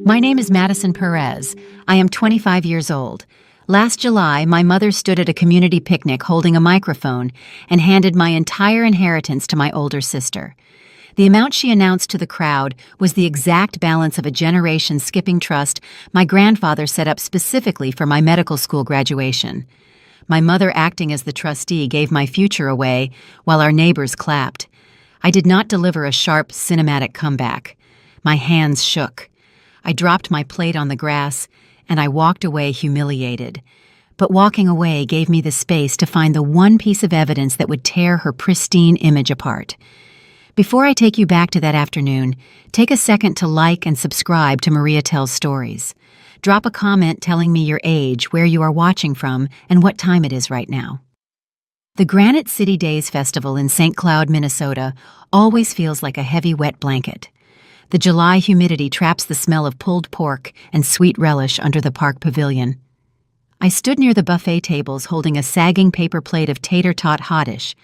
My name is Madison Perez. I am 25 years old. Last July, my mother stood at a community picnic holding a microphone and handed my entire inheritance to my older sister. The amount she announced to the crowd was the exact balance of a generation skipping trust my grandfather set up specifically for my medical school graduation. My mother, acting as the trustee, gave my future away while our neighbors clapped. I did not deliver a sharp, cinematic comeback. My hands shook. I dropped my plate on the grass, and I walked away humiliated. But walking away gave me the space to find the one piece of evidence that would tear her pristine image apart. Before I take you back to that afternoon, take a second to like and subscribe to Maria Tells Stories. Drop a comment telling me your age, where you are watching from, and what time it is right now. The Granite City Days Festival in St. Cloud, Minnesota, always feels like a heavy, wet blanket. The July humidity traps the smell of pulled pork and sweet relish under the park pavilion. I stood near the buffet tables holding a sagging paper plate of tater tot hottish.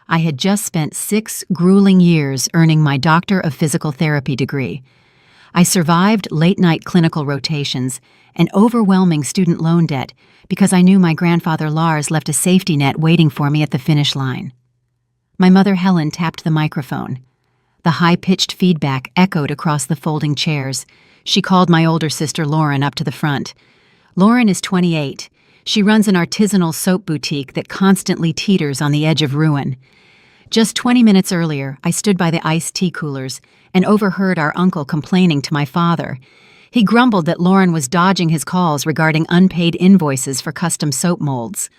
I had just spent 6 grueling years earning my Doctor of Physical Therapy degree. I survived late-night clinical rotations and overwhelming student loan debt because I knew my grandfather Lars left a safety net waiting for me at the finish line. My mother Helen tapped the microphone. The high-pitched feedback echoed across the folding chairs. She called my older sister Lauren up to the front. Lauren is 28. She runs an artisanal soap boutique that constantly teeters on the edge of ruin. Just 20 minutes earlier, I stood by the iced tea coolers and overheard our uncle complaining to my father. He grumbled that Lauren was dodging his calls regarding unpaid invoices for custom soap molds.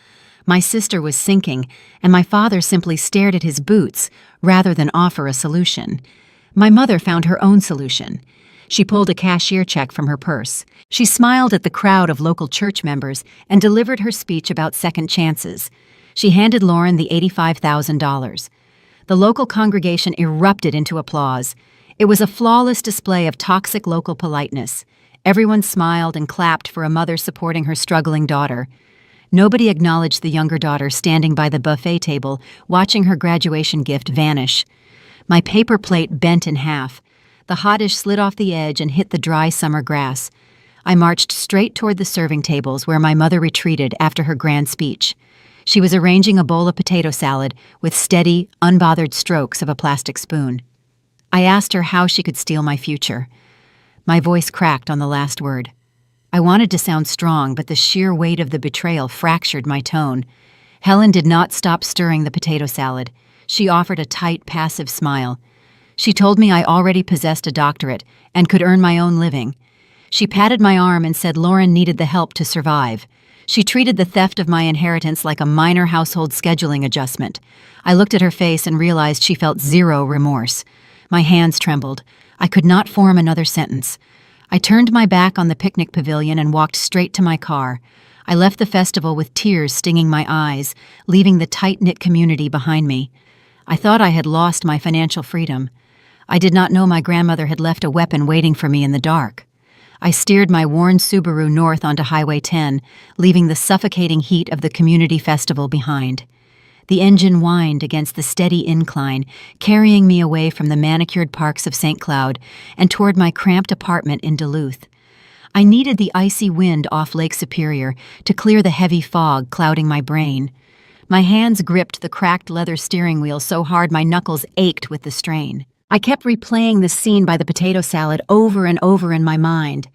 My sister was sinking, and my father simply stared at his boots rather than offer a solution. My mother found her own solution. She pulled a cashier check from her purse. She smiled at the crowd of local church members and delivered her speech about second chances. She handed Lauren the $85,000. The local congregation erupted into applause. It was a flawless display of toxic local politeness. Everyone smiled and clapped for a mother supporting her struggling daughter. Nobody acknowledged the younger daughter standing by the buffet table, watching her graduation gift vanish. My paper plate bent in half. The hottish slid off the edge and hit the dry summer grass. I marched straight toward the serving tables where my mother retreated after her grand speech. She was arranging a bowl of potato salad with steady, unbothered strokes of a plastic spoon. I asked her how she could steal my future. My voice cracked on the last word. I wanted to sound strong, but the sheer weight of the betrayal fractured my tone. Helen did not stop stirring the potato salad. She offered a tight, passive smile. She told me I already possessed a doctorate and could earn my own living. She patted my arm and said Lauren needed the help to survive. She treated the theft of my inheritance like a minor household scheduling adjustment. I looked at her face and realized she felt zero remorse. My hands trembled. I could not form another sentence. I turned my back on the picnic pavilion and walked straight to my car. I left the festival with tears stinging my eyes, leaving the tight-knit community behind me. I thought I had lost my financial freedom. I did not know my grandmother had left a weapon waiting for me in the dark. I steered my worn Subaru north onto Highway 10, leaving the suffocating heat of the community festival behind. The engine whined against the steady incline, carrying me away from the manicured parks of St. Cloud and toward my cramped apartment in Duluth. I needed the icy wind off Lake Superior to clear the heavy fog clouding my brain. My hands gripped the cracked leather steering wheel so hard my knuckles ached with the strain. I kept replaying the scene by the potato salad over and over in my mind.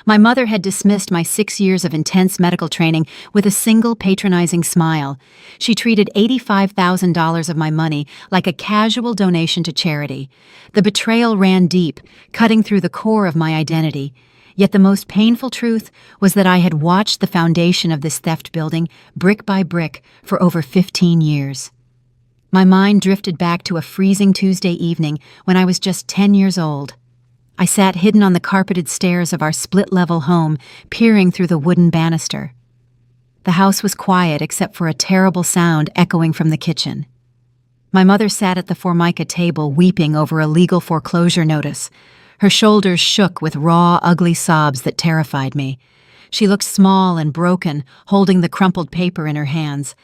My mother had dismissed my 6 years of intense medical training with a single patronizing smile. She treated $85,000 of my money like a casual donation to charity. The betrayal ran deep, cutting through the core of my identity. Yet the most painful truth was that I had watched the foundation of this theft building, brick by brick, for over 15 years. My mind drifted back to a freezing Tuesday evening when I was just 10 years old. I sat hidden on the carpeted stairs of our split-level home, peering through the wooden banister. The house was quiet except for a terrible sound echoing from the kitchen. My mother sat at the Formica table weeping over a legal foreclosure notice. Her shoulders shook with raw, ugly sobs that terrified me. She looked small and broken, holding the crumpled paper in her hands.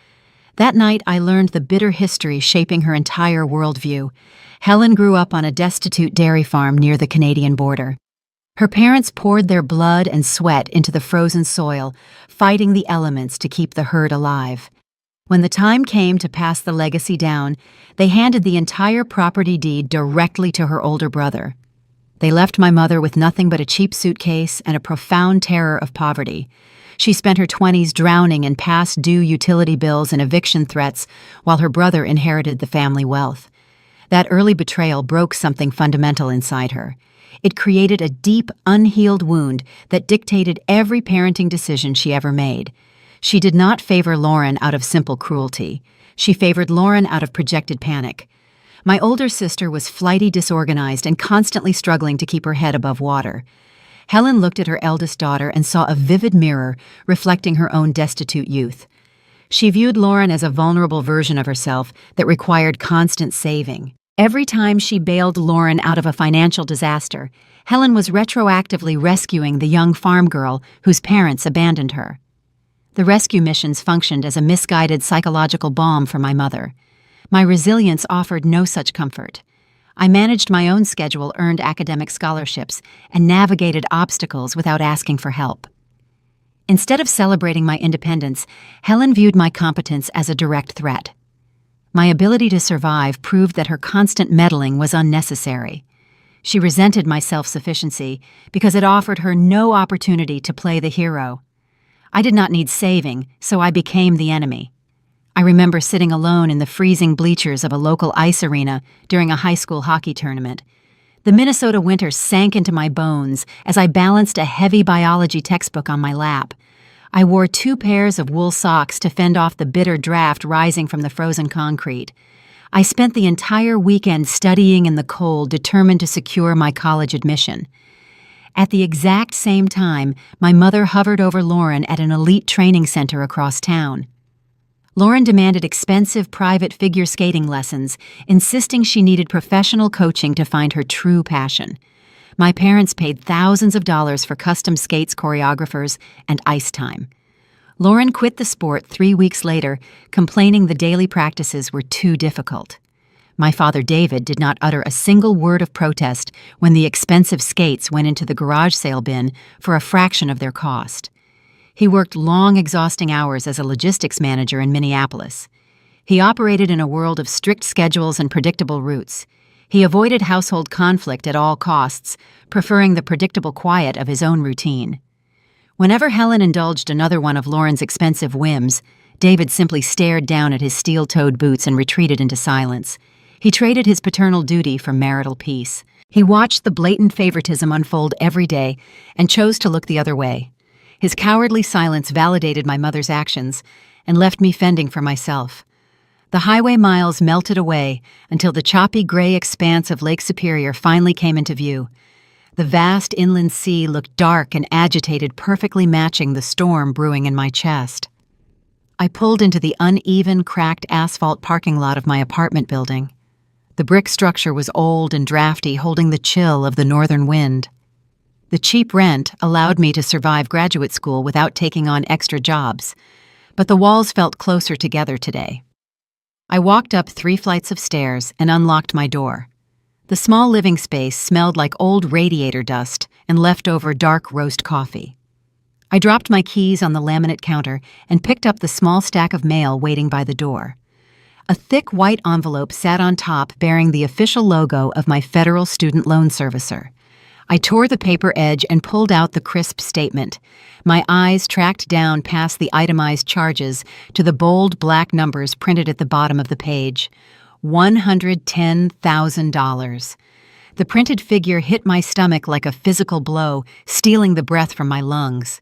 That night, I learned the bitter history shaping her entire worldview. Helen grew up on a destitute dairy farm near the Canadian border. Her parents poured their blood and sweat into the frozen soil, fighting the elements to keep the herd alive. When the time came to pass the legacy down, they handed the entire property deed directly to her older brother. They left my mother with nothing but a cheap suitcase and a profound terror of poverty. She spent her 20s drowning in past due utility bills and eviction threats while her brother inherited the family wealth. That early betrayal broke something fundamental inside her. It created a deep, unhealed wound that dictated every parenting decision she ever made. She did not favor Lauren out of simple cruelty. She favored Lauren out of projected panic. My older sister was flighty, disorganized, and constantly struggling to keep her head above water. Helen looked at her eldest daughter and saw a vivid mirror reflecting her own destitute youth. She viewed Lauren as a vulnerable version of herself that required constant saving. Every time she bailed Lauren out of a financial disaster, Helen was retroactively rescuing the young farm girl whose parents abandoned her. The rescue missions functioned as a misguided psychological balm for my mother. My resilience offered no such comfort. I managed my own schedule, earned academic scholarships, and navigated obstacles without asking for help. Instead of celebrating my independence, Helen viewed my competence as a direct threat. My ability to survive proved that her constant meddling was unnecessary. She resented my self-sufficiency because it offered her no opportunity to play the hero. I did not need saving, so I became the enemy. I remember sitting alone in the freezing bleachers of a local ice arena during a high school hockey tournament. The Minnesota winter sank into my bones as I balanced a heavy biology textbook on my lap. I wore 2 pairs of wool socks to fend off the bitter draft rising from the frozen concrete. I spent the entire weekend studying in the cold, determined to secure my college admission. At the exact same time, my mother hovered over Lauren at an elite training center across town. Lauren demanded expensive private figure skating lessons, insisting she needed professional coaching to find her true passion. My parents paid thousands of dollars for custom skates, choreographers, and ice time. Lauren quit the sport 3 weeks later, complaining the daily practices were too difficult. My father, David, did not utter a single word of protest when the expensive skates went into the garage sale bin for a fraction of their cost. He worked long, exhausting hours as a logistics manager in Minneapolis. He operated in a world of strict schedules and predictable routes. He avoided household conflict at all costs, preferring the predictable quiet of his own routine. Whenever Helen indulged another one of Lauren's expensive whims, David simply stared down at his steel-toed boots and retreated into silence. He traded his paternal duty for marital peace. He watched the blatant favoritism unfold every day and chose to look the other way. His cowardly silence validated my mother's actions and left me fending for myself. The highway miles melted away until the choppy gray expanse of Lake Superior finally came into view. The vast inland sea looked dark and agitated, perfectly matching the storm brewing in my chest. I pulled into the uneven, cracked asphalt parking lot of my apartment building. The brick structure was old and drafty, holding the chill of the northern wind. The cheap rent allowed me to survive graduate school without taking on extra jobs, but the walls felt closer together today. I walked up 3 flights of stairs and unlocked my door. The small living space smelled like old radiator dust and leftover dark roast coffee. I dropped my keys on the laminate counter and picked up the small stack of mail waiting by the door. A thick white envelope sat on top bearing the official logo of my federal student loan servicer. I tore the paper edge and pulled out the crisp statement. My eyes tracked down past the itemized charges to the bold black numbers printed at the bottom of the page. $110,000. The printed figure hit my stomach like a physical blow, stealing the breath from my lungs.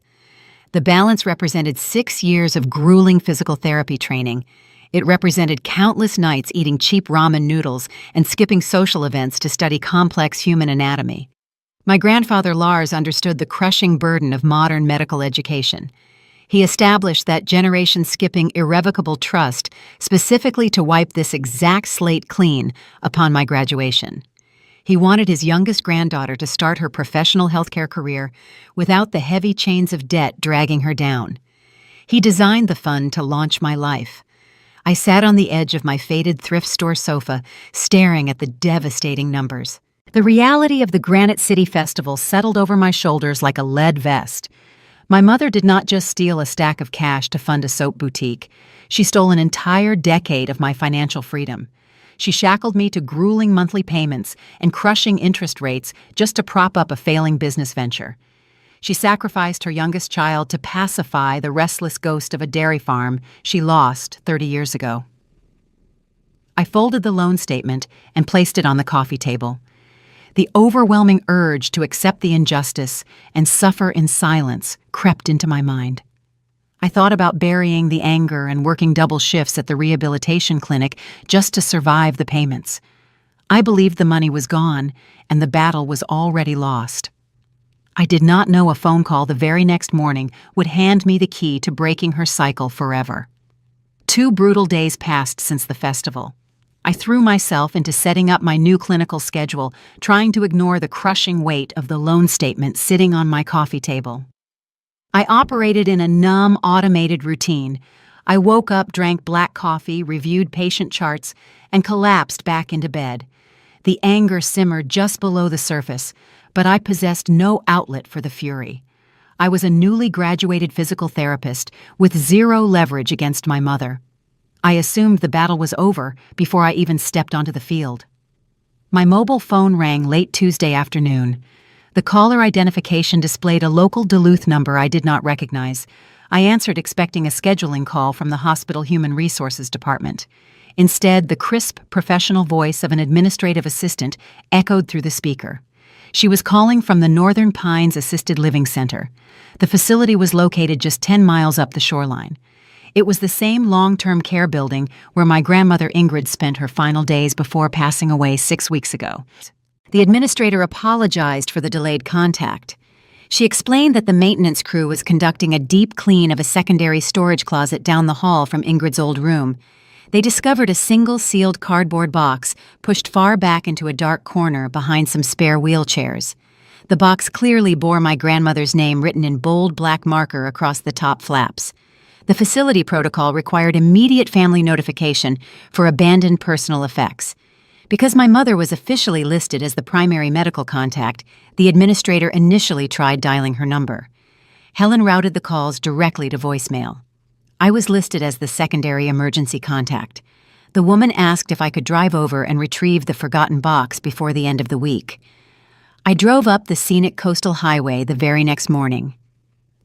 The balance represented 6 years of grueling physical therapy training. It represented countless nights eating cheap ramen noodles and skipping social events to study complex human anatomy. My grandfather Lars understood the crushing burden of modern medical education. He established that generation-skipping irrevocable trust specifically to wipe this exact slate clean upon my graduation. He wanted his youngest granddaughter to start her professional healthcare career without the heavy chains of debt dragging her down. He designed the fund to launch my life. I sat on the edge of my faded thrift store sofa, staring at the devastating numbers. The reality of the Granite City Festival settled over my shoulders like a lead vest. My mother did not just steal a stack of cash to fund a soap boutique. She stole an entire decade of my financial freedom. She shackled me to grueling monthly payments and crushing interest rates just to prop up a failing business venture. She sacrificed her youngest child to pacify the restless ghost of a dairy farm she lost 30 years ago. I folded the loan statement and placed it on the coffee table. The overwhelming urge to accept the injustice and suffer in silence crept into my mind. I thought about burying the anger and working double shifts at the rehabilitation clinic just to survive the payments. I believed the money was gone and the battle was already lost. I did not know a phone call the very next morning would hand me the key to breaking her cycle forever. 2 brutal days passed since the festival. I threw myself into setting up my new clinical schedule, trying to ignore the crushing weight of the loan statement sitting on my coffee table. I operated in a numb, automated routine. I woke up, drank black coffee, reviewed patient charts, and collapsed back into bed. The anger simmered just below the surface, but I possessed no outlet for the fury. I was a newly graduated physical therapist with zero leverage against my mother. I assumed the battle was over before I even stepped onto the field. My mobile phone rang late Tuesday afternoon. The caller identification displayed a local Duluth number I did not recognize. I answered expecting a scheduling call from the hospital human resources department. Instead, the crisp, professional voice of an administrative assistant echoed through the speaker. She was calling from the Northern Pines Assisted Living Center. The facility was located just 10 miles up the shoreline. It was the same long-term care building where my grandmother Ingrid spent her final days before passing away 6 weeks ago. The administrator apologized for the delayed contact. She explained that the maintenance crew was conducting a deep clean of a secondary storage closet down the hall from Ingrid's old room. They discovered a single sealed cardboard box pushed far back into a dark corner behind some spare wheelchairs. The box clearly bore my grandmother's name written in bold black marker across the top flaps. The facility protocol required immediate family notification for abandoned personal effects. Because my mother was officially listed as the primary medical contact, the administrator initially tried dialing her number. Helen routed the calls directly to voicemail. I was listed as the secondary emergency contact. The woman asked if I could drive over and retrieve the forgotten box before the end of the week. I drove up the scenic coastal highway the very next morning.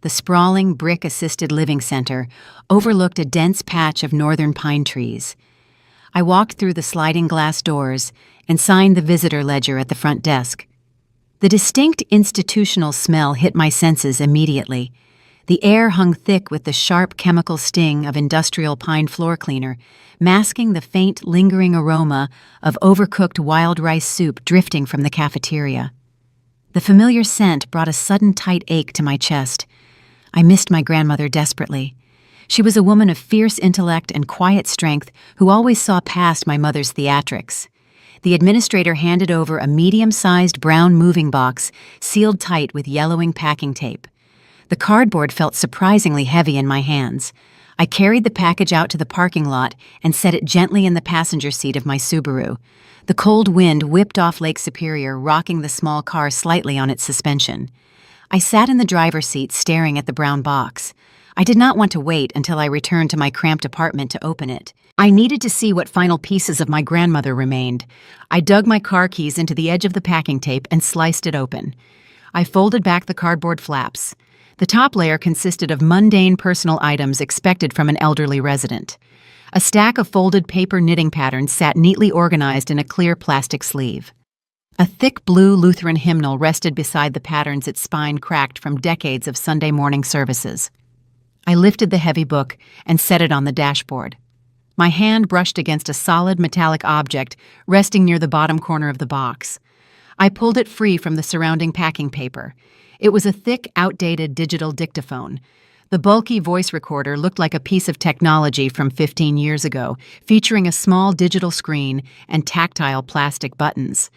The sprawling brick-assisted living center overlooked a dense patch of northern pine trees. I walked through the sliding glass doors and signed the visitor ledger at the front desk. The distinct institutional smell hit my senses immediately. The air hung thick with the sharp chemical sting of industrial pine floor cleaner, masking the faint, lingering aroma of overcooked wild rice soup drifting from the cafeteria. The familiar scent brought a sudden tight ache to my chest. I missed my grandmother desperately. She was a woman of fierce intellect and quiet strength who always saw past my mother's theatrics. The administrator handed over a medium-sized brown moving box, sealed tight with yellowing packing tape. The cardboard felt surprisingly heavy in my hands. I carried the package out to the parking lot and set it gently in the passenger seat of my Subaru. The cold wind whipped off Lake Superior, rocking the small car slightly on its suspension. I sat in the driver's seat staring at the brown box. I did not want to wait until I returned to my cramped apartment to open it. I needed to see what final pieces of my grandmother remained. I dug my car keys into the edge of the packing tape and sliced it open. I folded back the cardboard flaps. The top layer consisted of mundane personal items expected from an elderly resident. A stack of folded paper knitting patterns sat neatly organized in a clear plastic sleeve. A thick blue Lutheran hymnal rested beside the patterns, its spine cracked from decades of Sunday morning services. I lifted the heavy book and set it on the dashboard. My hand brushed against a solid metallic object resting near the bottom corner of the box. I pulled it free from the surrounding packing paper. It was a thick, outdated digital dictaphone. The bulky voice recorder looked like a piece of technology from 15 years ago, featuring a small digital screen and tactile plastic buttons.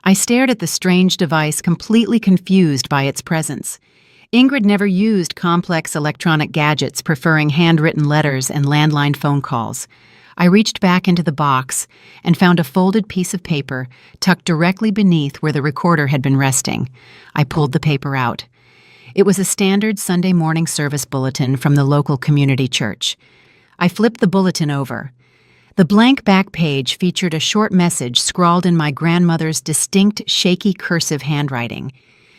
I stared at the strange device, completely confused by its presence. Ingrid never used complex electronic gadgets, preferring handwritten letters and landline phone calls. I reached back into the box and found a folded piece of paper tucked directly beneath where the recorder had been resting. I pulled the paper out. It was a standard Sunday morning service bulletin from the local community church. I flipped the bulletin over. The blank back page featured a short message scrawled in my grandmother's distinct, shaky cursive handwriting.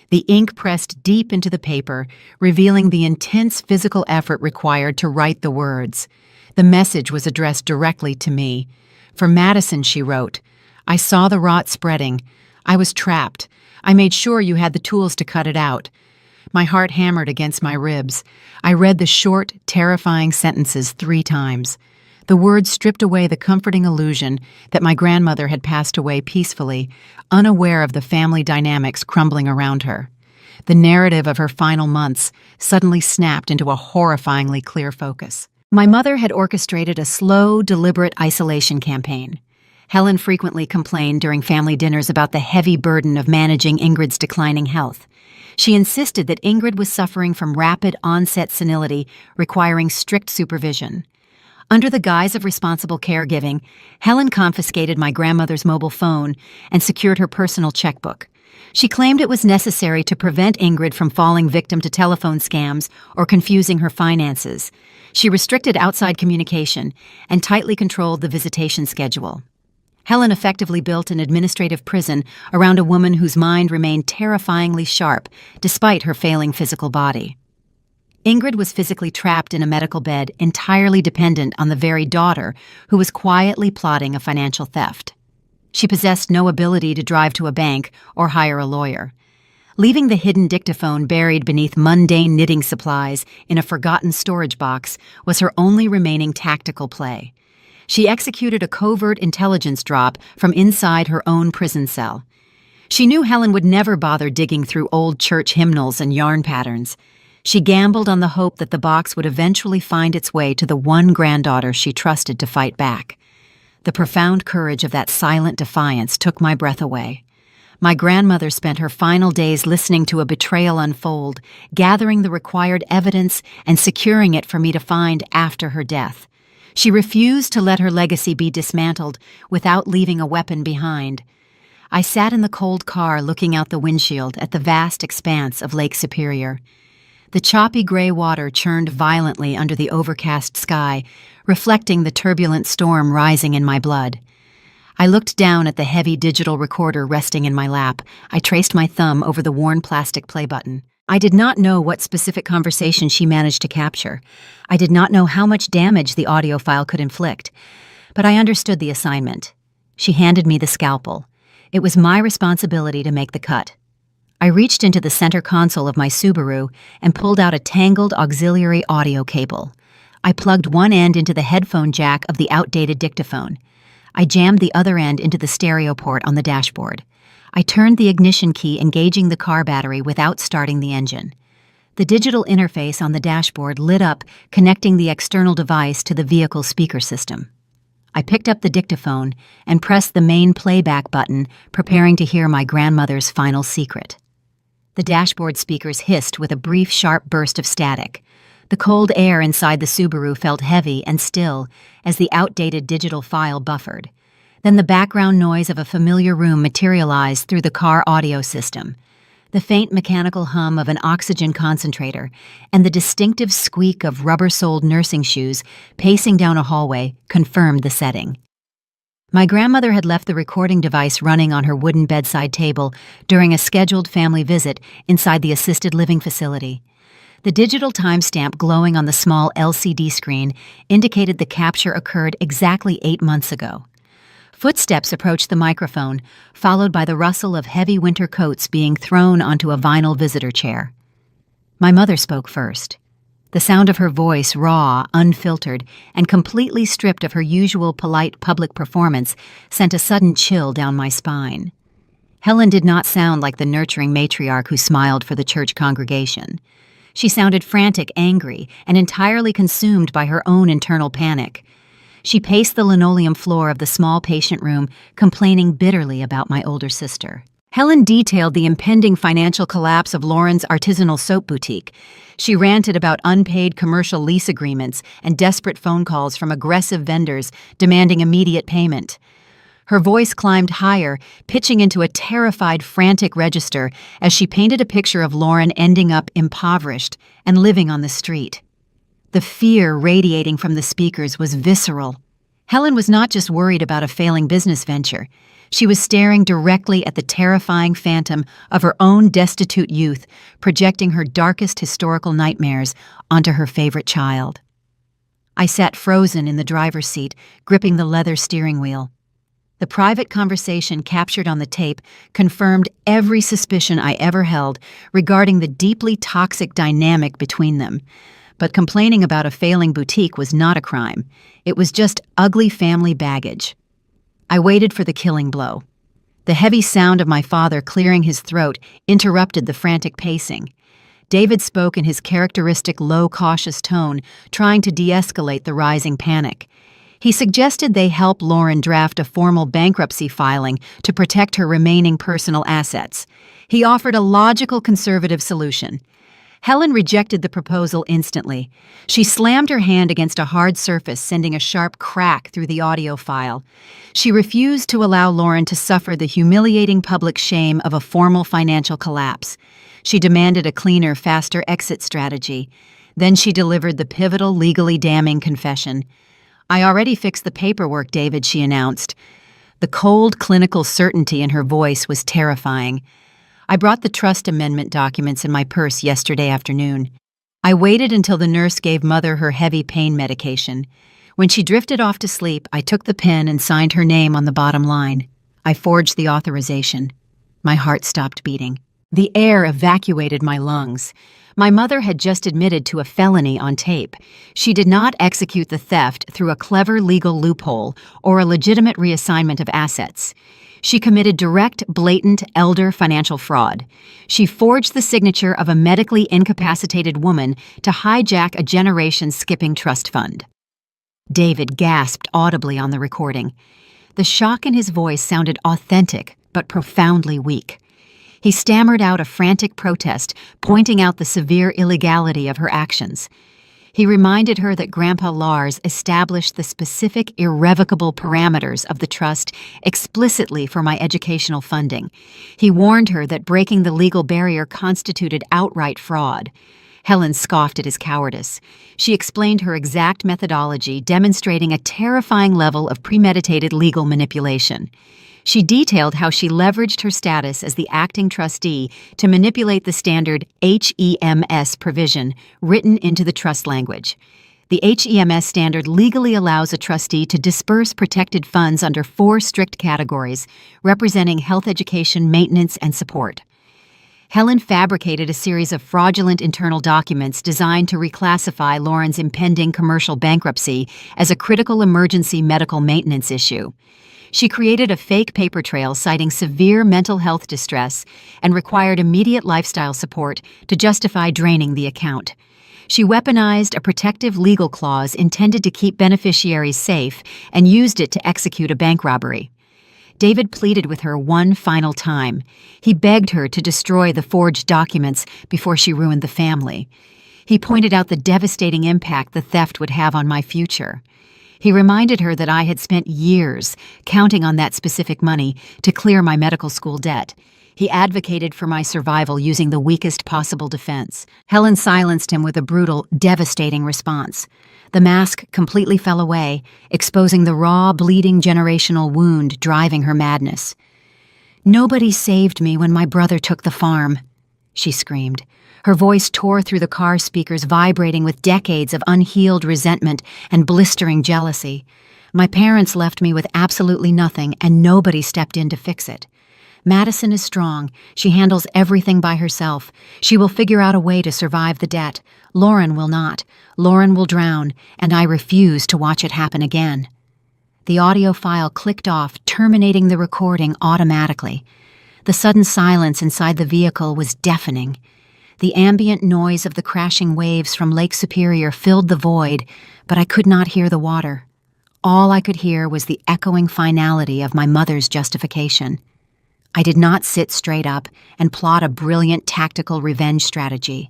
The ink pressed deep into the paper, revealing the intense physical effort required to write the words. The message was addressed directly to me. For Madison, she wrote, "I saw the rot spreading. I was trapped. I made sure you had the tools to cut it out." My heart hammered against my ribs. I read the short, terrifying sentences 3 times. The words stripped away the comforting illusion that my grandmother had passed away peacefully, unaware of the family dynamics crumbling around her. The narrative of her final months suddenly snapped into a horrifyingly clear focus. My mother had orchestrated a slow, deliberate isolation campaign. Helen frequently complained during family dinners about the heavy burden of managing Ingrid's declining health. She insisted that Ingrid was suffering from rapid onset senility, requiring strict supervision. Under the guise of responsible caregiving, Helen confiscated my grandmother's mobile phone and secured her personal checkbook. She claimed it was necessary to prevent Ingrid from falling victim to telephone scams or confusing her finances. She restricted outside communication and tightly controlled the visitation schedule. Helen effectively built an administrative prison around a woman whose mind remained terrifyingly sharp despite her failing physical body. Ingrid was physically trapped in a medical bed, entirely dependent on the very daughter who was quietly plotting a financial theft. She possessed no ability to drive to a bank or hire a lawyer. Leaving the hidden dictaphone buried beneath mundane knitting supplies in a forgotten storage box was her only remaining tactical play. She executed a covert intelligence drop from inside her own prison cell. She knew Helen would never bother digging through old church hymnals and yarn patterns. She gambled on the hope that the box would eventually find its way to the one granddaughter she trusted to fight back. The profound courage of that silent defiance took my breath away. My grandmother spent her final days listening to a betrayal unfold, gathering the required evidence and securing it for me to find after her death. She refused to let her legacy be dismantled without leaving a weapon behind. I sat in the cold car looking out the windshield at the vast expanse of Lake Superior. The choppy gray water churned violently under the overcast sky, reflecting the turbulent storm rising in my blood. I looked down at the heavy digital recorder resting in my lap. I traced my thumb over the worn plastic play button. I did not know what specific conversation she managed to capture. I did not know how much damage the audio file could inflict. But I understood the assignment. She handed me the scalpel. It was my responsibility to make the cut. I reached into the center console of my Subaru and pulled out a tangled auxiliary audio cable. I plugged one end into the headphone jack of the outdated dictaphone. I jammed the other end into the stereo port on the dashboard. I turned the ignition key, engaging the car battery without starting the engine. The digital interface on the dashboard lit up, connecting the external device to the vehicle speaker system. I picked up the dictaphone and pressed the main playback button, preparing to hear my grandmother's final secret. The dashboard speakers hissed with a brief, sharp burst of static. The cold air inside the Subaru felt heavy and still as the outdated digital file buffered. Then the background noise of a familiar room materialized through the car audio system. The faint mechanical hum of an oxygen concentrator and the distinctive squeak of rubber-soled nursing shoes pacing down a hallway confirmed the setting. My grandmother had left the recording device running on her wooden bedside table during a scheduled family visit inside the assisted living facility. The digital timestamp glowing on the small LCD screen indicated the capture occurred exactly 8 months ago. Footsteps approached the microphone, followed by the rustle of heavy winter coats being thrown onto a vinyl visitor chair. My mother spoke first. The sound of her voice, raw, unfiltered, and completely stripped of her usual polite public performance, sent a sudden chill down my spine. Helen did not sound like the nurturing matriarch who smiled for the church congregation. She sounded frantic, angry, and entirely consumed by her own internal panic. She paced the linoleum floor of the small patient room, complaining bitterly about my older sister. Helen detailed the impending financial collapse of Lauren's artisanal soap boutique. She ranted about unpaid commercial lease agreements and desperate phone calls from aggressive vendors demanding immediate payment. Her voice climbed higher, pitching into a terrified, frantic register as she painted a picture of Lauren ending up impoverished and living on the street. The fear radiating from the speakers was visceral. Helen was not just worried about a failing business venture. She was staring directly at the terrifying phantom of her own destitute youth, projecting her darkest historical nightmares onto her favorite child. I sat frozen in the driver's seat, gripping the leather steering wheel. The private conversation captured on the tape confirmed every suspicion I ever held regarding the deeply toxic dynamic between them. But complaining about a failing boutique was not a crime. It was just ugly family baggage. I waited for the killing blow. The heavy sound of my father clearing his throat interrupted the frantic pacing. David spoke in his characteristic low, cautious tone, trying to de-escalate the rising panic. He suggested they help Lauren draft a formal bankruptcy filing to protect her remaining personal assets. He offered a logical conservative solution. Helen rejected the proposal instantly. She slammed her hand against a hard surface, sending a sharp crack through the audio file. She refused to allow Lauren to suffer the humiliating public shame of a formal financial collapse. She demanded a cleaner, faster exit strategy. Then she delivered the pivotal, legally damning confession. "I already fixed the paperwork, David," she announced. The cold, clinical certainty in her voice was terrifying. "I brought the trust amendment documents in my purse yesterday afternoon. I waited until the nurse gave Mother her heavy pain medication. When she drifted off to sleep, I took the pen and signed her name on the bottom line. I forged the authorization." My heart stopped beating. The air evacuated my lungs. My mother had just admitted to a felony on tape. She did not execute the theft through a clever legal loophole or a legitimate reassignment of assets. She committed direct, blatant, elder financial fraud. She forged the signature of a medically incapacitated woman to hijack a generation-skipping trust fund. David gasped audibly on the recording. The shock in his voice sounded authentic, but profoundly weak. He stammered out a frantic protest, pointing out the severe illegality of her actions. He reminded her that Grandpa Lars established the specific, irrevocable parameters of the trust explicitly for my educational funding. He warned her that breaking the legal barrier constituted outright fraud. Helen scoffed at his cowardice. She explained her exact methodology, demonstrating a terrifying level of premeditated legal manipulation. She detailed how she leveraged her status as the acting trustee to manipulate the standard HEMS provision written into the trust language. The HEMS standard legally allows a trustee to disperse protected funds under 4 strict categories, representing health, education, maintenance, and support. Helen fabricated a series of fraudulent internal documents designed to reclassify Lauren's impending commercial bankruptcy as a critical emergency medical maintenance issue. She created a fake paper trail citing severe mental health distress and required immediate lifestyle support to justify draining the account. She weaponized a protective legal clause intended to keep beneficiaries safe and used it to execute a bank robbery. David pleaded with her one final time. He begged her to destroy the forged documents before she ruined the family. He pointed out the devastating impact the theft would have on my future. He reminded her that I had spent years counting on that specific money to clear my medical school debt. He advocated for my survival using the weakest possible defense. Helen silenced him with a brutal, devastating response. The mask completely fell away, exposing the raw, bleeding generational wound driving her madness. "Nobody saved me when my brother took the farm," she screamed. Her voice tore through the car speakers, vibrating with decades of unhealed resentment and blistering jealousy. "My parents left me with absolutely nothing, and nobody stepped in to fix it. Madison is strong. She handles everything by herself. She will figure out a way to survive the debt. Lauren will not. Lauren will drown, and I refuse to watch it happen again." The audio file clicked off, terminating the recording automatically. The sudden silence inside the vehicle was deafening. The ambient noise of the crashing waves from Lake Superior filled the void, but I could not hear the water. All I could hear was the echoing finality of my mother's justification. I did not sit straight up and plot a brilliant tactical revenge strategy.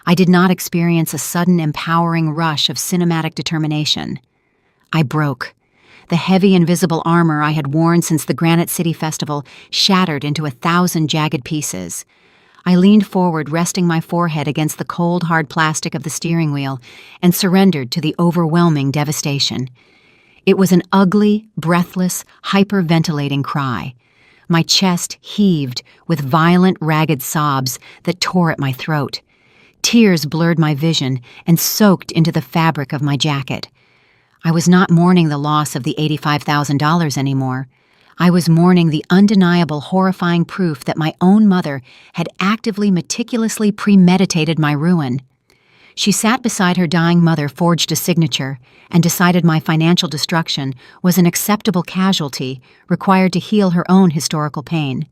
I did not experience a sudden empowering rush of cinematic determination. I broke. The heavy invisible armor I had worn since the Granite City Festival shattered into 1,000 jagged pieces. I leaned forward, resting my forehead against the cold, hard plastic of the steering wheel, and surrendered to the overwhelming devastation. It was an ugly, breathless, hyperventilating cry. My chest heaved with violent, ragged sobs that tore at my throat. Tears blurred my vision and soaked into the fabric of my jacket. I was not mourning the loss of the $85,000 anymore. I was mourning the undeniable, horrifying proof that my own mother had actively, meticulously premeditated my ruin. She sat beside her dying mother, forged a signature, and decided my financial destruction was an acceptable casualty required to heal her own historical pain.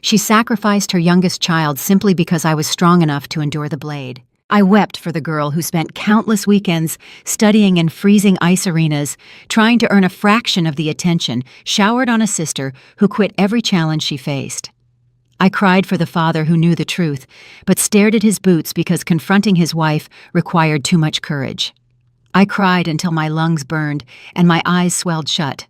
She sacrificed her youngest child simply because I was strong enough to endure the blade. I wept for the girl who spent countless weekends studying in freezing ice arenas, trying to earn a fraction of the attention showered on a sister who quit every challenge she faced. I cried for the father who knew the truth, but stared at his boots because confronting his wife required too much courage. I cried until my lungs burned and my eyes swelled shut.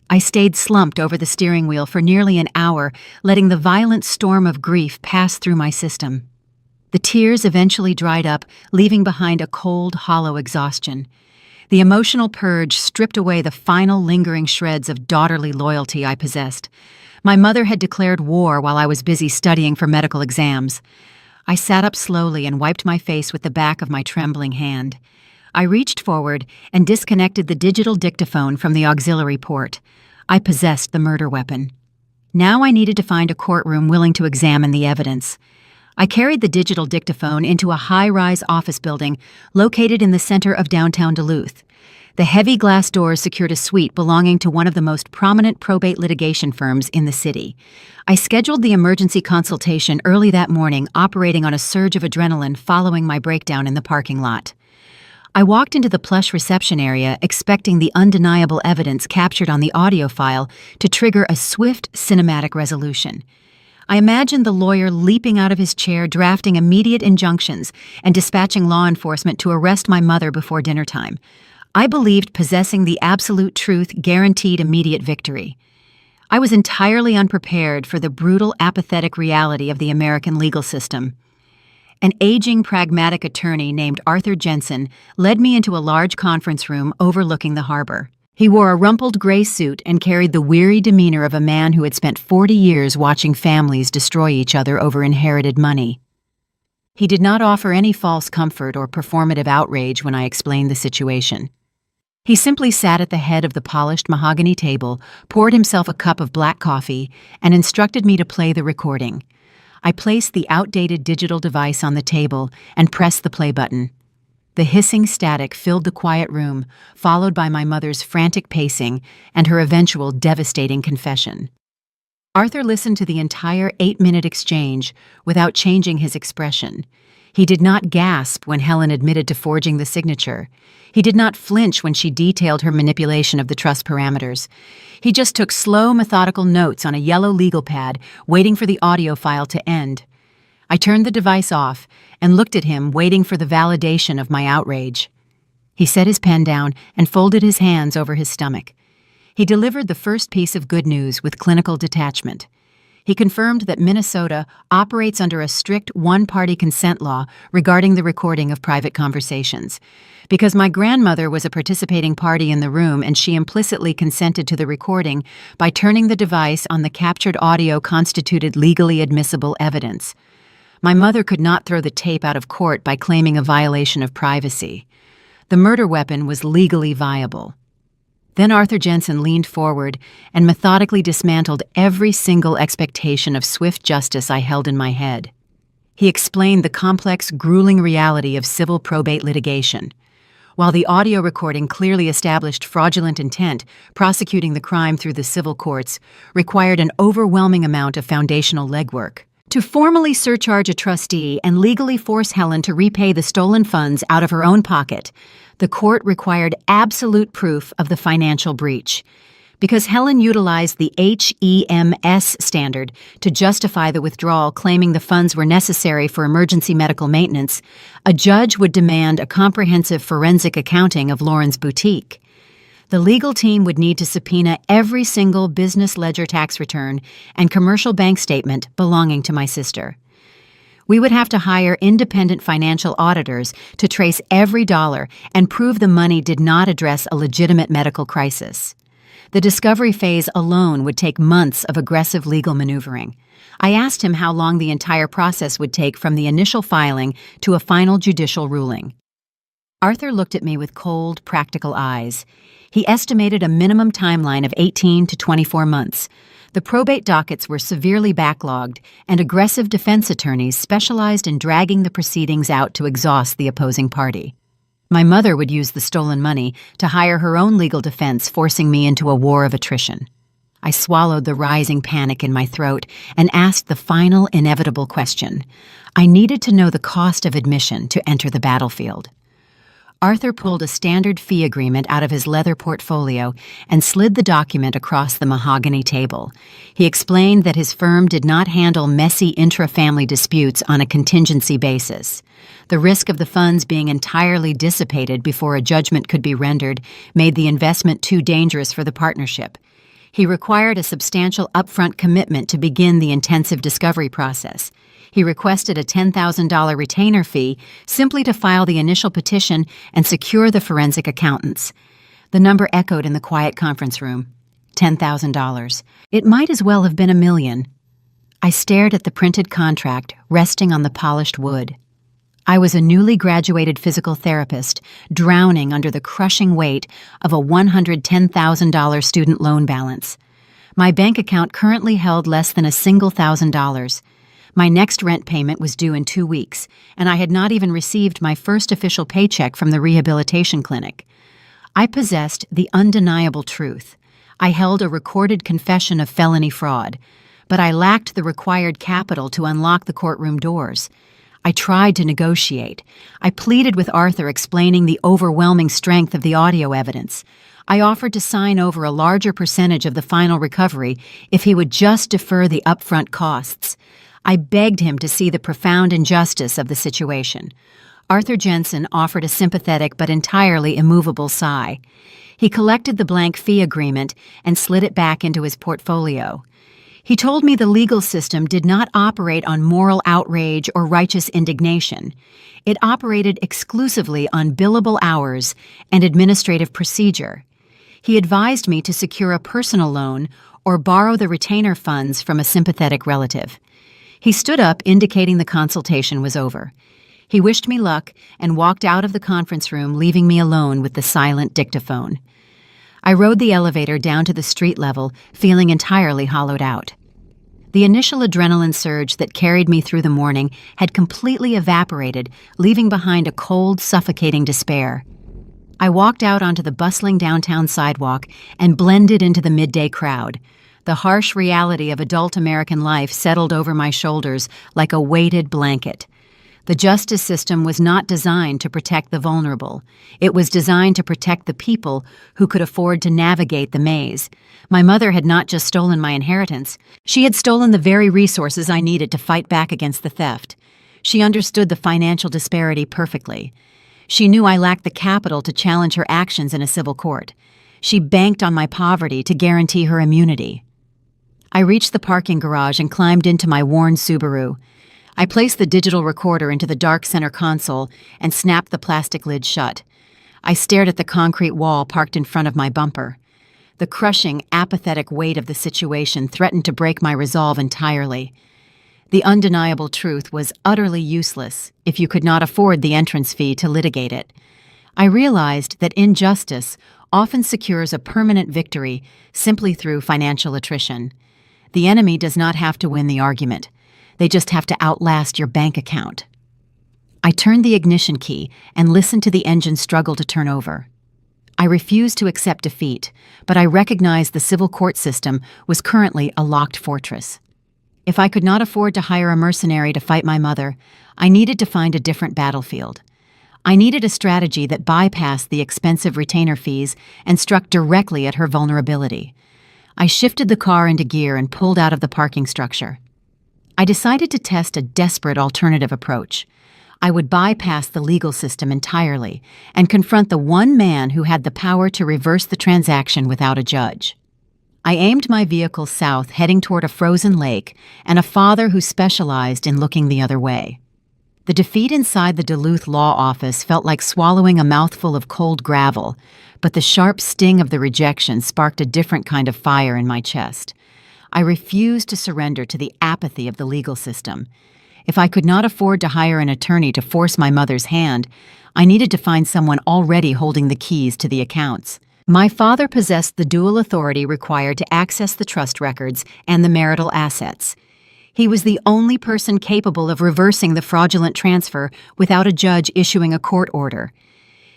I stayed slumped over the steering wheel for nearly an hour, letting the violent storm of grief pass through my system. The tears eventually dried up, leaving behind a cold, hollow exhaustion. The emotional purge stripped away the final lingering shreds of daughterly loyalty I possessed. My mother had declared war while I was busy studying for medical exams. I sat up slowly and wiped my face with the back of my trembling hand. I reached forward and disconnected the digital dictaphone from the auxiliary port. I possessed the murder weapon. Now I needed to find a courtroom willing to examine the evidence. I carried the digital dictaphone into a high-rise office building located in the center of downtown Duluth. The heavy glass doors secured a suite belonging to one of the most prominent probate litigation firms in the city. I scheduled the emergency consultation early that morning, operating on a surge of adrenaline following my breakdown in the parking lot. I walked into the plush reception area, expecting the undeniable evidence captured on the audio file to trigger a swift cinematic resolution. I imagined the lawyer leaping out of his chair, drafting immediate injunctions, and dispatching law enforcement to arrest my mother before dinner time. I believed possessing the absolute truth guaranteed immediate victory. I was entirely unprepared for the brutal, apathetic reality of the American legal system. An aging, pragmatic attorney named Arthur Jensen led me into a large conference room overlooking the harbor. He wore a rumpled gray suit and carried the weary demeanor of a man who had spent 40 years watching families destroy each other over inherited money. He did not offer any false comfort or performative outrage when I explained the situation. He simply sat at the head of the polished mahogany table, poured himself a cup of black coffee, and instructed me to play the recording. I placed the outdated digital device on the table and pressed the play button. The hissing static filled the quiet room, followed by my mother's frantic pacing and her eventual devastating confession. Arthur listened to the entire 8-minute exchange without changing his expression. He did not gasp when Helen admitted to forging the signature. He did not flinch when she detailed her manipulation of the trust parameters. He just took slow, methodical notes on a yellow legal pad, waiting for the audio file to end. I turned the device off and looked at him, waiting for the validation of my outrage. He set his pen down and folded his hands over his stomach. He delivered the first piece of good news with clinical detachment. He confirmed that Minnesota operates under a strict one-party consent law regarding the recording of private conversations. Because my grandmother was a participating party in the room and she implicitly consented to the recording by turning the device on, the captured audio constituted legally admissible evidence. My mother could not throw the tape out of court by claiming a violation of privacy. The murder weapon was legally viable. Then Arthur Jensen leaned forward and methodically dismantled every single expectation of swift justice I held in my head. He explained the complex, grueling reality of civil probate litigation. While the audio recording clearly established fraudulent intent, prosecuting the crime through the civil courts required an overwhelming amount of foundational legwork. To formally surcharge a trustee and legally force Helen to repay the stolen funds out of her own pocket, the court required absolute proof of the financial breach. Because Helen utilized the HEMS standard to justify the withdrawal, claiming the funds were necessary for emergency medical maintenance, a judge would demand a comprehensive forensic accounting of Lauren's boutique. The legal team would need to subpoena every single business ledger tax return and commercial bank statement belonging to my sister. We would have to hire independent financial auditors to trace every dollar and prove the money did not address a legitimate medical crisis. The discovery phase alone would take months of aggressive legal maneuvering. I asked him how long the entire process would take from the initial filing to a final judicial ruling. Arthur looked at me with cold, practical eyes. He estimated a minimum timeline of 18 to 24 months. The probate dockets were severely backlogged, and aggressive defense attorneys specialized in dragging the proceedings out to exhaust the opposing party. My mother would use the stolen money to hire her own legal defense, forcing me into a war of attrition. I swallowed the rising panic in my throat and asked the final, inevitable question. I needed to know the cost of admission to enter the battlefield. Arthur pulled a standard fee agreement out of his leather portfolio and slid the document across the mahogany table. He explained that his firm did not handle messy intra-family disputes on a contingency basis. The risk of the funds being entirely dissipated before a judgment could be rendered made the investment too dangerous for the partnership. He required a substantial upfront commitment to begin the intensive discovery process. He requested a $10,000 retainer fee simply to file the initial petition and secure the forensic accountants. The number echoed in the quiet conference room. $10,000. It might as well have been $1 million. I stared at the printed contract resting on the polished wood. I was a newly graduated physical therapist, drowning under the crushing weight of a $110,000 student loan balance. My bank account currently held less than a single $1,000. My next rent payment was due in 2 weeks, and I had not even received my first official paycheck from the rehabilitation clinic. I possessed the undeniable truth. I held a recorded confession of felony fraud, but I lacked the required capital to unlock the courtroom doors. I tried to negotiate. I pleaded with Arthur, explaining the overwhelming strength of the audio evidence. I offered to sign over a larger percentage of the final recovery if he would just defer the upfront costs. I begged him to see the profound injustice of the situation. Arthur Jensen offered a sympathetic but entirely immovable sigh. He collected the blank fee agreement and slid it back into his portfolio. He told me the legal system did not operate on moral outrage or righteous indignation. It operated exclusively on billable hours and administrative procedure. He advised me to secure a personal loan or borrow the retainer funds from a sympathetic relative. He stood up, indicating the consultation was over. He wished me luck and walked out of the conference room, leaving me alone with the silent dictaphone. I rode the elevator down to the street level, feeling entirely hollowed out. The initial adrenaline surge that carried me through the morning had completely evaporated, leaving behind a cold, suffocating despair. I walked out onto the bustling downtown sidewalk and blended into the midday crowd. The harsh reality of adult American life settled over my shoulders like a weighted blanket. The justice system was not designed to protect the vulnerable. It was designed to protect the people who could afford to navigate the maze. My mother had not just stolen my inheritance. She had stolen the very resources I needed to fight back against the theft. She understood the financial disparity perfectly. She knew I lacked the capital to challenge her actions in a civil court. She banked on my poverty to guarantee her immunity. I reached the parking garage and climbed into my worn Subaru. I placed the digital recorder into the dark center console and snapped the plastic lid shut. I stared at the concrete wall parked in front of my bumper. The crushing, apathetic weight of the situation threatened to break my resolve entirely. The undeniable truth was utterly useless if you could not afford the entrance fee to litigate it. I realized that injustice often secures a permanent victory simply through financial attrition. The enemy does not have to win the argument. They just have to outlast your bank account. I turned the ignition key and listened to the engine struggle to turn over. I refused to accept defeat, but I recognized the civil court system was currently a locked fortress. If I could not afford to hire a mercenary to fight my mother, I needed to find a different battlefield. I needed a strategy that bypassed the expensive retainer fees and struck directly at her vulnerability. I shifted the car into gear and pulled out of the parking structure. I decided to test a desperate alternative approach. I would bypass the legal system entirely and confront the one man who had the power to reverse the transaction without a judge. I aimed my vehicle south, heading toward a frozen lake and a father who specialized in looking the other way. The defeat inside the Duluth law office felt like swallowing a mouthful of cold gravel, but the sharp sting of the rejection sparked a different kind of fire in my chest. I refused to surrender to the apathy of the legal system. If I could not afford to hire an attorney to force my mother's hand, I needed to find someone already holding the keys to the accounts. My father possessed the dual authority required to access the trust records and the marital assets. He was the only person capable of reversing the fraudulent transfer without a judge issuing a court order.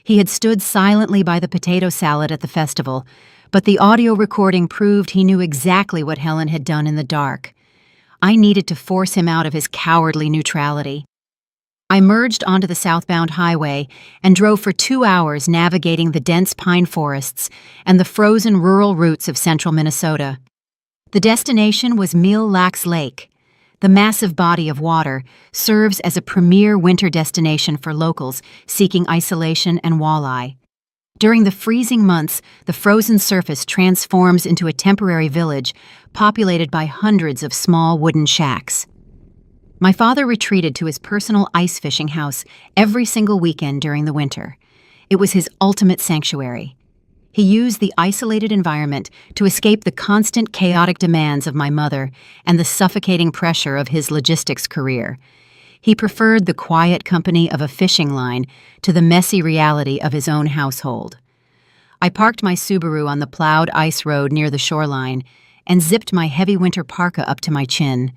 He had stood silently by the potato salad at the festival, but the audio recording proved he knew exactly what Helen had done in the dark. I needed to force him out of his cowardly neutrality. I merged onto the southbound highway and drove for 2 hours navigating the dense pine forests and the frozen rural routes of central Minnesota. The destination was Mille Lacs Lake. The massive body of water serves as a premier winter destination for locals seeking isolation and walleye. During the freezing months, the frozen surface transforms into a temporary village populated by hundreds of small wooden shacks. My father retreated to his personal ice fishing house every single weekend during the winter. It was his ultimate sanctuary. He used the isolated environment to escape the constant chaotic demands of my mother and the suffocating pressure of his logistics career. He preferred the quiet company of a fishing line to the messy reality of his own household. I parked my Subaru on the plowed ice road near the shoreline and zipped my heavy winter parka up to my chin.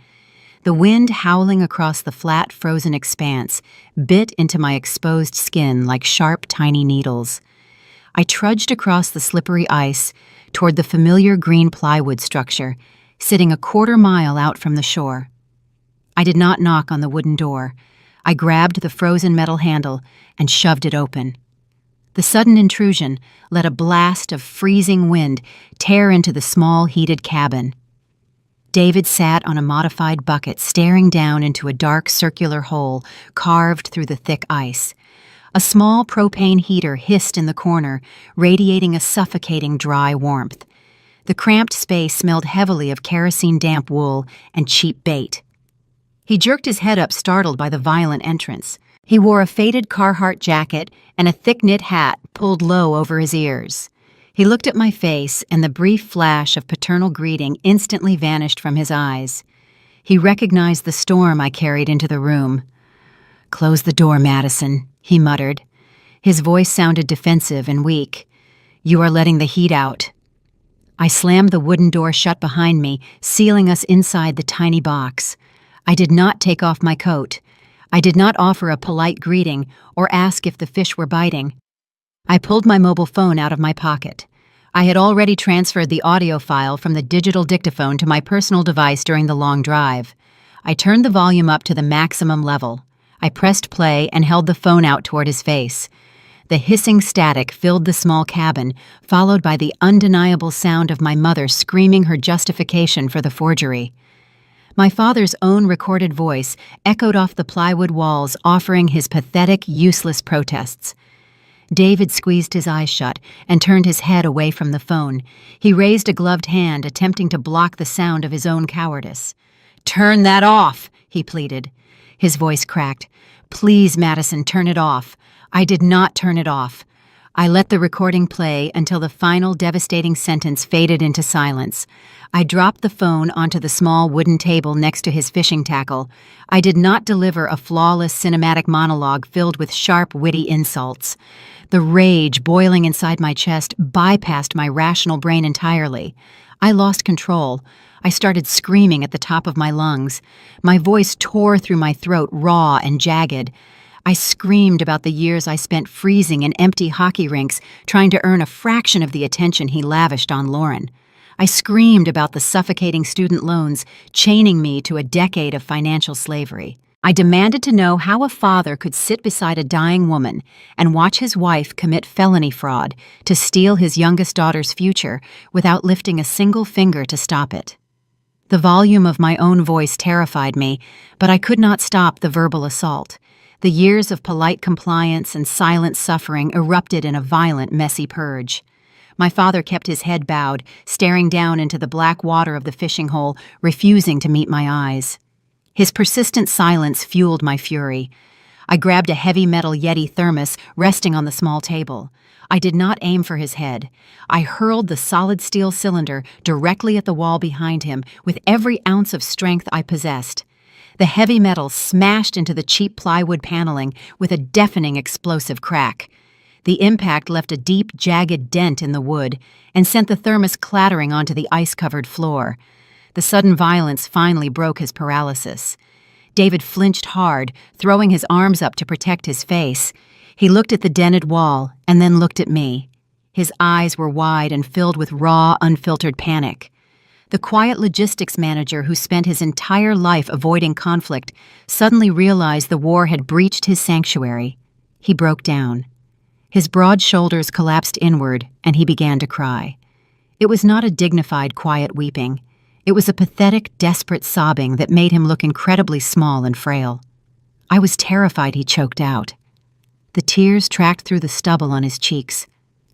The wind howling across the flat, frozen expanse bit into my exposed skin like sharp, tiny needles. I trudged across the slippery ice toward the familiar green plywood structure, sitting a quarter-mile out from the shore. I did not knock on the wooden door. I grabbed the frozen metal handle and shoved it open. The sudden intrusion let a blast of freezing wind tear into the small, heated cabin. David sat on a modified bucket, staring down into a dark circular hole carved through the thick ice. A small propane heater hissed in the corner, radiating a suffocating dry warmth. The cramped space smelled heavily of kerosene-damp wool and cheap bait. He jerked his head up, startled by the violent entrance. He wore a faded Carhartt jacket and a thick-knit hat pulled low over his ears. He looked at my face, and the brief flash of paternal greeting instantly vanished from his eyes. He recognized the storm I carried into the room. "Close the door, Madison," he muttered. His voice sounded defensive and weak. "You are letting the heat out." I slammed the wooden door shut behind me, sealing us inside the tiny box. I did not take off my coat. I did not offer a polite greeting or ask if the fish were biting. I pulled my mobile phone out of my pocket. I had already transferred the audio file from the digital dictaphone to my personal device during the long drive. I turned the volume up to the maximum level. I pressed play and held the phone out toward his face. The hissing static filled the small cabin, followed by the undeniable sound of my mother screaming her justification for the forgery. My father's own recorded voice echoed off the plywood walls, offering his pathetic, useless protests. David squeezed his eyes shut and turned his head away from the phone. He raised a gloved hand, attempting to block the sound of his own cowardice. "Turn that off," he pleaded. His voice cracked. "Please, Madison, turn it off." I did not turn it off. I let the recording play until the final devastating sentence faded into silence. I dropped the phone onto the small wooden table next to his fishing tackle. I did not deliver a flawless cinematic monologue filled with sharp, witty insults. The rage boiling inside my chest bypassed my rational brain entirely. I lost control. I started screaming at the top of my lungs. My voice tore through my throat, raw and jagged. I screamed about the years I spent freezing in empty hockey rinks, trying to earn a fraction of the attention he lavished on Lauren. I screamed about the suffocating student loans, chaining me to a decade of financial slavery. I demanded to know how a father could sit beside a dying woman and watch his wife commit felony fraud to steal his youngest daughter's future without lifting a single finger to stop it. The volume of my own voice terrified me, but I could not stop the verbal assault. The years of polite compliance and silent suffering erupted in a violent, messy purge. My father kept his head bowed, staring down into the black water of the fishing hole, refusing to meet my eyes. His persistent silence fueled my fury. I grabbed a heavy metal Yeti thermos resting on the small table. I did not aim for his head. I hurled the solid steel cylinder directly at the wall behind him with every ounce of strength I possessed. The heavy metal smashed into the cheap plywood paneling with a deafening explosive crack. The impact left a deep, jagged dent in the wood and sent the thermos clattering onto the ice-covered floor. The sudden violence finally broke his paralysis. David flinched hard, throwing his arms up to protect his face. He looked at the dented wall and then looked at me. His eyes were wide and filled with raw, unfiltered panic. The quiet logistics manager who spent his entire life avoiding conflict suddenly realized the war had breached his sanctuary. He broke down. His broad shoulders collapsed inward, and he began to cry. It was not a dignified, quiet weeping. It was a pathetic, desperate sobbing that made him look incredibly small and frail. I was terrified he choked out. The tears tracked through the stubble on his cheeks.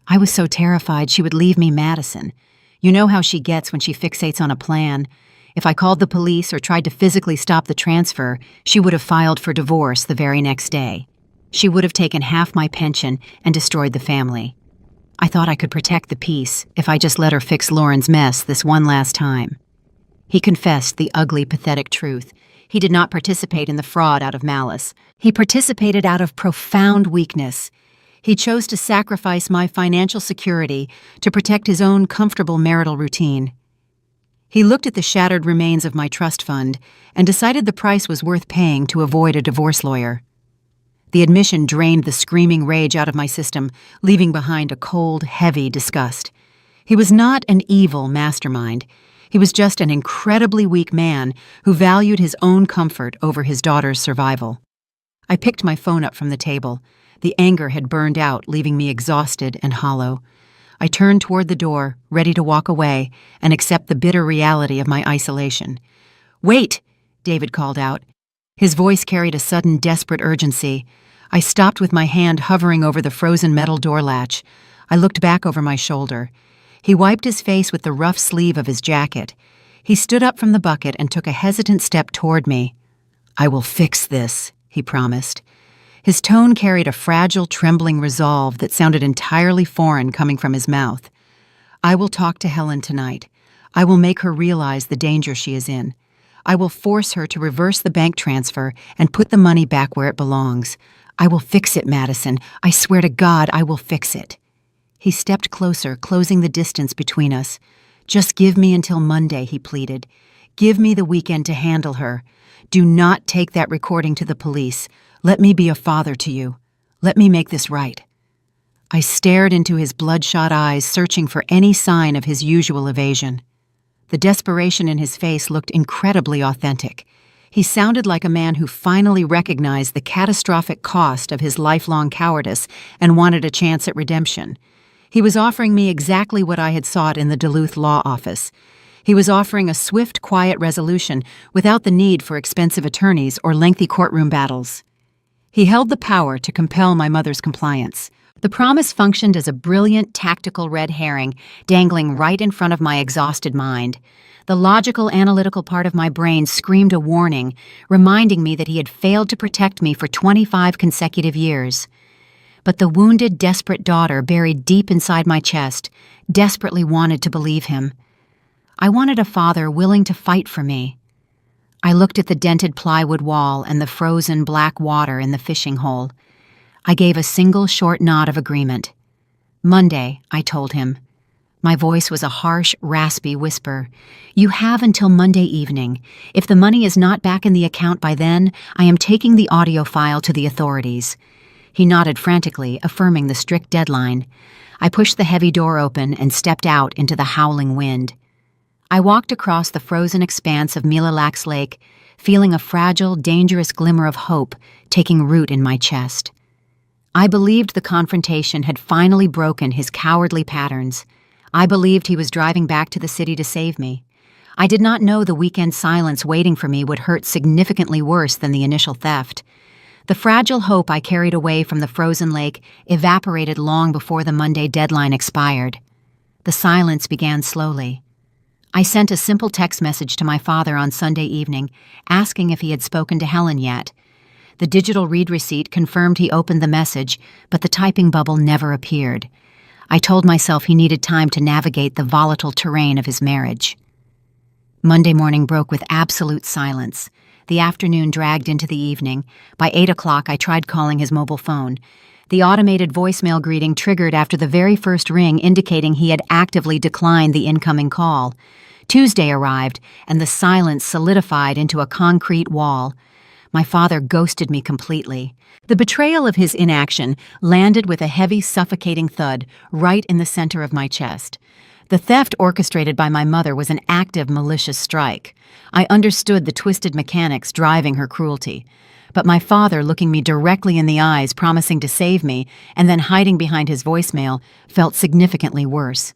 I was so terrified she would leave me Madison. You know how she gets when she fixates on a plan. If I called the police or tried to physically stop the transfer, she would have filed for divorce the very next day. She would have taken half my pension and destroyed the family. I thought I could protect the peace if I just let her fix Lauren's mess this one last time. He confessed the ugly, pathetic truth. He did not participate in the fraud out of malice. He participated out of profound weakness. He chose to sacrifice my financial security to protect his own comfortable marital routine. He looked at the shattered remains of my trust fund and decided the price was worth paying to avoid a divorce lawyer. The admission drained the screaming rage out of my system, leaving behind a cold, heavy disgust. He was not an evil mastermind. He was just an incredibly weak man who valued his own comfort over his daughter's survival. I picked my phone up from the table. The anger had burned out, leaving me exhausted and hollow. I turned toward the door, ready to walk away and accept the bitter reality of my isolation. "Wait!" David called out. His voice carried a sudden, desperate urgency. I stopped with my hand hovering over the frozen metal door latch. I looked back over my shoulder. He wiped his face with the rough sleeve of his jacket. He stood up from the bucket and took a hesitant step toward me. "I will fix this," he promised. His tone carried a fragile, trembling resolve that sounded entirely foreign coming from his mouth. "I will talk to Helen tonight. I will make her realize the danger she is in. I will force her to reverse the bank transfer and put the money back where it belongs. I will fix it, Madison. I swear to God, I will fix it." He stepped closer, closing the distance between us. "Just give me until Monday," he pleaded. "Give me the weekend to handle her. Do not take that recording to the police. Let me be a father to you. Let me make this right." I stared into his bloodshot eyes, searching for any sign of his usual evasion. The desperation in his face looked incredibly authentic. He sounded like a man who finally recognized the catastrophic cost of his lifelong cowardice and wanted a chance at redemption. He was offering me exactly what I had sought in the Duluth law office. He was offering a swift, quiet resolution without the need for expensive attorneys or lengthy courtroom battles. He held the power to compel my mother's compliance. The promise functioned as a brilliant, tactical red herring dangling right in front of my exhausted mind. The logical, analytical part of my brain screamed a warning, reminding me that he had failed to protect me for 25 consecutive years. But the wounded, desperate daughter buried deep inside my chest desperately wanted to believe him. I wanted a father willing to fight for me. I looked at the dented plywood wall and the frozen black water in the fishing hole. I gave a single short nod of agreement. "Monday," I told him. My voice was a harsh, raspy whisper. "You have until Monday evening. If the money is not back in the account by then, I am taking the audio file to the authorities." He nodded frantically, affirming the strict deadline. I pushed the heavy door open and stepped out into the howling wind. I walked across the frozen expanse of Mille Lacs Lake, feeling a fragile, dangerous glimmer of hope taking root in my chest. I believed the confrontation had finally broken his cowardly patterns. I believed he was driving back to the city to save me. I did not know the weekend silence waiting for me would hurt significantly worse than the initial theft. The fragile hope I carried away from the frozen lake evaporated long before the Monday deadline expired. The silence began slowly. I sent a simple text message to my father on Sunday evening, asking if he had spoken to Helen yet. The digital read receipt confirmed he opened the message, but the typing bubble never appeared. I told myself he needed time to navigate the volatile terrain of his marriage. Monday morning broke with absolute silence. The afternoon dragged into the evening. By 8 o'clock, I tried calling his mobile phone. The automated voicemail greeting triggered after the very first ring, indicating he had actively declined the incoming call. Tuesday arrived, and the silence solidified into a concrete wall. My father ghosted me completely. The betrayal of his inaction landed with a heavy, suffocating thud right in the center of my chest. The theft orchestrated by my mother was an active, malicious strike. I understood the twisted mechanics driving her cruelty. But my father, looking me directly in the eyes, promising to save me, and then hiding behind his voicemail, felt significantly worse.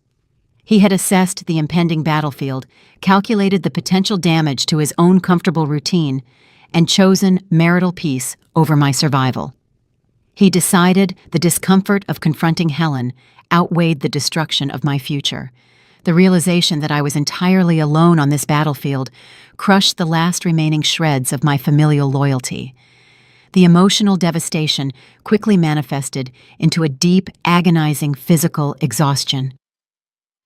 He had assessed the impending battlefield, calculated the potential damage to his own comfortable routine, and chosen marital peace over my survival. He decided the discomfort of confronting Helen outweighed the destruction of my future. The realization that I was entirely alone on this battlefield crushed the last remaining shreds of my familial loyalty. The emotional devastation quickly manifested into a deep, agonizing physical exhaustion.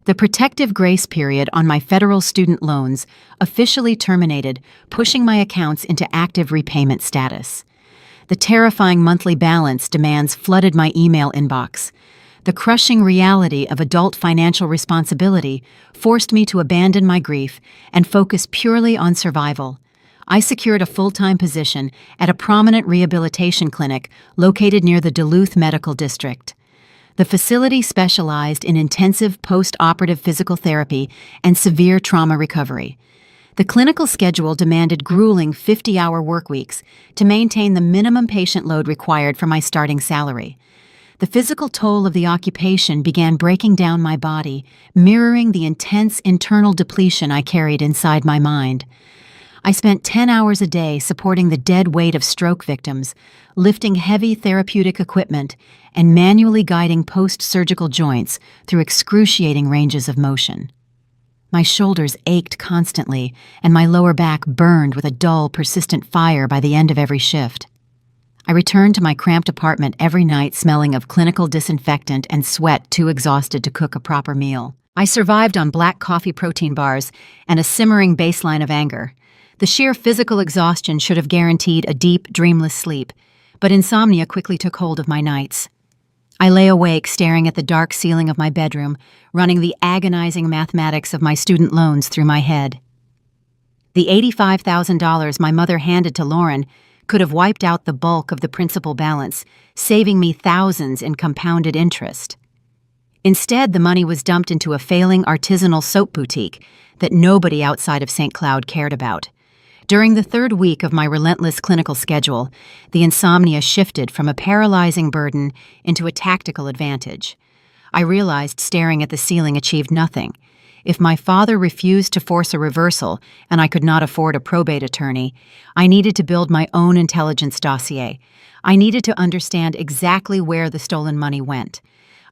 The protective grace period on my federal student loans officially terminated, pushing my accounts into active repayment status. The terrifying monthly balance demands flooded my email inbox. The crushing reality of adult financial responsibility forced me to abandon my grief and focus purely on survival. I secured a full-time position at a prominent rehabilitation clinic located near the Duluth Medical District. The facility specialized in intensive post-operative physical therapy and severe trauma recovery. The clinical schedule demanded grueling 50-hour workweeks to maintain the minimum patient load required for my starting salary. The physical toll of the occupation began breaking down my body, mirroring the intense internal depletion I carried inside my mind. I spent 10 hours a day supporting the dead weight of stroke victims, lifting heavy therapeutic equipment, and manually guiding post-surgical joints through excruciating ranges of motion. My shoulders ached constantly, and my lower back burned with a dull, persistent fire by the end of every shift. I returned to my cramped apartment every night smelling of clinical disinfectant and sweat, too exhausted to cook a proper meal. I survived on black coffee protein bars and a simmering baseline of anger. The sheer physical exhaustion should have guaranteed a deep, dreamless sleep, but insomnia quickly took hold of my nights. I lay awake staring at the dark ceiling of my bedroom, running the agonizing mathematics of my student loans through my head. The $85,000 my mother handed to Lauren could have wiped out the bulk of the principal balance, saving me thousands in compounded interest. Instead, the money was dumped into a failing artisanal soap boutique that nobody outside of St. Cloud cared about. During the third week of my relentless clinical schedule, the insomnia shifted from a paralyzing burden into a tactical advantage. I realized staring at the ceiling achieved nothing. If my father refused to force a reversal and I could not afford a probate attorney, I needed to build my own intelligence dossier. I needed to understand exactly where the stolen money went.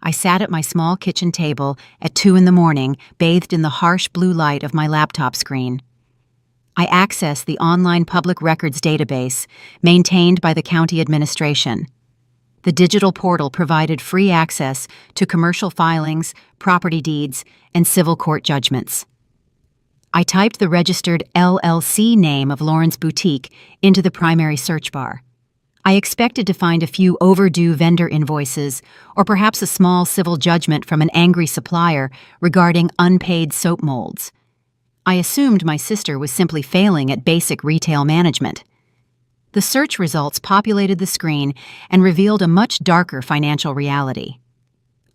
I sat at my small kitchen table at 2 a.m, bathed in the harsh blue light of my laptop screen. I accessed the online public records database maintained by the county administration. The digital portal provided free access to commercial filings, property deeds, and civil court judgments. I typed the registered LLC name of Lauren's boutique into the primary search bar. I expected to find a few overdue vendor invoices or perhaps a small civil judgment from an angry supplier regarding unpaid soap molds. I assumed my sister was simply failing at basic retail management. The search results populated the screen and revealed a much darker financial reality.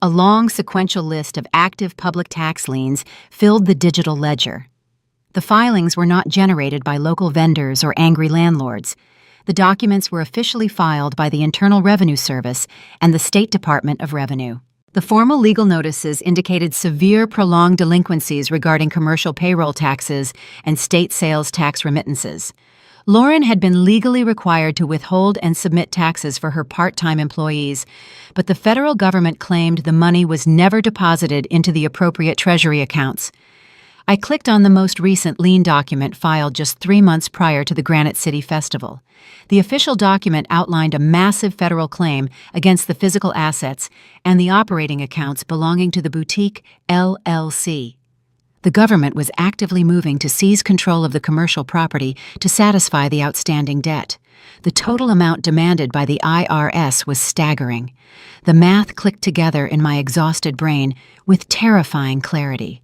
A long sequential list of active public tax liens filled the digital ledger. The filings were not generated by local vendors or angry landlords. The documents were officially filed by the Internal Revenue Service and the State Department of Revenue. The formal legal notices indicated severe prolonged delinquencies regarding commercial payroll taxes and state sales tax remittances. Lauren had been legally required to withhold and submit taxes for her part-time employees, but the federal government claimed the money was never deposited into the appropriate Treasury accounts. I clicked on the most recent lien document filed just 3 months prior to the Granite City Festival. The official document outlined a massive federal claim against the physical assets and the operating accounts belonging to the boutique LLC. The government was actively moving to seize control of the commercial property to satisfy the outstanding debt. The total amount demanded by the IRS was staggering. The math clicked together in my exhausted brain with terrifying clarity.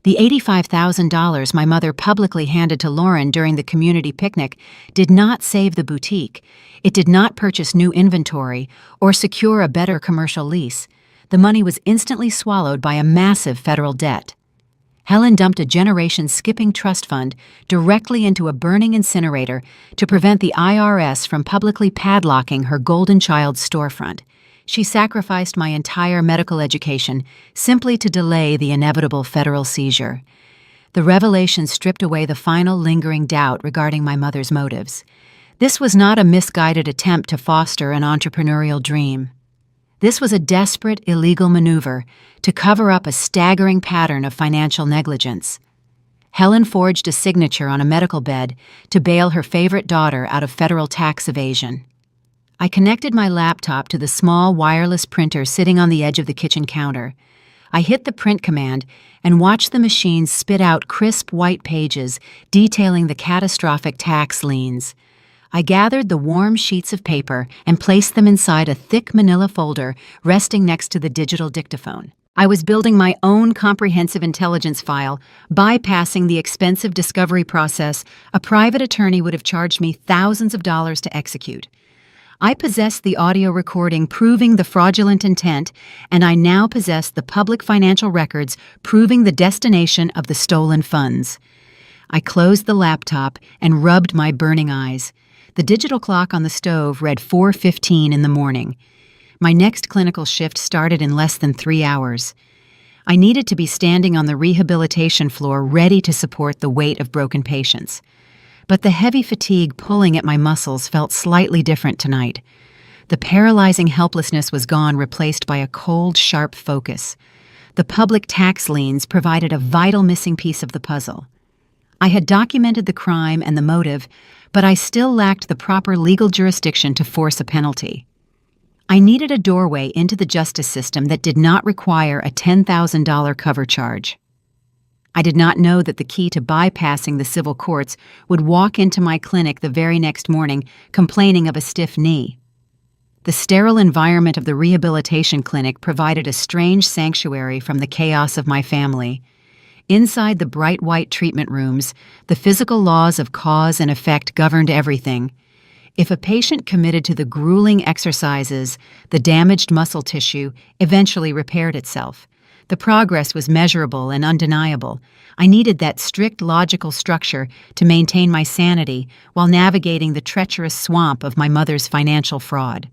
The $85,000 my mother publicly handed to Lauren during the community picnic did not save the boutique. It did not purchase new inventory or secure a better commercial lease. The money was instantly swallowed by a massive federal debt. Helen dumped a generation-skipping trust fund directly into a burning incinerator to prevent the IRS from publicly padlocking her golden child's storefront. She sacrificed my entire medical education simply to delay the inevitable federal seizure. The revelation stripped away the final lingering doubt regarding my mother's motives. This was not a misguided attempt to foster an entrepreneurial dream. This was a desperate, illegal maneuver to cover up a staggering pattern of financial negligence. Helen forged a signature on a medical bed to bail her favorite daughter out of federal tax evasion. I connected my laptop to the small wireless printer sitting on the edge of the kitchen counter. I hit the print command and watched the machine spit out crisp white pages detailing the catastrophic tax liens. I gathered the warm sheets of paper and placed them inside a thick manila folder resting next to the digital dictaphone. I was building my own comprehensive intelligence file, bypassing the expensive discovery process a private attorney would have charged me thousands of dollars to execute. I possessed the audio recording proving the fraudulent intent, and I now possessed the public financial records proving the destination of the stolen funds. I closed the laptop and rubbed my burning eyes. The digital clock on the stove read 4:15 in the morning. My next clinical shift started in less than 3 hours. I needed to be standing on the rehabilitation floor ready to support the weight of broken patients. But the heavy fatigue pulling at my muscles felt slightly different tonight. The paralyzing helplessness was gone, replaced by a cold, sharp focus. The public tax liens provided a vital missing piece of the puzzle. I had documented the crime and the motive, but I still lacked the proper legal jurisdiction to force a penalty. I needed a doorway into the justice system that did not require a $10,000 cover charge. I did not know that the key to bypassing the civil courts would walk into my clinic the very next morning complaining of a stiff knee. The sterile environment of the rehabilitation clinic provided a strange sanctuary from the chaos of my family. Inside the bright white treatment rooms, the physical laws of cause and effect governed everything. If a patient committed to the grueling exercises, the damaged muscle tissue eventually repaired itself. The progress was measurable and undeniable. I needed that strict logical structure to maintain my sanity while navigating the treacherous swamp of my mother's financial fraud.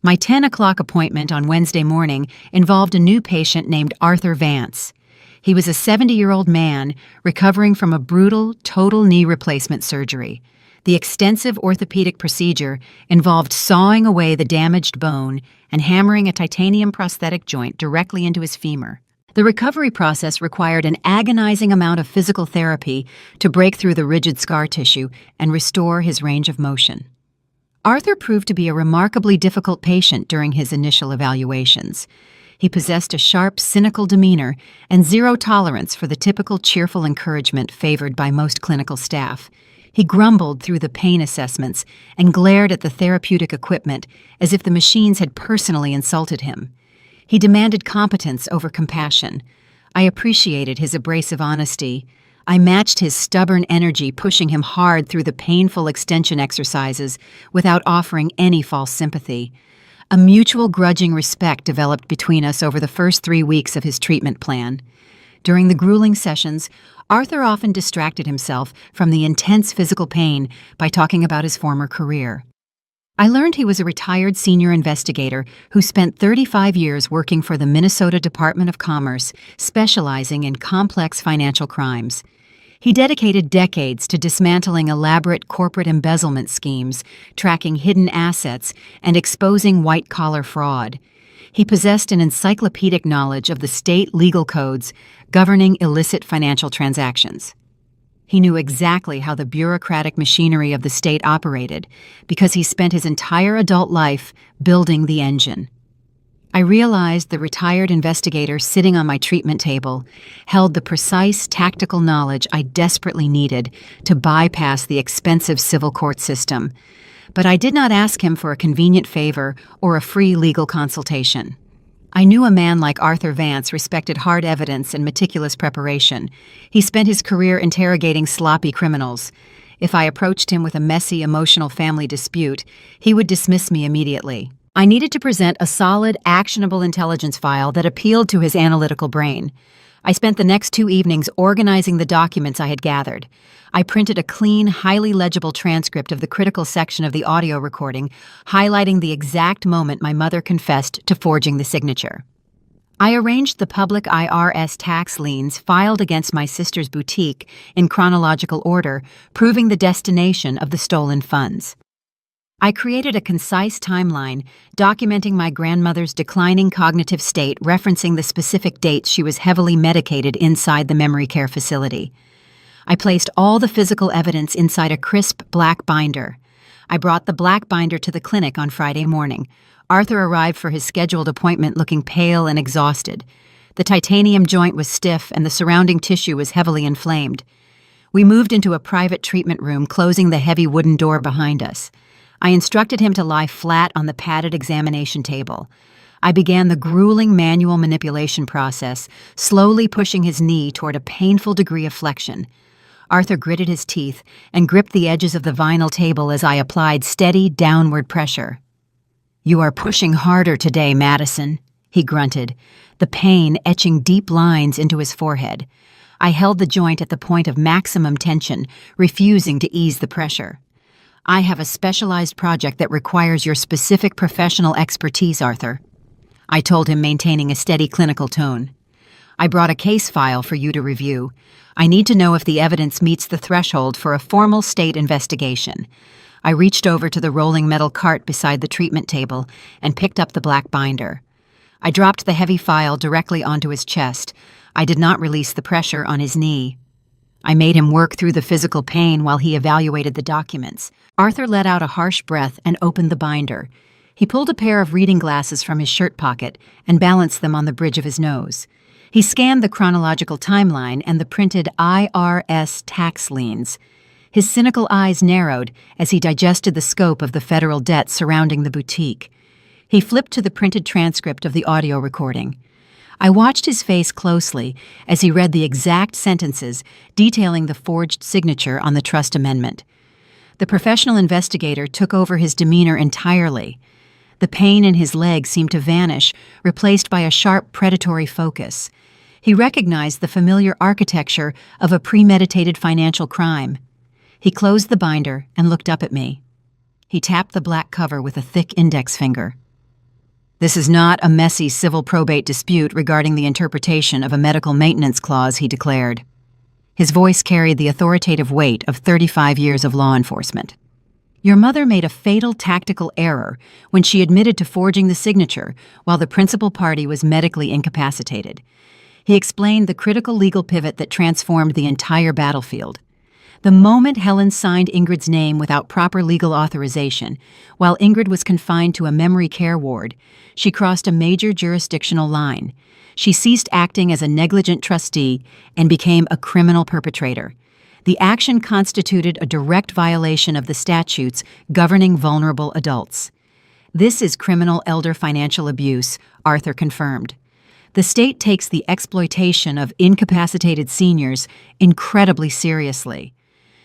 My 10 o'clock appointment on Wednesday morning involved a new patient named Arthur Vance. He was a 70-year-old man recovering from a brutal, total knee replacement surgery. The extensive orthopedic procedure involved sawing away the damaged bone and hammering a titanium prosthetic joint directly into his femur. The recovery process required an agonizing amount of physical therapy to break through the rigid scar tissue and restore his range of motion. Arthur proved to be a remarkably difficult patient during his initial evaluations. He possessed a sharp, cynical demeanor and zero tolerance for the typical cheerful encouragement favored by most clinical staff. He grumbled through the pain assessments and glared at the therapeutic equipment as if the machines had personally insulted him. He demanded competence over compassion. I appreciated his abrasive honesty. I matched his stubborn energy, pushing him hard through the painful extension exercises without offering any false sympathy. A mutual grudging respect developed between us over the first 3 weeks of his treatment plan. During the grueling sessions, Arthur often distracted himself from the intense physical pain by talking about his former career. I learned he was a retired senior investigator who spent 35 years working for the Minnesota Department of Commerce, specializing in complex financial crimes. He dedicated decades to dismantling elaborate corporate embezzlement schemes, tracking hidden assets, and exposing white-collar fraud. He possessed an encyclopedic knowledge of the state legal codes governing illicit financial transactions. He knew exactly how the bureaucratic machinery of the state operated because he spent his entire adult life building the engine. I realized the retired investigator sitting on my treatment table held the precise tactical knowledge I desperately needed to bypass the expensive civil court system. But I did not ask him for a convenient favor or a free legal consultation. I knew a man like Arthur Vance respected hard evidence and meticulous preparation. He spent his career interrogating sloppy criminals. If I approached him with a messy, emotional family dispute, he would dismiss me immediately. I needed to present a solid, actionable intelligence file that appealed to his analytical brain. I spent the next 2 evenings organizing the documents I had gathered. I printed a clean, highly legible transcript of the critical section of the audio recording, highlighting the exact moment my mother confessed to forging the signature. I arranged the public IRS tax liens filed against my sister's boutique in chronological order, proving the destination of the stolen funds. I created a concise timeline documenting my grandmother's declining cognitive state, referencing the specific dates she was heavily medicated inside the memory care facility. I placed all the physical evidence inside a crisp black binder. I brought the black binder to the clinic on Friday morning. Arthur arrived for his scheduled appointment looking pale and exhausted. The titanium joint was stiff and the surrounding tissue was heavily inflamed. We moved into a private treatment room, closing the heavy wooden door behind us. I instructed him to lie flat on the padded examination table. I began the grueling manual manipulation process, slowly pushing his knee toward a painful degree of flexion. Arthur gritted his teeth and gripped the edges of the vinyl table as I applied steady, downward pressure. "You are pushing harder today, Madison," he grunted, the pain etching deep lines into his forehead. I held the joint at the point of maximum tension, refusing to ease the pressure. "I have a specialized project that requires your specific professional expertise, Arthur," I told him, maintaining a steady clinical tone. "I brought a case file for you to review. I need to know if the evidence meets the threshold for a formal state investigation." I reached over to the rolling metal cart beside the treatment table and picked up the black binder. I dropped the heavy file directly onto his chest. I did not release the pressure on his knee. I made him work through the physical pain while he evaluated the documents. Arthur let out a harsh breath and opened the binder. He pulled a pair of reading glasses from his shirt pocket and balanced them on the bridge of his nose. He scanned the chronological timeline and the printed IRS tax liens. His cynical eyes narrowed as he digested the scope of the federal debt surrounding the boutique. He flipped to the printed transcript of the audio recording. I watched his face closely as he read the exact sentences detailing the forged signature on the trust amendment. The professional investigator took over his demeanor entirely. The pain in his leg seemed to vanish, replaced by a sharp, predatory focus. He recognized the familiar architecture of a premeditated financial crime. He closed the binder and looked up at me. He tapped the black cover with a thick index finger. "This is not a messy civil probate dispute regarding the interpretation of a medical maintenance clause," he declared. His voice carried the authoritative weight of 35 years of law enforcement. "Your mother made a fatal tactical error when she admitted to forging the signature while the principal party was medically incapacitated." He explained the critical legal pivot that transformed the entire battlefield. The moment Helen signed Ingrid's name without proper legal authorization, while Ingrid was confined to a memory care ward, she crossed a major jurisdictional line. She ceased acting as a negligent trustee and became a criminal perpetrator. The action constituted a direct violation of the statutes governing vulnerable adults. "This is criminal elder financial abuse," Arthur confirmed. "The state takes the exploitation of incapacitated seniors incredibly seriously.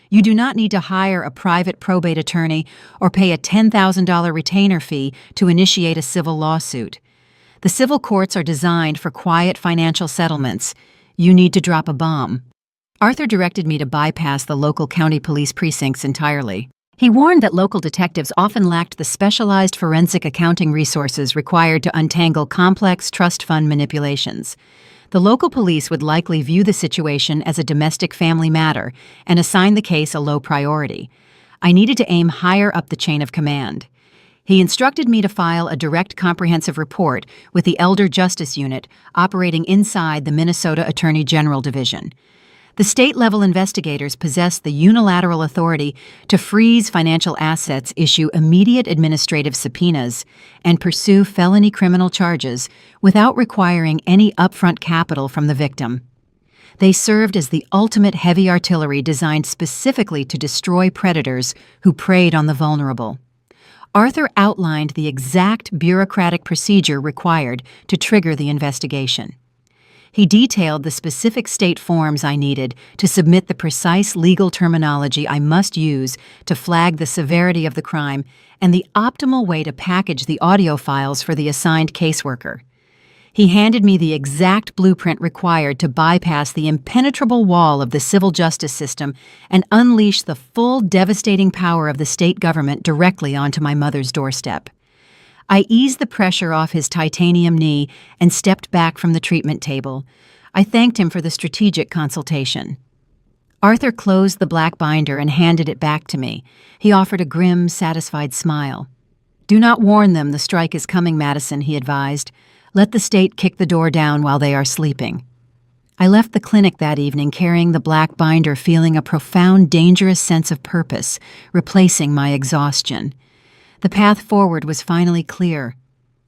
You do not need to hire a private probate attorney or pay a $10,000 retainer fee to initiate a civil lawsuit. The civil courts are designed for quiet financial settlements. "You need to drop a bomb." Arthur directed me to bypass the local county police precincts entirely. He warned that local detectives often lacked the specialized forensic accounting resources required to untangle complex trust fund manipulations. The local police would likely view the situation as a domestic family matter and assign the case a low priority. I needed to aim higher up the chain of command. He instructed me to file a direct comprehensive report with the Elder Justice Unit operating inside the Minnesota Attorney General Division. The state-level investigators possess the unilateral authority to freeze financial assets, issue immediate administrative subpoenas, and pursue felony criminal charges without requiring any upfront capital from the victim. They served as the ultimate heavy artillery designed specifically to destroy predators who preyed on the vulnerable. Arthur outlined the exact bureaucratic procedure required to trigger the investigation. He detailed the specific state forms I needed to submit the precise legal terminology I must use to flag the severity of the crime and the optimal way to package the audio files for the assigned caseworker. He handed me the exact blueprint required to bypass the impenetrable wall of the civil justice system and unleash the full devastating power of the state government directly onto my mother's doorstep. I eased the pressure off his titanium knee and stepped back from the treatment table. I thanked him for the strategic consultation. Arthur closed the black binder and handed it back to me. He offered a grim, satisfied smile. "Do not warn them the strike is coming, Madison," he advised. "Let the state kick the door down while they are sleeping." I left the clinic that evening carrying the black binder, feeling a profound, dangerous sense of purpose, replacing my exhaustion. The path forward was finally clear.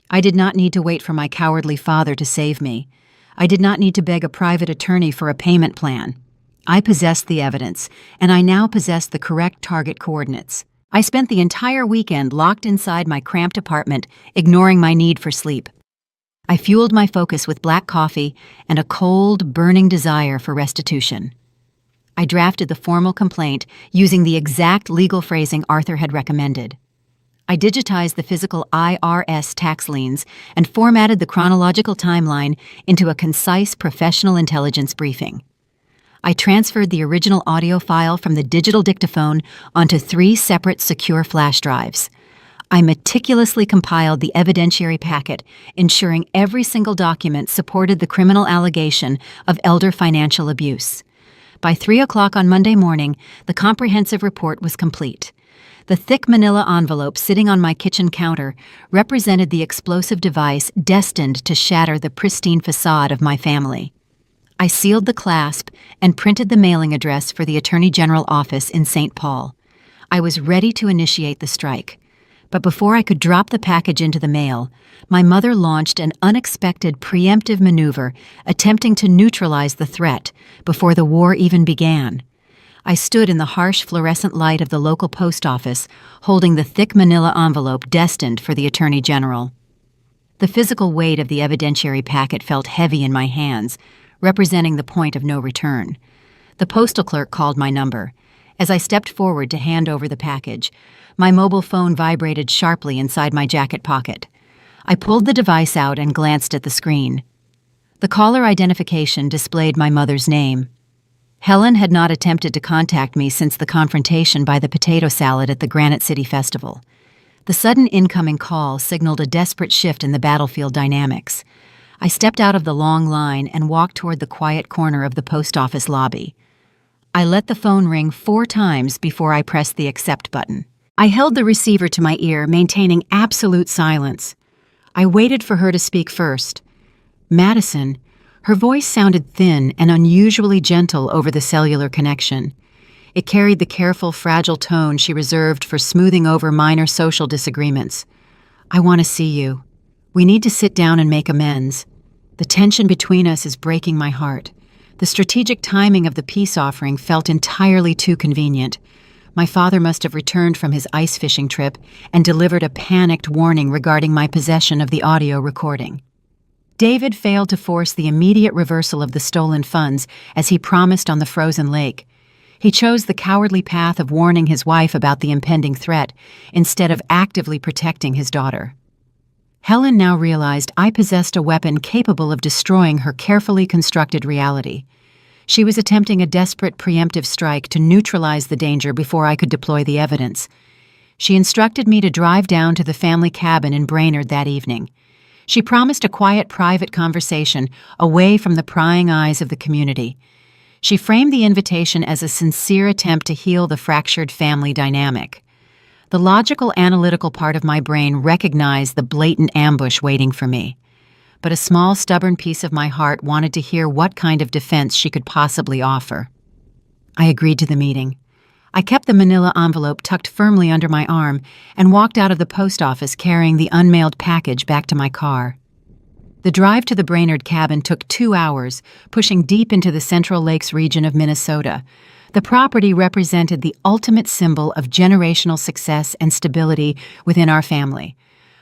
I did not need to wait for my cowardly father to save me. I did not need to beg a private attorney for a payment plan. I possessed the evidence, and I now possessed the correct target coordinates. I spent the entire weekend locked inside my cramped apartment, ignoring my need for sleep. I fueled my focus with black coffee and a cold, burning desire for restitution. I drafted the formal complaint using the exact legal phrasing Arthur had recommended. I digitized the physical IRS tax liens and formatted the chronological timeline into a concise professional intelligence briefing. I transferred the original audio file from the digital dictaphone onto 3 separate secure flash drives. I meticulously compiled the evidentiary packet, ensuring every single document supported the criminal allegation of elder financial abuse. By 3 o'clock on Monday morning, the comprehensive report was complete. The thick manila envelope sitting on my kitchen counter represented the explosive device destined to shatter the pristine facade of my family. I sealed the clasp and printed the mailing address for the Attorney General office in St. Paul. I was ready to initiate the strike. But before I could drop the package into the mail, my mother launched an unexpected preemptive maneuver attempting to neutralize the threat before the war even began. I stood in the harsh fluorescent light of the local post office, holding the thick manila envelope destined for the Attorney General. The physical weight of the evidentiary packet felt heavy in my hands, representing the point of no return. The postal clerk called my number. As I stepped forward to hand over the package, my mobile phone vibrated sharply inside my jacket pocket. I pulled the device out and glanced at the screen. The caller identification displayed my mother's name. Helen had not attempted to contact me since the confrontation by the potato salad at the Granite City Festival. The sudden incoming call signaled a desperate shift in the battlefield dynamics. I stepped out of the long line and walked toward the quiet corner of the post office lobby. I let the phone ring 4 times before I pressed the accept button. I held the receiver to my ear, maintaining absolute silence. I waited for her to speak first. Madison. Her voice sounded thin and unusually gentle over the cellular connection. It carried the careful, fragile tone she reserved for smoothing over minor social disagreements. "I want to see you. We need to sit down and make amends. The tension between us is breaking my heart. The strategic timing of the peace offering felt entirely too convenient. My father must have returned from his ice fishing trip and delivered a panicked warning regarding my possession of the audio recording. David failed to force the immediate reversal of the stolen funds as he promised on the frozen lake. He chose the cowardly path of warning his wife about the impending threat instead of actively protecting his daughter. Helen now realized I possessed a weapon capable of destroying her carefully constructed reality. She was attempting a desperate preemptive strike to neutralize the danger before I could deploy the evidence. She instructed me to drive down to the family cabin in Brainerd that evening. She promised a quiet, private conversation away from the prying eyes of the community. She framed the invitation as a sincere attempt to heal the fractured family dynamic. The logical, analytical part of my brain recognized the blatant ambush waiting for me. But a small, stubborn piece of my heart wanted to hear what kind of defense she could possibly offer. I agreed to the meeting. I kept the manila envelope tucked firmly under my arm and walked out of the post office carrying the unmailed package back to my car. The drive to the Brainerd cabin took 2 hours, pushing deep into the Central Lakes region of Minnesota. The property represented the ultimate symbol of generational success and stability within our family.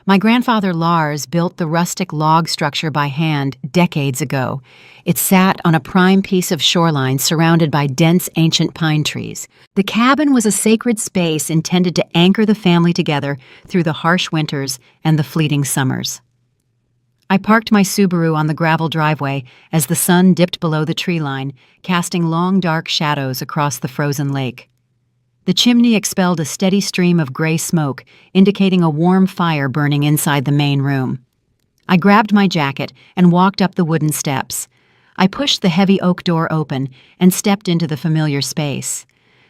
My grandfather Lars built the rustic log structure by hand decades ago. It sat on a prime piece of shoreline surrounded by dense ancient pine trees. The cabin was a sacred space intended to anchor the family together through the harsh winters and the fleeting summers. I parked my Subaru on the gravel driveway as the sun dipped below the tree line, casting long dark shadows across the frozen lake. The chimney expelled a steady stream of gray smoke, indicating a warm fire burning inside the main room. I grabbed my jacket and walked up the wooden steps. I pushed the heavy oak door open and stepped into the familiar space.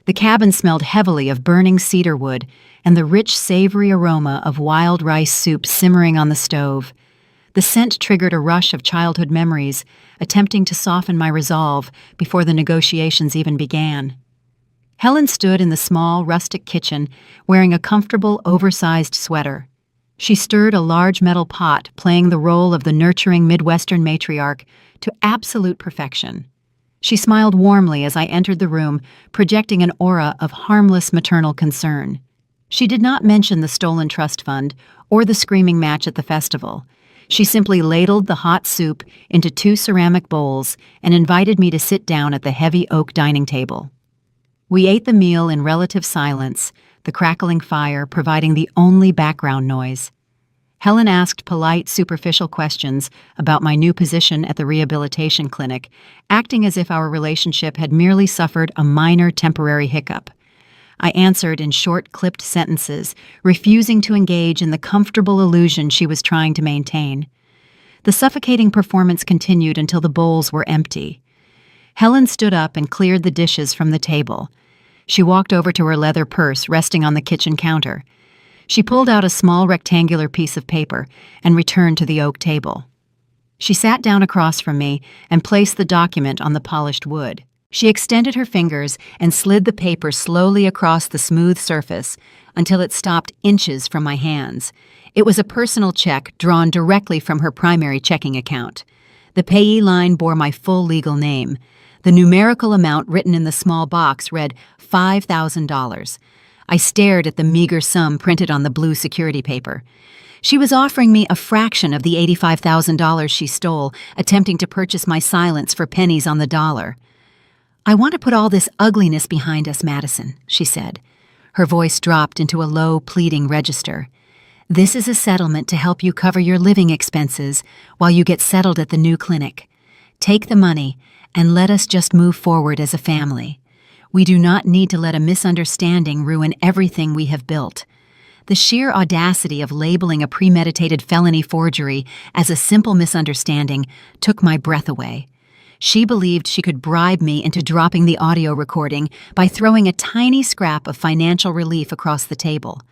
The cabin smelled heavily of burning cedar wood and the rich, savory aroma of wild rice soup simmering on the stove. The scent triggered a rush of childhood memories, attempting to soften my resolve before the negotiations even began. Helen stood in the small, rustic kitchen, wearing a comfortable, oversized sweater. She stirred a large metal pot, playing the role of the nurturing Midwestern matriarch to absolute perfection. She smiled warmly as I entered the room, projecting an aura of harmless maternal concern. She did not mention the stolen trust fund or the screaming match at the festival. She simply ladled the hot soup into 2 ceramic bowls and invited me to sit down at the heavy oak dining table. We ate the meal in relative silence, the crackling fire providing the only background noise. Helen asked polite, superficial questions about my new position at the rehabilitation clinic, acting as if our relationship had merely suffered a minor temporary hiccup. I answered in short, clipped sentences, refusing to engage in the comfortable illusion she was trying to maintain. The suffocating performance continued until the bowls were empty. Helen stood up and cleared the dishes from the table. She walked over to her leather purse resting on the kitchen counter. She pulled out a small rectangular piece of paper and returned to the oak table. She sat down across from me and placed the document on the polished wood. She extended her fingers and slid the paper slowly across the smooth surface until it stopped inches from my hands. It was a personal check drawn directly from her primary checking account. The payee line bore my full legal name. The numerical amount written in the small box read $5,000. I stared at the meager sum printed on the blue security paper. She was offering me a fraction of the $85,000 she stole, attempting to purchase my silence for pennies on the dollar. "I want to put all this ugliness behind us, Madison," she said. Her voice dropped into a low, pleading register. "This is a settlement to help you cover your living expenses while you get settled at the new clinic. Take the money and let us just move forward as a family. We do not need to let a misunderstanding ruin everything we have built." The sheer audacity of labeling a premeditated felony forgery as a simple misunderstanding took my breath away. She believed she could bribe me into dropping the audio recording by throwing a tiny scrap of financial relief across the table.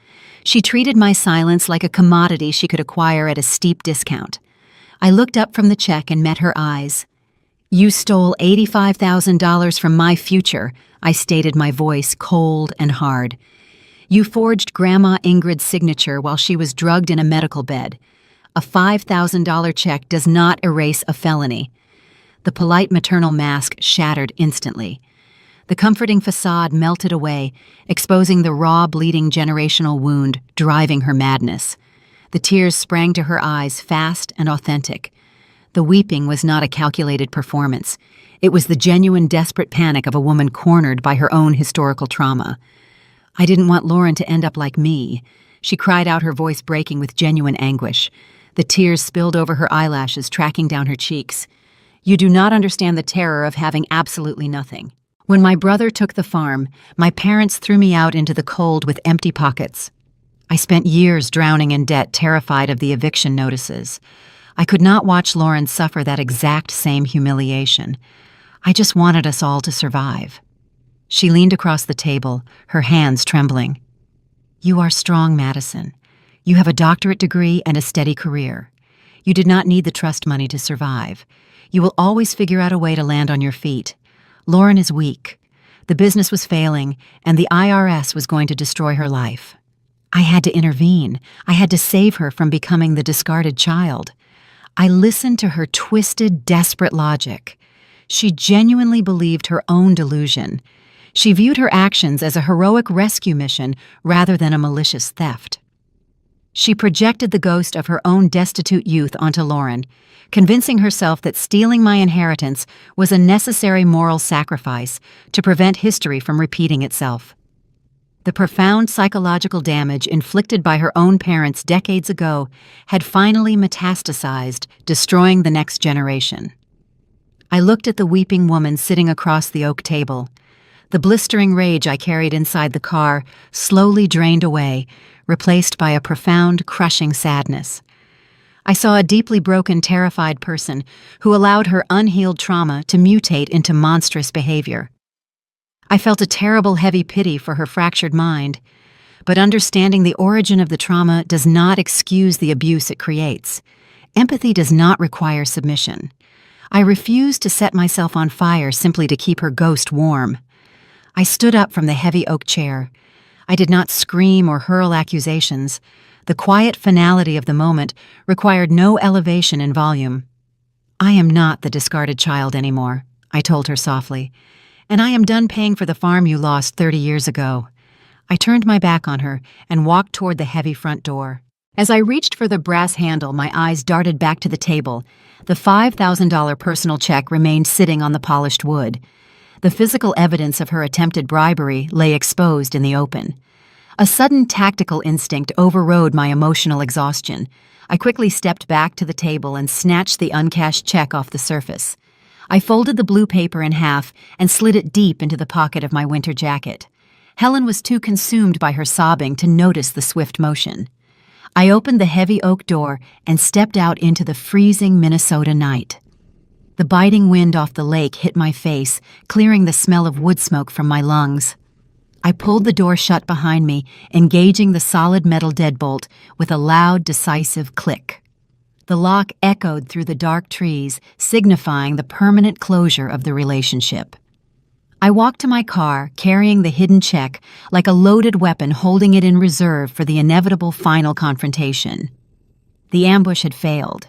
She treated my silence like a commodity she could acquire at a steep discount. I looked up from the check and met her eyes. "You stole $85,000 from my future," I stated, my voice cold and hard. "You forged Grandma Ingrid's signature while she was drugged in a medical bed. A $5,000 check does not erase a felony." The polite maternal mask shattered instantly. The comforting facade melted away, exposing the raw, bleeding generational wound driving her madness. The tears sprang to her eyes, fast and authentic. The weeping was not a calculated performance. It was the genuine, desperate panic of a woman cornered by her own historical trauma. "I didn't want Lauren to end up like me," she cried out, her voice breaking with genuine anguish. The tears spilled over her eyelashes, tracking down her cheeks. "You do not understand the terror of having absolutely nothing. When my brother took the farm, my parents threw me out into the cold with empty pockets. I spent years drowning in debt, terrified of the eviction notices. I could not watch Lauren suffer that exact same humiliation. I just wanted us all to survive." She leaned across the table, her hands trembling. "You are strong, Madison. You have a doctorate degree and a steady career. You did not need the trust money to survive. You will always figure out a way to land on your feet. Lauren is weak. The business was failing, and the IRS was going to destroy her life. I had to intervene. I had to save her from becoming the discarded child. I listened to her twisted, desperate logic. She genuinely believed her own delusion. She viewed her actions as a heroic rescue mission rather than a malicious theft. She projected the ghost of her own destitute youth onto Lauren, convincing herself that stealing my inheritance was a necessary moral sacrifice to prevent history from repeating itself. The profound psychological damage inflicted by her own parents decades ago had finally metastasized, destroying the next generation. I looked at the weeping woman sitting across the oak table. The blistering rage I carried inside the car slowly drained away, replaced by a profound, crushing sadness. I saw a deeply broken, terrified person who allowed her unhealed trauma to mutate into monstrous behavior. I felt a terrible, heavy pity for her fractured mind, but understanding the origin of the trauma does not excuse the abuse it creates. Empathy does not require submission. I refused to set myself on fire simply to keep her ghost warm. I stood up from the heavy oak chair. I did not scream or hurl accusations. The quiet finality of the moment required no elevation in volume. "I am not the discarded child anymore," I told her softly, "and I am done paying for the farm you lost 30 years ago." I turned my back on her and walked toward the heavy front door. As I reached for the brass handle, my eyes darted back to the table. The $5,000 personal check remained sitting on the polished wood. The physical evidence of her attempted bribery lay exposed in the open. A sudden tactical instinct overrode my emotional exhaustion. I quickly stepped back to the table and snatched the uncashed check off the surface. I folded the blue paper in half and slid it deep into the pocket of my winter jacket. Helen was too consumed by her sobbing to notice the swift motion. I opened the heavy oak door and stepped out into the freezing Minnesota night. The biting wind off the lake hit my face, clearing the smell of wood smoke from my lungs. I pulled the door shut behind me, engaging the solid metal deadbolt with a loud, decisive click. The lock echoed through the dark trees, signifying the permanent closure of the relationship. I walked to my car, carrying the hidden check like a loaded weapon, holding it in reserve for the inevitable final confrontation. The ambush had failed.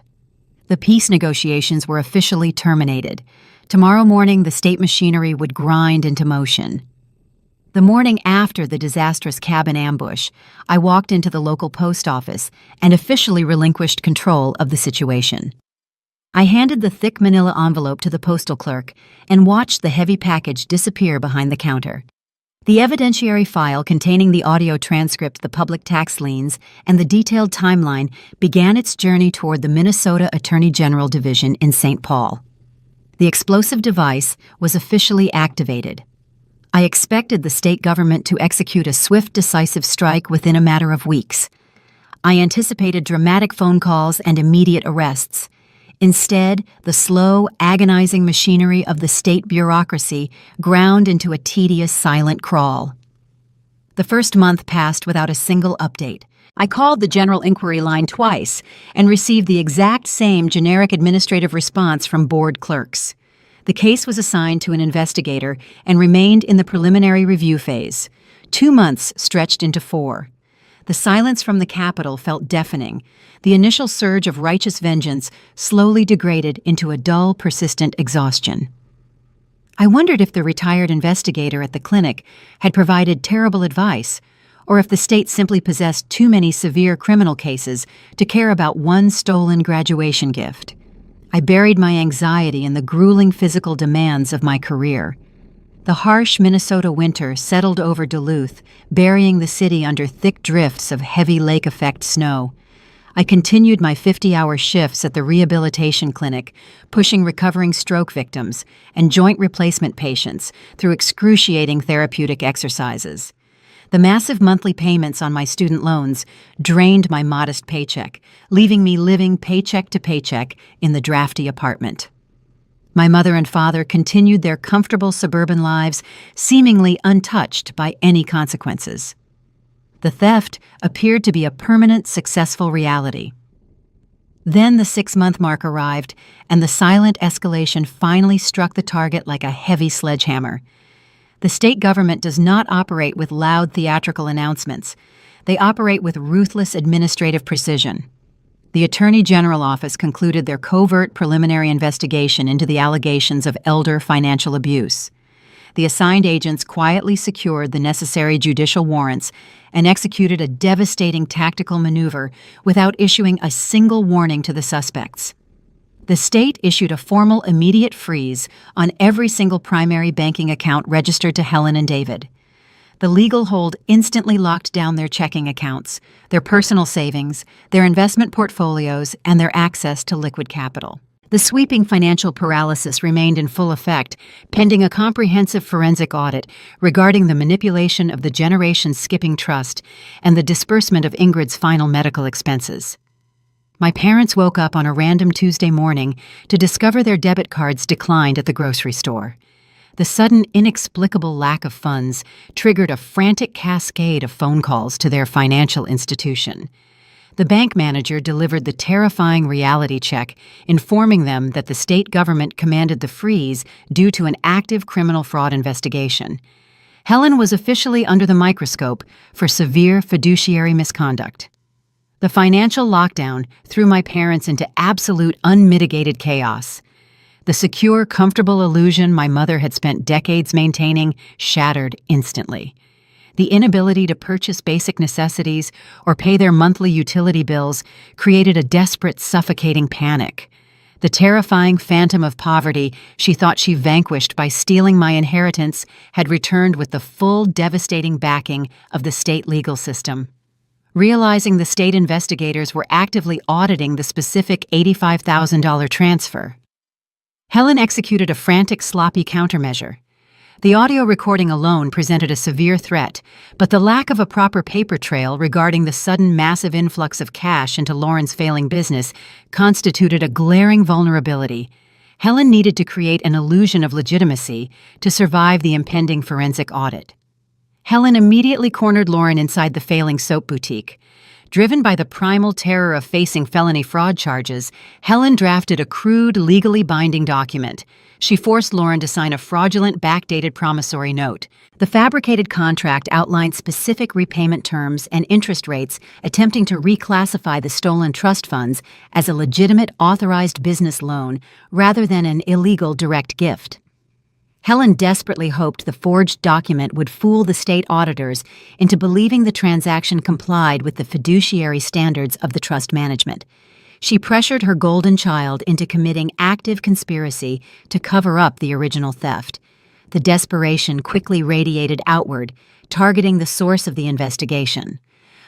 The peace negotiations were officially terminated. Tomorrow morning, the state machinery would grind into motion. The morning after the disastrous cabin ambush, I walked into the local post office and officially relinquished control of the situation. I handed the thick manila envelope to the postal clerk and watched the heavy package disappear behind the counter. The evidentiary file containing the audio transcript, the public tax liens, and the detailed timeline began its journey toward the Minnesota Attorney General Division in St. Paul. The explosive device was officially activated. I expected the state government to execute a swift, decisive strike within a matter of weeks. I anticipated dramatic phone calls and immediate arrests. Instead, the slow, agonizing machinery of the state bureaucracy ground into a tedious, silent crawl. The first month passed without a single update. I called the General Inquiry line twice and received the exact same generic administrative response from board clerks. The case was assigned to an investigator and remained in the preliminary review phase. 2 months stretched into 4. The silence from the Capitol felt deafening. The initial surge of righteous vengeance slowly degraded into a dull, persistent exhaustion. I wondered if the retired investigator at the clinic had provided terrible advice, or if the state simply possessed too many severe criminal cases to care about one stolen graduation gift. I buried my anxiety in the grueling physical demands of my career. The harsh Minnesota winter settled over Duluth, burying the city under thick drifts of heavy lake-effect snow. I continued my 50-hour shifts at the rehabilitation clinic, pushing recovering stroke victims and joint replacement patients through excruciating therapeutic exercises. The massive monthly payments on my student loans drained my modest paycheck, leaving me living paycheck to paycheck in the drafty apartment. My mother and father continued their comfortable suburban lives, seemingly untouched by any consequences. The theft appeared to be a permanent, successful reality. Then the 6-month mark arrived, and the silent escalation finally struck the target like a heavy sledgehammer. The state government does not operate with loud theatrical announcements. They operate with ruthless administrative precision. The Attorney General Office concluded their covert preliminary investigation into the allegations of elder financial abuse. The assigned agents quietly secured the necessary judicial warrants and executed a devastating tactical maneuver without issuing a single warning to the suspects. The state issued a formal immediate freeze on every single primary banking account registered to Helen and David. The legal hold instantly locked down their checking accounts, their personal savings, their investment portfolios, and their access to liquid capital. The sweeping financial paralysis remained in full effect, pending a comprehensive forensic audit regarding the manipulation of the Generation Skipping Trust and the disbursement of Ingrid's final medical expenses. My parents woke up on a random Tuesday morning to discover their debit cards declined at the grocery store. The sudden, inexplicable lack of funds triggered a frantic cascade of phone calls to their financial institution. The bank manager delivered the terrifying reality check, informing them that the state government commanded the freeze due to an active criminal fraud investigation. Helen was officially under the microscope for severe fiduciary misconduct. The financial lockdown threw my parents into absolute unmitigated chaos. The secure, comfortable illusion my mother had spent decades maintaining shattered instantly. The inability to purchase basic necessities or pay their monthly utility bills created a desperate, suffocating panic. The terrifying phantom of poverty she thought she vanquished by stealing my inheritance had returned with the full, devastating backing of the state legal system. Realizing the state investigators were actively auditing the specific $85,000 transfer, Helen executed a frantic, sloppy countermeasure. The audio recording alone presented a severe threat, but the lack of a proper paper trail regarding the sudden massive influx of cash into Lauren's failing business constituted a glaring vulnerability. Helen needed to create an illusion of legitimacy to survive the impending forensic audit. Helen immediately cornered Lauren inside the failing soap boutique. Driven by the primal terror of facing felony fraud charges, Helen drafted a crude, legally binding document. She forced Lauren to sign a fraudulent, backdated promissory note. The fabricated contract outlined specific repayment terms and interest rates, attempting to reclassify the stolen trust funds as a legitimate, authorized business loan rather than an illegal direct gift. Helen desperately hoped the forged document would fool the state auditors into believing the transaction complied with the fiduciary standards of the trust management. She pressured her golden child into committing active conspiracy to cover up the original theft. The desperation quickly radiated outward, targeting the source of the investigation.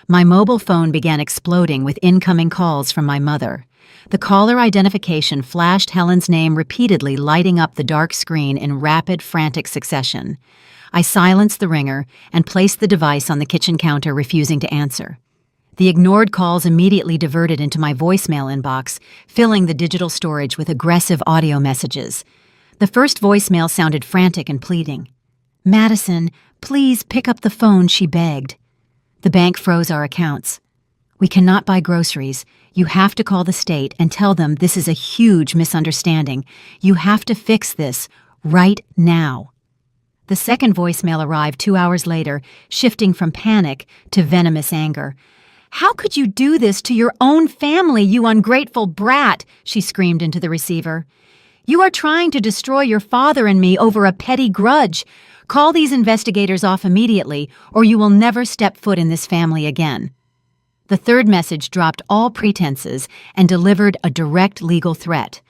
My mobile phone began exploding with incoming calls from my mother. The caller identification flashed Helen's name repeatedly, lighting up the dark screen in rapid, frantic succession. I silenced the ringer and placed the device on the kitchen counter, refusing to answer. The ignored calls immediately diverted into my voicemail inbox, filling the digital storage with aggressive audio messages. The first voicemail sounded frantic and pleading. "Madison, please pick up the phone," she begged. "The bank froze our accounts. We cannot buy groceries. You have to call the state and tell them this is a huge misunderstanding. You have to fix this right now." The second voicemail arrived 2 hours later, shifting from panic to venomous anger. "How could you do this to your own family, you ungrateful brat?" she screamed into the receiver. "You are trying to destroy your father and me over a petty grudge. Call these investigators off immediately, or you will never step foot in this family again." The third message dropped all pretenses and delivered a direct legal threat.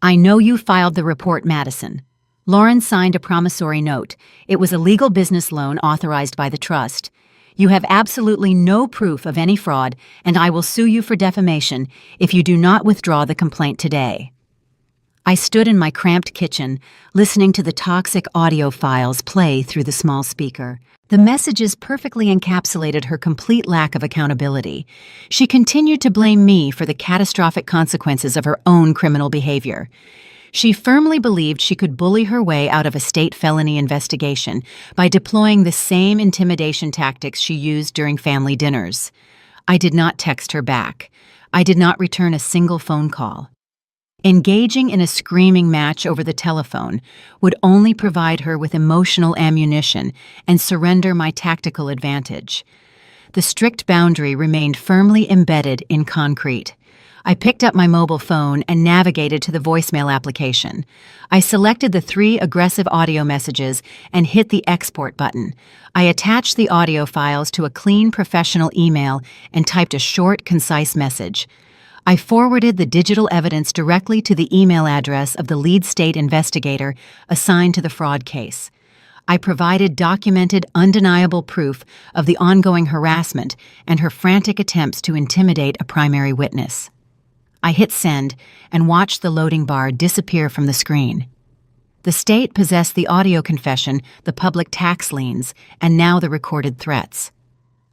"I know you filed the report, Madison." Lauren signed a promissory note. It was a legal business loan authorized by the trust. You have absolutely no proof of any fraud, and I will sue you for defamation if you do not withdraw the complaint today." I stood in my cramped kitchen, listening to the toxic audio files play through the small speaker. The messages perfectly encapsulated her complete lack of accountability. She continued to blame me for the catastrophic consequences of her own criminal behavior. She firmly believed she could bully her way out of a state felony investigation by deploying the same intimidation tactics she used during family dinners. I did not text her back. I did not return a single phone call. Engaging in a screaming match over the telephone would only provide her with emotional ammunition and surrender my tactical advantage. The strict boundary remained firmly embedded in concrete. I picked up my mobile phone and navigated to the voicemail application. I selected the 3 aggressive audio messages and hit the export button. I attached the audio files to a clean professional email and typed a short, concise message. I forwarded the digital evidence directly to the email address of the lead state investigator assigned to the fraud case. I provided documented, undeniable proof of the ongoing harassment and her frantic attempts to intimidate a primary witness. I hit send and watched the loading bar disappear from the screen. The state possessed the audio confession, the public tax liens, and now the recorded threats.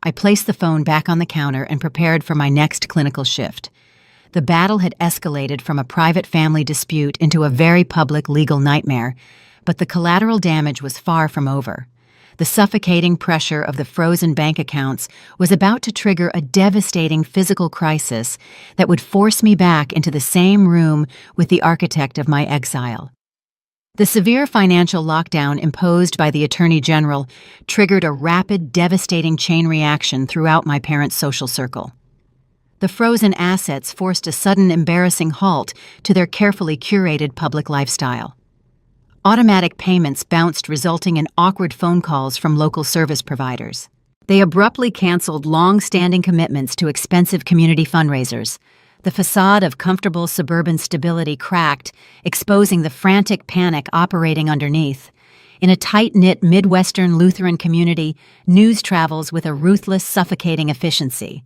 I placed the phone back on the counter and prepared for my next clinical shift. The battle had escalated from a private family dispute into a very public legal nightmare, but the collateral damage was far from over. The suffocating pressure of the frozen bank accounts was about to trigger a devastating physical crisis that would force me back into the same room with the architect of my exile. The severe financial lockdown imposed by the Attorney General triggered a rapid, devastating chain reaction throughout my parents' social circle. The frozen assets forced a sudden embarrassing halt to their carefully curated public lifestyle. Automatic payments bounced, resulting in awkward phone calls from local service providers. They abruptly canceled long-standing commitments to expensive community fundraisers. The facade of comfortable suburban stability cracked, exposing the frantic panic operating underneath. In a tight-knit Midwestern Lutheran community, news travels with a ruthless, suffocating efficiency.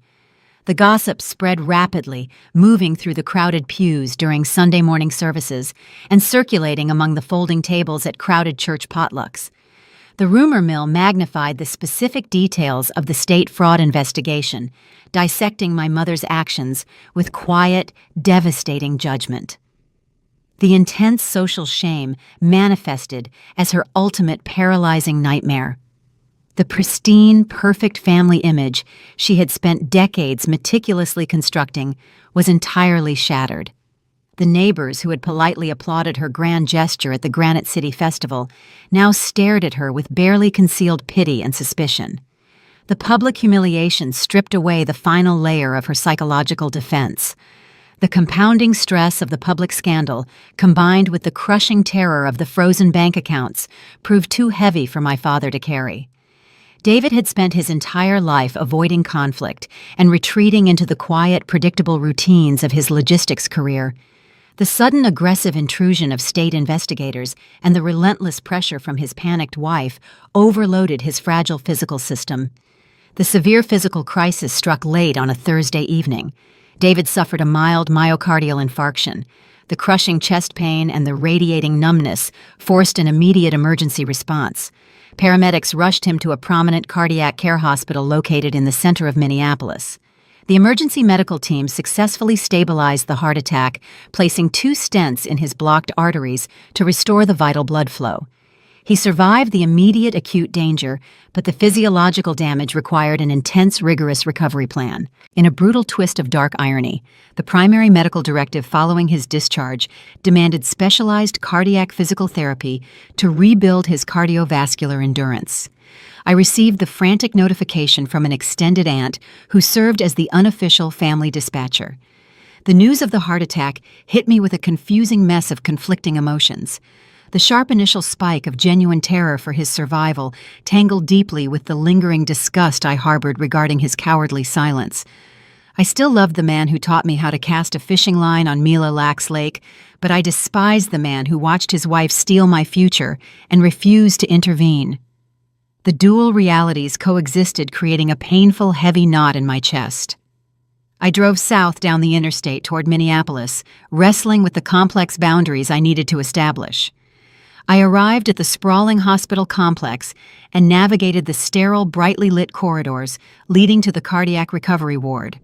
The gossip spread rapidly, moving through the crowded pews during Sunday morning services and circulating among the folding tables at crowded church potlucks. The rumor mill magnified the specific details of the state fraud investigation, dissecting my mother's actions with quiet, devastating judgment. The intense social shame manifested as her ultimate paralyzing nightmare. The pristine, perfect family image she had spent decades meticulously constructing was entirely shattered. The neighbors who had politely applauded her grand gesture at the Granite City Festival now stared at her with barely concealed pity and suspicion. The public humiliation stripped away the final layer of her psychological defense. The compounding stress of the public scandal, combined with the crushing terror of the frozen bank accounts, proved too heavy for my father to carry. David had spent his entire life avoiding conflict and retreating into the quiet, predictable routines of his logistics career. The sudden aggressive intrusion of state investigators and the relentless pressure from his panicked wife overloaded his fragile physical system. The severe physical crisis struck late on a Thursday evening. David suffered a mild myocardial infarction. The crushing chest pain and the radiating numbness forced an immediate emergency response. Paramedics rushed him to a prominent cardiac care hospital located in the center of Minneapolis. The emergency medical team successfully stabilized the heart attack, placing 2 stents in his blocked arteries to restore the vital blood flow. He survived the immediate acute danger, but the physiological damage required an intense, rigorous recovery plan. In a brutal twist of dark irony, the primary medical directive following his discharge demanded specialized cardiac physical therapy to rebuild his cardiovascular endurance. I received the frantic notification from an extended aunt who served as the unofficial family dispatcher. The news of the heart attack hit me with a confusing mess of conflicting emotions. The sharp initial spike of genuine terror for his survival tangled deeply with the lingering disgust I harbored regarding his cowardly silence. I still loved the man who taught me how to cast a fishing line on Mila Lax Lake, but I despised the man who watched his wife steal my future and refused to intervene. The dual realities coexisted, creating a painful, heavy knot in my chest. I drove south down the interstate toward Minneapolis, wrestling with the complex boundaries I needed to establish. I arrived at the sprawling hospital complex and navigated the sterile, brightly lit corridors leading to the cardiac recovery ward.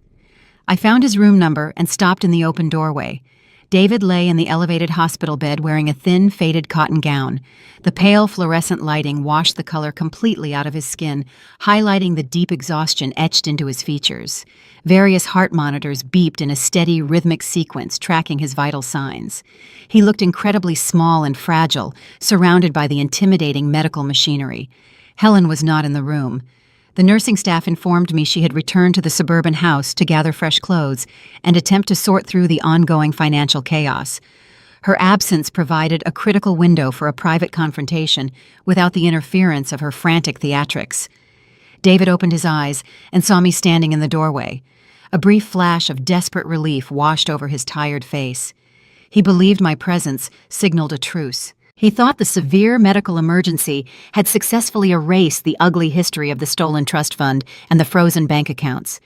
I found his room number and stopped in the open doorway. David lay in the elevated hospital bed wearing a thin, faded cotton gown. The pale fluorescent lighting washed the color completely out of his skin, highlighting the deep exhaustion etched into his features. Various heart monitors beeped in a steady, rhythmic sequence, tracking his vital signs. He looked incredibly small and fragile, surrounded by the intimidating medical machinery. Helen was not in the room. The nursing staff informed me she had returned to the suburban house to gather fresh clothes and attempt to sort through the ongoing financial chaos. Her absence provided a critical window for a private confrontation without the interference of her frantic theatrics. David opened his eyes and saw me standing in the doorway. A brief flash of desperate relief washed over his tired face. He believed my presence signaled a truce. He thought the severe medical emergency had successfully erased the ugly history of the stolen trust fund and the frozen bank accounts.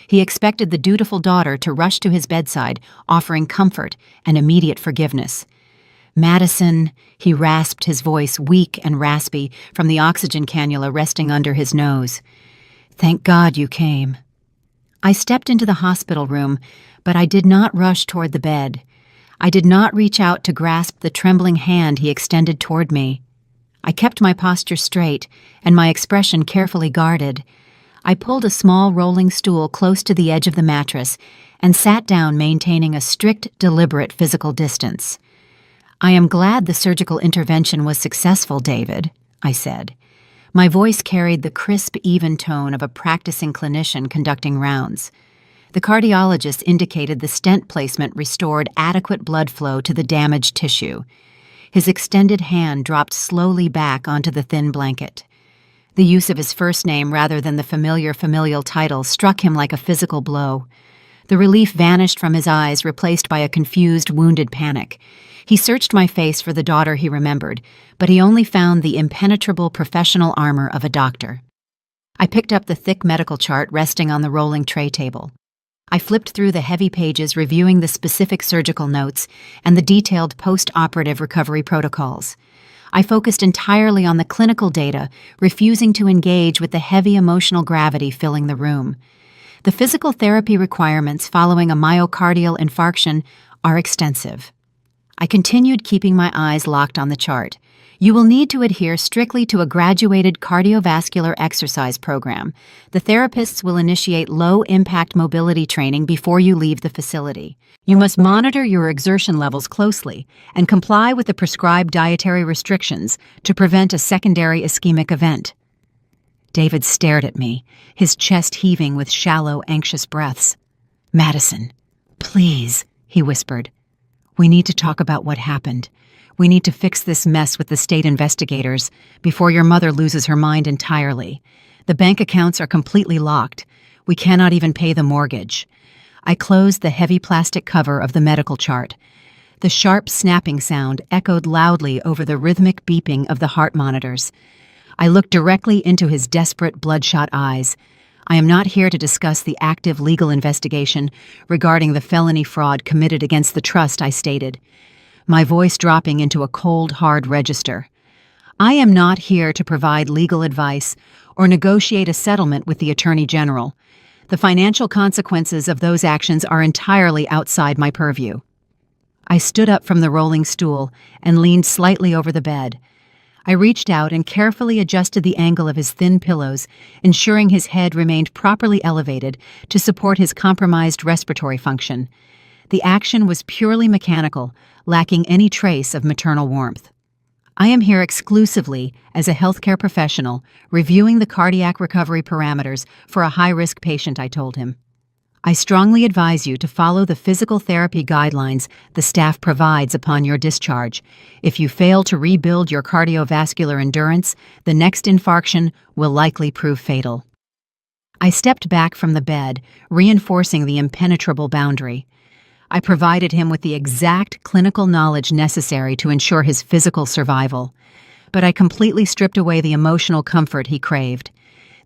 He expected the dutiful daughter to rush to his bedside, offering comfort and immediate forgiveness. "Madison," he rasped, his voice weak and raspy from the oxygen cannula resting under his nose. "Thank God you came." I stepped into the hospital room, but I did not rush toward the bed. I did not reach out to grasp the trembling hand he extended toward me. I kept my posture straight and my expression carefully guarded. I pulled a small rolling stool close to the edge of the mattress and sat down, maintaining a strict, deliberate physical distance. "I am glad the surgical intervention was successful, David," I said. My voice carried the crisp, even tone of a practicing clinician conducting rounds. The cardiologist indicated the stent placement restored adequate blood flow to the damaged tissue. His extended hand dropped slowly back onto the thin blanket. The use of his first name rather than the familial title struck him like a physical blow. The relief vanished from his eyes, replaced by a confused, wounded panic. He searched my face for the daughter he remembered, but he only found the impenetrable professional armor of a doctor. I picked up the thick medical chart resting on the rolling tray table. I flipped through the heavy pages, reviewing the specific surgical notes and the detailed post-operative recovery protocols. I focused entirely on the clinical data, refusing to engage with the heavy emotional gravity filling the room. The physical therapy requirements following a myocardial infarction are extensive. I continued, keeping my eyes locked on the chart. "You will need to adhere strictly to a graduated cardiovascular exercise program. The therapists will initiate low-impact mobility training before you leave the facility. You must monitor your exertion levels closely and comply with the prescribed dietary restrictions to prevent a secondary ischemic event." David stared at me, his chest heaving with shallow, anxious breaths. "Madison, please," he whispered. "We need to talk about what happened. We need to fix this mess with the state investigators before your mother loses her mind entirely. The bank accounts are completely locked. We cannot even pay the mortgage." I closed the heavy plastic cover of the medical chart. The sharp snapping sound echoed loudly over the rhythmic beeping of the heart monitors. I looked directly into his desperate, bloodshot eyes. "I am not here to discuss the active legal investigation regarding the felony fraud committed against the trust," I stated, my voice dropping into a cold, hard register. "I am not here to provide legal advice or negotiate a settlement with the Attorney General. The financial consequences of those actions are entirely outside my purview." I stood up from the rolling stool and leaned slightly over the bed. I reached out and carefully adjusted the angle of his thin pillows, ensuring his head remained properly elevated to support his compromised respiratory function. The action was purely mechanical, lacking any trace of maternal warmth. "I am here exclusively as a healthcare professional, reviewing the cardiac recovery parameters for a high-risk patient," I told him. "I strongly advise you to follow the physical therapy guidelines the staff provides upon your discharge. If you fail to rebuild your cardiovascular endurance, the next infarction will likely prove fatal." I stepped back from the bed, reinforcing the impenetrable boundary. I provided him with the exact clinical knowledge necessary to ensure his physical survival. but I completely stripped away the emotional comfort he craved.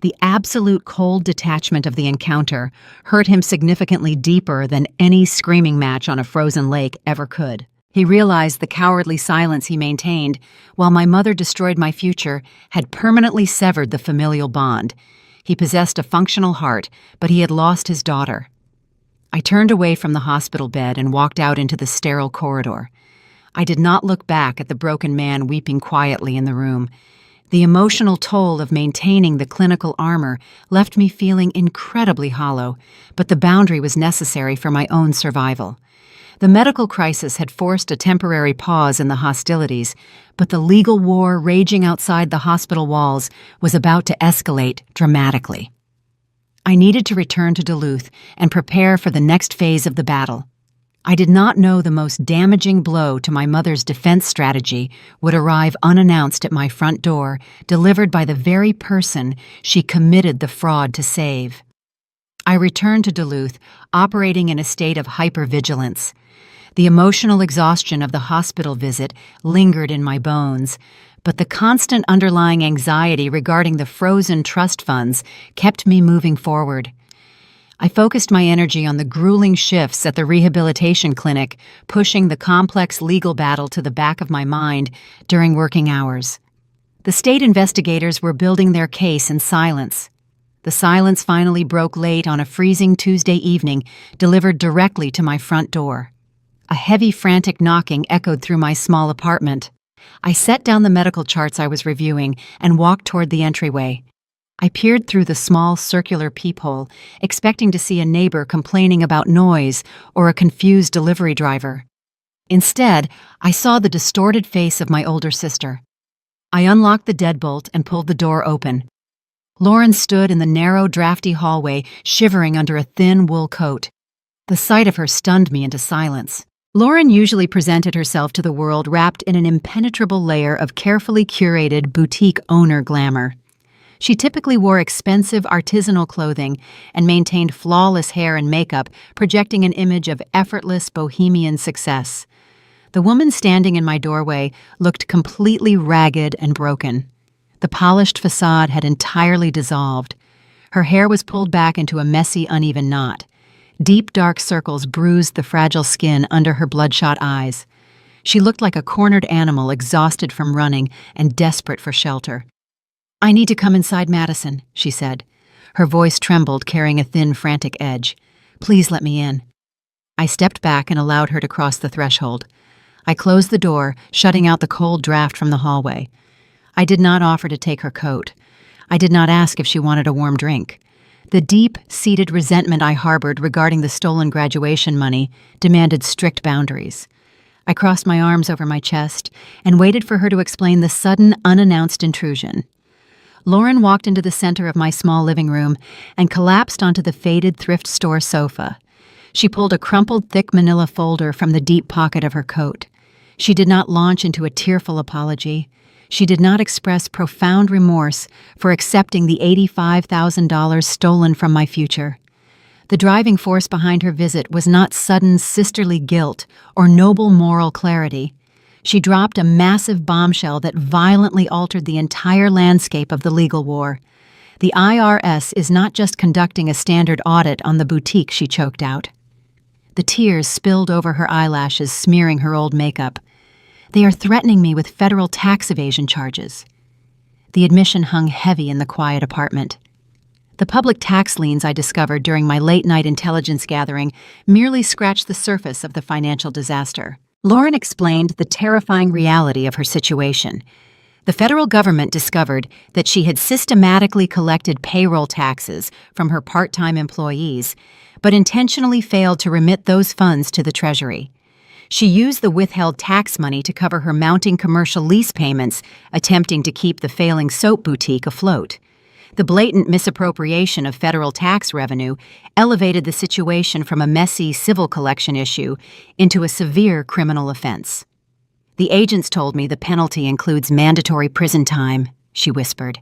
The absolute cold detachment of the encounter hurt him significantly deeper than any screaming match on a frozen lake ever could. He realized the cowardly silence he maintained, while my mother destroyed my future, had permanently severed the familial bond. He possessed a functional heart, but he had lost his daughter. I turned away from the hospital bed and walked out into the sterile corridor. I did not look back at the broken man weeping quietly in the room. The emotional toll of maintaining the clinical armor left me feeling incredibly hollow, but the boundary was necessary for my own survival. The medical crisis had forced a temporary pause in the hostilities, but the legal war raging outside the hospital walls was about to escalate dramatically. I needed to return to Duluth and prepare for the next phase of the battle. I did not know the most damaging blow to my mother's defense strategy would arrive unannounced at my front door, delivered by the very person she committed the fraud to save. I returned to Duluth, operating in a state of hypervigilance. The emotional exhaustion of the hospital visit lingered in my bones, but the constant underlying anxiety regarding the frozen trust funds kept me moving forward. I focused my energy on the grueling shifts at the rehabilitation clinic, pushing the complex legal battle to the back of my mind during working hours. The state investigators were building their case in silence. The silence finally broke late on a freezing Tuesday evening, delivered directly to my front door. A heavy, frantic knocking echoed through my small apartment. I set down the medical charts I was reviewing and walked toward the entryway. I peered through the small circular peephole, expecting to see a neighbor complaining about noise or a confused delivery driver. Instead, I saw the distorted face of my older sister. I unlocked the deadbolt and pulled the door open. Lauren stood in the narrow, drafty hallway, shivering under a thin wool coat. The sight of her stunned me into silence. Lauren usually presented herself to the world wrapped in an impenetrable layer of carefully curated boutique owner glamour. She typically wore expensive artisanal clothing and maintained flawless hair and makeup, projecting an image of effortless bohemian success. The woman standing in my doorway looked completely ragged and broken. The polished facade had entirely dissolved. Her hair was pulled back into a messy, uneven knot. Deep, dark circles bruised the fragile skin under her bloodshot eyes. She looked like a cornered animal exhausted from running and desperate for shelter. "I need to come inside Madison," she said. Her voice trembled, carrying a thin, frantic edge. "Please let me in." I stepped back and allowed her to cross the threshold. I closed the door, shutting out the cold draft from the hallway. I did not offer to take her coat. I did not ask if she wanted a warm drink. The deep-seated resentment I harbored regarding the stolen graduation money demanded strict boundaries. I crossed my arms over my chest and waited for her to explain the sudden, unannounced intrusion. Lauren walked into the center of my small living room and collapsed onto the faded thrift store sofa. She pulled a crumpled, thick manila folder from the deep pocket of her coat. She did not launch into a tearful apology. She did not express profound remorse for accepting the $85,000 stolen from my future. The driving force behind her visit was not sudden sisterly guilt or noble moral clarity. She dropped a massive bombshell that violently altered the entire landscape of the legal war. The IRS is not just conducting a standard audit on the boutique, she choked out. The tears spilled over her eyelashes, smearing her old makeup. They are threatening me with federal tax evasion charges. The admission hung heavy in the quiet apartment. The public tax liens I discovered during my late-night intelligence gathering merely scratched the surface of the financial disaster. Lauren explained the terrifying reality of her situation. The federal government discovered that she had systematically collected payroll taxes from her part-time employees, but intentionally failed to remit those funds to the Treasury. She used the withheld tax money to cover her mounting commercial lease payments, attempting to keep the failing soap boutique afloat. The blatant misappropriation of federal tax revenue elevated the situation from a messy civil collection issue into a severe criminal offense. "The agents told me the penalty includes mandatory prison time," she whispered.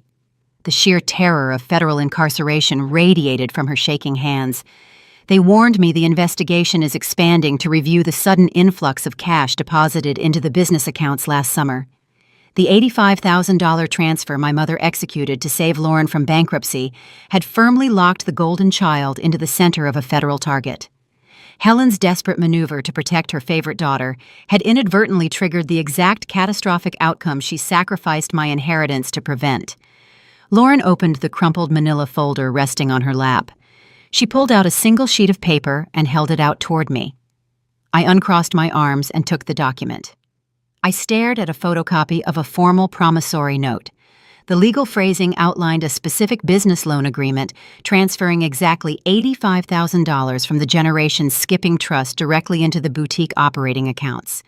The sheer terror of federal incarceration radiated from her shaking hands. "They warned me the investigation is expanding to review the sudden influx of cash deposited into the business accounts last summer. The $85,000 transfer my mother executed to save Lauren from bankruptcy had firmly locked the golden child into the center of a federal target. Helen's desperate maneuver to protect her favorite daughter had inadvertently triggered the exact catastrophic outcome she sacrificed my inheritance to prevent. Lauren opened the crumpled manila folder resting on her lap. She pulled out a single sheet of paper and held it out toward me. I uncrossed my arms and took the document. I stared at a photocopy of a formal promissory note. The legal phrasing outlined a specific business loan agreement transferring exactly $85,000 from the Generations Skipping Trust directly into the boutique operating accounts.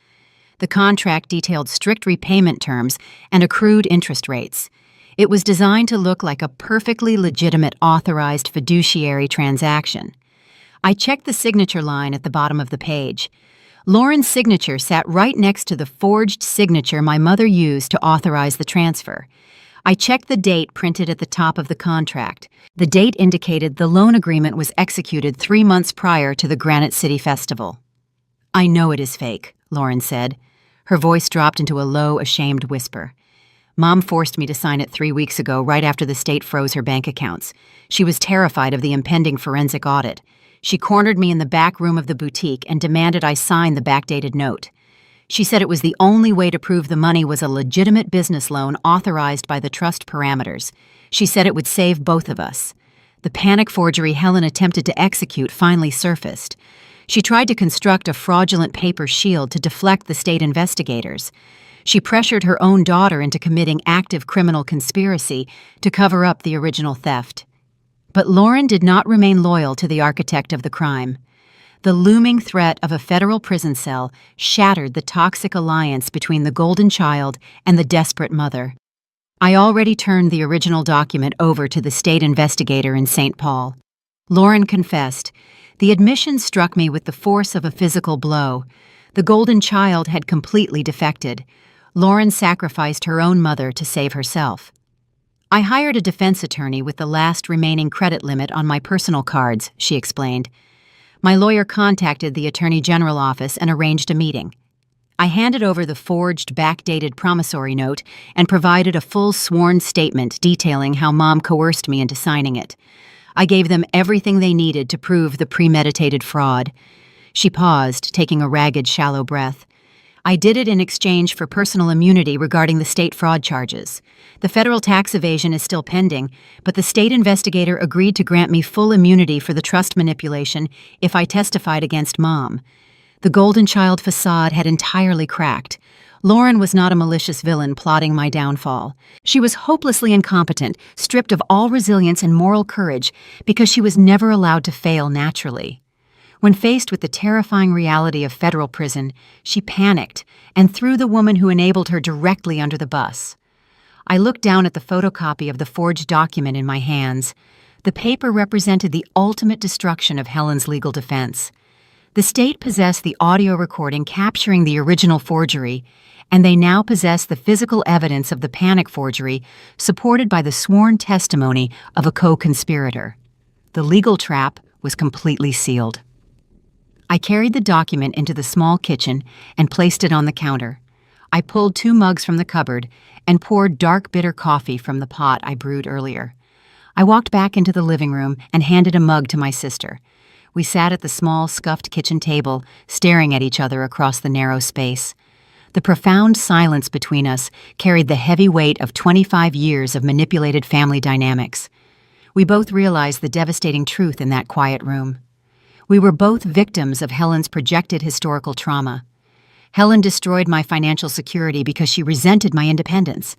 The contract detailed strict repayment terms and accrued interest rates. It was designed to look like a perfectly legitimate authorized fiduciary transaction. I checked the signature line at the bottom of the page. Lauren's signature sat right next to the forged signature my mother used to authorize the transfer. I checked the date printed at the top of the contract. The date indicated the loan agreement was executed 3 months prior to the Granite City Festival. "I know it is fake," Lauren said. Her voice dropped into a low, ashamed whisper. "Mom forced me to sign it 3 weeks ago, right after the state froze her bank accounts. She was terrified of the impending forensic audit. She cornered me in the back room of the boutique and demanded I sign the backdated note. She said it was the only way to prove the money was a legitimate business loan authorized by the trust parameters. She said it would save both of us. The panic forgery Helen attempted to execute finally surfaced. She tried to construct a fraudulent paper shield to deflect the state investigators. She pressured her own daughter into committing active criminal conspiracy to cover up the original theft. But Lauren did not remain loyal to the architect of the crime. The looming threat of a federal prison cell shattered the toxic alliance between the golden child and the desperate mother. I already turned the original document over to the state investigator in St. Paul. Lauren confessed. The admission struck me with the force of a physical blow. The golden child had completely defected. Lauren sacrificed her own mother to save herself. "I hired a defense attorney with the last remaining credit limit on my personal cards," she explained. "My lawyer contacted the Attorney General office and arranged a meeting. I handed over the forged, backdated promissory note and provided a full sworn statement detailing how Mom coerced me into signing it. I gave them everything they needed to prove the premeditated fraud." She paused, taking a ragged, shallow breath. "I did it in exchange for personal immunity regarding the state fraud charges. The federal tax evasion is still pending, but the state investigator agreed to grant me full immunity for the trust manipulation if I testified against Mom. The golden child facade had entirely cracked. Lauren was not a malicious villain plotting my downfall. She was hopelessly incompetent, stripped of all resilience and moral courage because she was never allowed to fail naturally. When faced with the terrifying reality of federal prison, she panicked and threw the woman who enabled her directly under the bus. I looked down at the photocopy of the forged document in my hands. The paper represented the ultimate destruction of Helen's legal defense. The state possessed the audio recording capturing the original forgery, and they now possess the physical evidence of the panic forgery supported by the sworn testimony of a co-conspirator. The legal trap was completely sealed. I carried the document into the small kitchen and placed it on the counter. I pulled 2 mugs from the cupboard and poured dark, bitter coffee from the pot I brewed earlier. I walked back into the living room and handed a mug to my sister. We sat at the small, scuffed kitchen table, staring at each other across the narrow space. The profound silence between us carried the heavy weight of 25 years of manipulated family dynamics. We both realized the devastating truth in that quiet room. We were both victims of Helen's projected historical trauma. Helen destroyed my financial security because she resented my independence.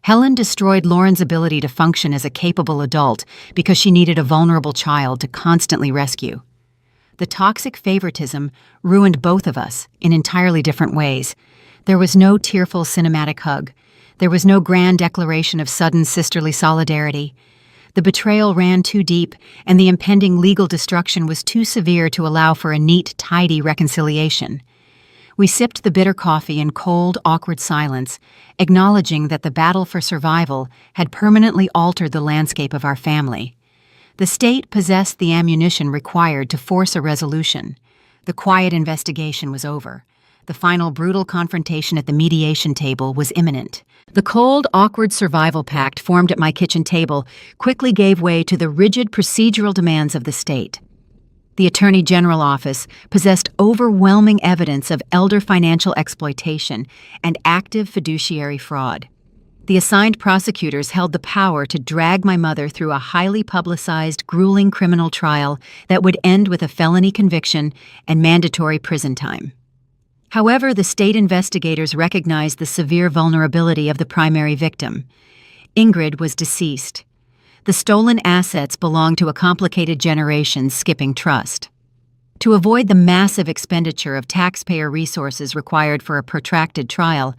Helen destroyed Lauren's ability to function as a capable adult because she needed a vulnerable child to constantly rescue. The toxic favoritism ruined both of us in entirely different ways. There was no tearful cinematic hug. There was no grand declaration of sudden sisterly solidarity. The betrayal ran too deep, and the impending legal destruction was too severe to allow for a neat, tidy reconciliation. We sipped the bitter coffee in cold, awkward silence, acknowledging that the battle for survival had permanently altered the landscape of our family. The state possessed the ammunition required to force a resolution. The quiet investigation was over. The final brutal confrontation at the mediation table was imminent. The cold, awkward survival pact formed at my kitchen table quickly gave way to the rigid procedural demands of the state. The Attorney General office possessed overwhelming evidence of elder financial exploitation and active fiduciary fraud. The assigned prosecutors held the power to drag my mother through a highly publicized, grueling criminal trial that would end with a felony conviction and mandatory prison time. However, the state investigators recognized the severe vulnerability of the primary victim. Ingrid was deceased. The stolen assets belonged to a complicated generation skipping trust. To avoid the massive expenditure of taxpayer resources required for a protracted trial,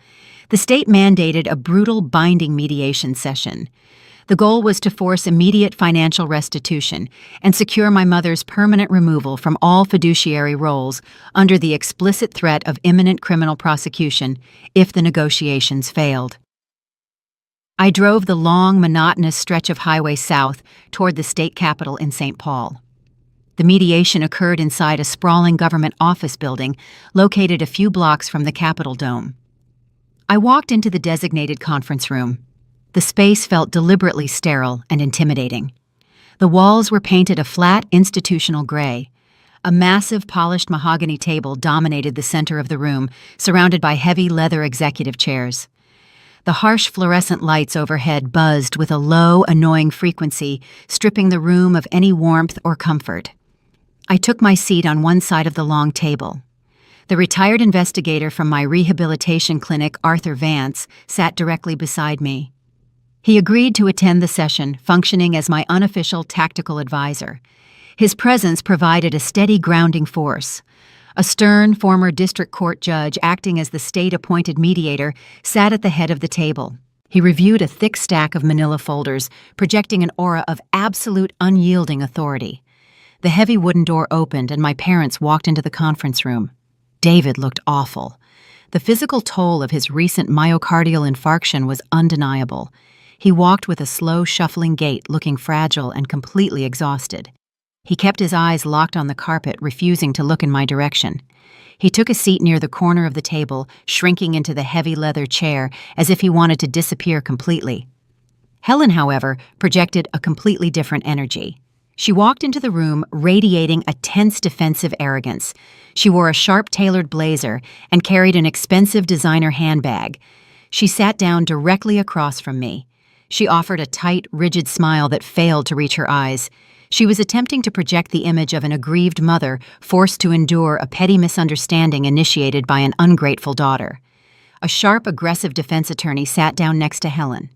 the state mandated a brutal binding mediation session. The goal was to force immediate financial restitution and secure my mother's permanent removal from all fiduciary roles under the explicit threat of imminent criminal prosecution if the negotiations failed. I drove the long, monotonous stretch of highway south toward the state capitol in St. Paul. The mediation occurred inside a sprawling government office building located a few blocks from the Capitol Dome. I walked into the designated conference room. The space felt deliberately sterile and intimidating. The walls were painted a flat, institutional gray. A massive, polished mahogany table dominated the center of the room, surrounded by heavy leather executive chairs. The harsh fluorescent lights overhead buzzed with a low, annoying frequency, stripping the room of any warmth or comfort. I took my seat on one side of the long table. The retired investigator from my rehabilitation clinic, Arthur Vance, sat directly beside me. He agreed to attend the session, functioning as my unofficial tactical advisor. His presence provided a steady grounding force. A stern former district court judge acting as the state-appointed mediator sat at the head of the table. He reviewed a thick stack of manila folders, projecting an aura of absolute unyielding authority. The heavy wooden door opened and my parents walked into the conference room. David looked awful. The physical toll of his recent myocardial infarction was undeniable. He walked with a slow, shuffling gait, looking fragile and completely exhausted. He kept his eyes locked on the carpet, refusing to look in my direction. He took a seat near the corner of the table, shrinking into the heavy leather chair as if he wanted to disappear completely. Helen, however, projected a completely different energy. She walked into the room radiating a tense defensive arrogance. She wore a sharp-tailored blazer and carried an expensive designer handbag. She sat down directly across from me. She offered a tight, rigid smile that failed to reach her eyes. She was attempting to project the image of an aggrieved mother forced to endure a petty misunderstanding initiated by an ungrateful daughter. A sharp, aggressive defense attorney sat down next to Helen.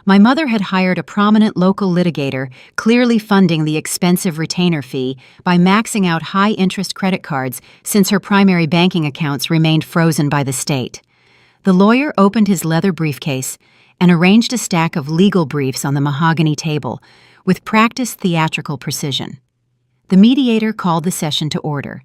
My mother had hired a prominent local litigator, clearly funding the expensive retainer fee by maxing out high-interest credit cards since her primary banking accounts remained frozen by the state. The lawyer opened his leather briefcase and arranged a stack of legal briefs on the mahogany table with practiced theatrical precision. The mediator called the session to order.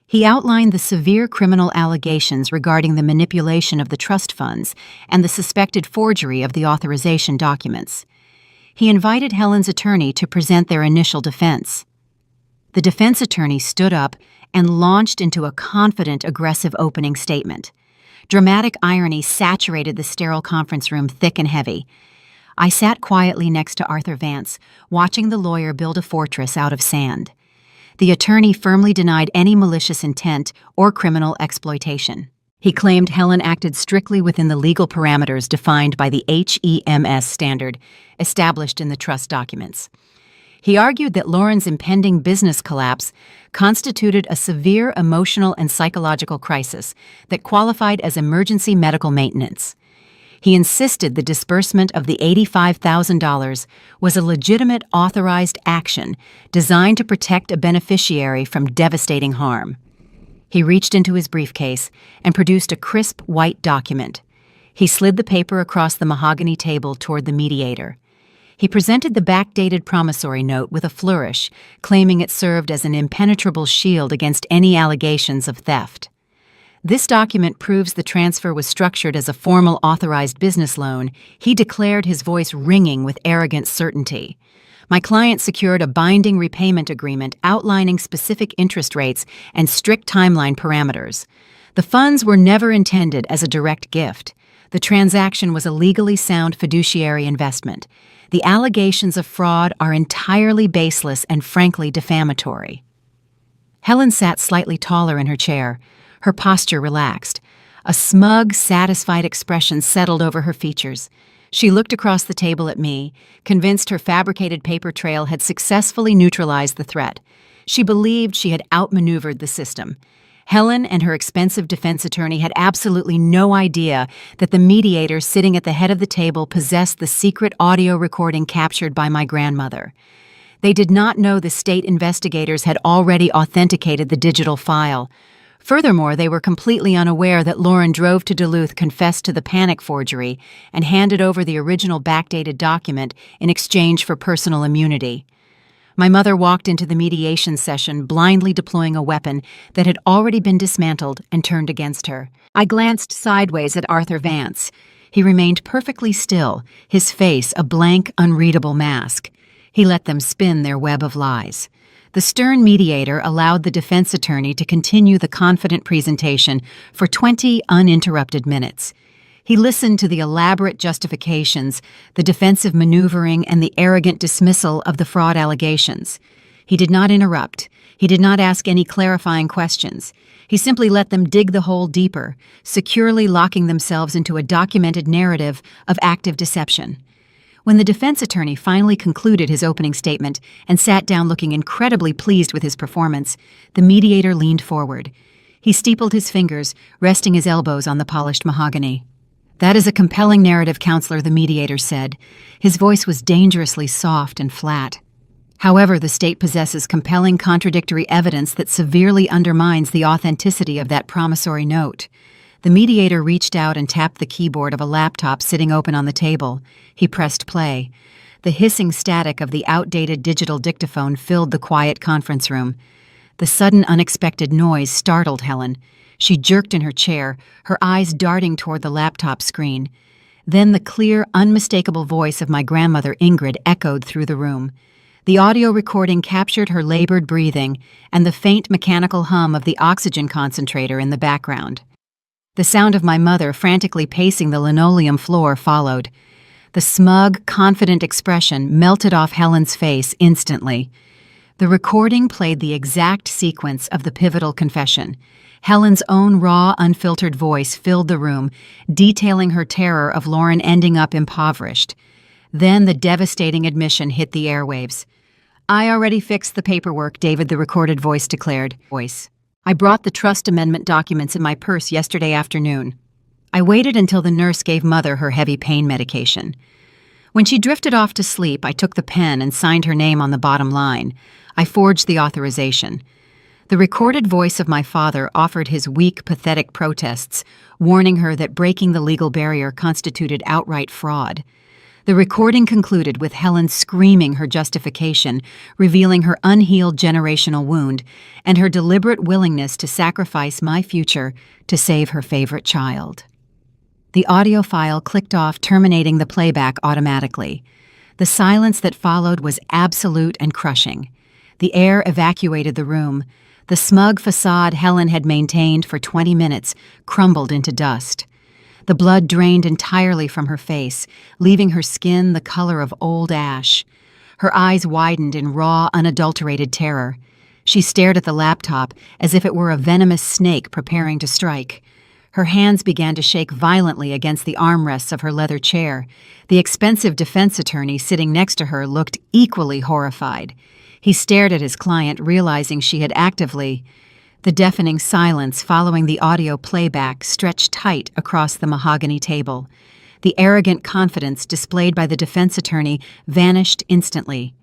He outlined the severe criminal allegations regarding the manipulation of the trust funds and the suspected forgery of the authorization documents. He invited Helen's attorney to present their initial defense. The defense attorney stood up and launched into a confident, aggressive opening statement. Dramatic irony saturated the sterile conference room thick and heavy. I sat quietly next to Arthur Vance, watching the lawyer build a fortress out of sand. The attorney firmly denied any malicious intent or criminal exploitation. He claimed Helen acted strictly within the legal parameters defined by the HEMS standard established in the trust documents. He argued that Lauren's impending business collapse constituted a severe emotional and psychological crisis that qualified as emergency medical maintenance. He insisted the disbursement of the $85,000 was a legitimate authorized action designed to protect a beneficiary from devastating harm. He reached into his briefcase and produced a crisp white document. He slid the paper across the mahogany table toward the mediator. He presented the backdated promissory note with a flourish, claiming it served as an impenetrable shield against any allegations of theft. This document proves the transfer was structured as a formal authorized business loan. He declared, his voice ringing with arrogant certainty. My client secured a binding repayment agreement outlining specific interest rates and strict timeline parameters. The funds were never intended as a direct gift. The transaction was a legally sound fiduciary investment. The allegations of fraud are entirely baseless and frankly defamatory. Helen sat slightly taller in her chair, her posture relaxed. A smug, satisfied expression settled over her features. She looked across the table at me, convinced her fabricated paper trail had successfully neutralized the threat. She believed she had outmaneuvered the system. Helen and her expensive defense attorney had absolutely no idea that the mediator sitting at the head of the table possessed the secret audio recording captured by my grandmother. They did not know the state investigators had already authenticated the digital file. Furthermore, they were completely unaware that Lauren drove to Duluth, confessed to the panic forgery, and handed over the original backdated document in exchange for personal immunity. My mother walked into the mediation session blindly deploying a weapon that had already been dismantled and turned against her. I glanced sideways at Arthur Vance. He remained perfectly still, his face a blank, unreadable mask. He let them spin their web of lies. The stern mediator allowed the defense attorney to continue the confident presentation for 20 uninterrupted minutes. He listened to the elaborate justifications, the defensive maneuvering, and the arrogant dismissal of the fraud allegations. He did not interrupt. He did not ask any clarifying questions. He simply let them dig the hole deeper, securely locking themselves into a documented narrative of active deception. When the defense attorney finally concluded his opening statement and sat down looking incredibly pleased with his performance, the mediator leaned forward. He steepled his fingers, resting his elbows on the polished mahogany. "That is a compelling narrative, counselor," the mediator said. His voice was dangerously soft and flat. "However, the state possesses compelling contradictory evidence that severely undermines the authenticity of that promissory note." The mediator reached out and tapped the keyboard of a laptop sitting open on the table. He pressed play. The hissing static of the outdated digital dictaphone filled the quiet conference room. The sudden, unexpected noise startled Helen. She jerked in her chair, her eyes darting toward the laptop screen. Then the clear, unmistakable voice of my grandmother Ingrid echoed through the room. The audio recording captured her labored breathing and the faint mechanical hum of the oxygen concentrator in the background. The sound of my mother frantically pacing the linoleum floor followed. The smug, confident expression melted off Helen's face instantly. The recording played the exact sequence of the pivotal confession. Helen's own raw, unfiltered voice filled the room, detailing her terror of Lauren ending up impoverished. Then the devastating admission hit the airwaves. "I already fixed the paperwork," David, the recorded voice declared. "I brought the trust amendment documents in my purse yesterday afternoon." I waited until the nurse gave Mother her heavy pain medication. When she drifted off to sleep, I took the pen and signed her name on the bottom line. I forged the authorization. The recorded voice of my father offered his weak, pathetic protests, warning her that breaking the legal barrier constituted outright fraud. The recording concluded with Helen screaming her justification, revealing her unhealed generational wound and her deliberate willingness to sacrifice my future to save her favorite child. The audio file clicked off, terminating the playback automatically. The silence that followed was absolute and crushing. The air evacuated the room. The smug facade Helen had maintained for 20 minutes crumbled into dust. The blood drained entirely from her face, leaving her skin the color of old ash. Her eyes widened in raw, unadulterated terror. She stared at the laptop as if it were a venomous snake preparing to strike. Her hands began to shake violently against the armrests of her leather chair. The expensive defense attorney sitting next to her looked equally horrified. He stared at his client, realizing she had actively... The deafening silence following the audio playback stretched tight across the mahogany table. The arrogant confidence displayed by the defense attorney vanished instantly.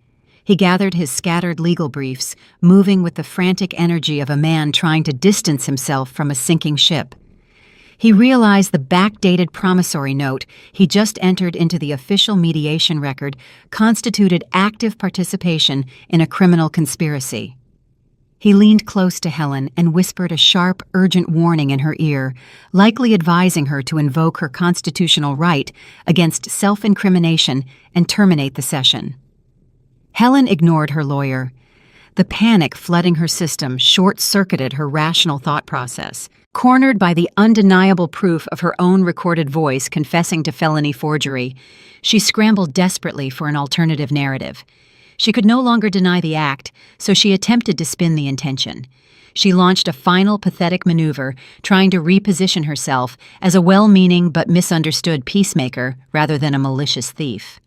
He gathered his scattered legal briefs, moving with the frantic energy of a man trying to distance himself from a sinking ship. He realized the backdated promissory note he just entered into the official mediation record constituted active participation in a criminal conspiracy. He leaned close to Helen and whispered a sharp, urgent warning in her ear, likely advising her to invoke her constitutional right against self-incrimination and terminate the session. Helen ignored her lawyer. The panic flooding her system short-circuited her rational thought process. Cornered by the undeniable proof of her own recorded voice confessing to felony forgery, she scrambled desperately for an alternative narrative. She could no longer deny the act, so she attempted to spin the intention. She launched a final pathetic maneuver, trying to reposition herself as a well-meaning but misunderstood peacemaker rather than a malicious thief.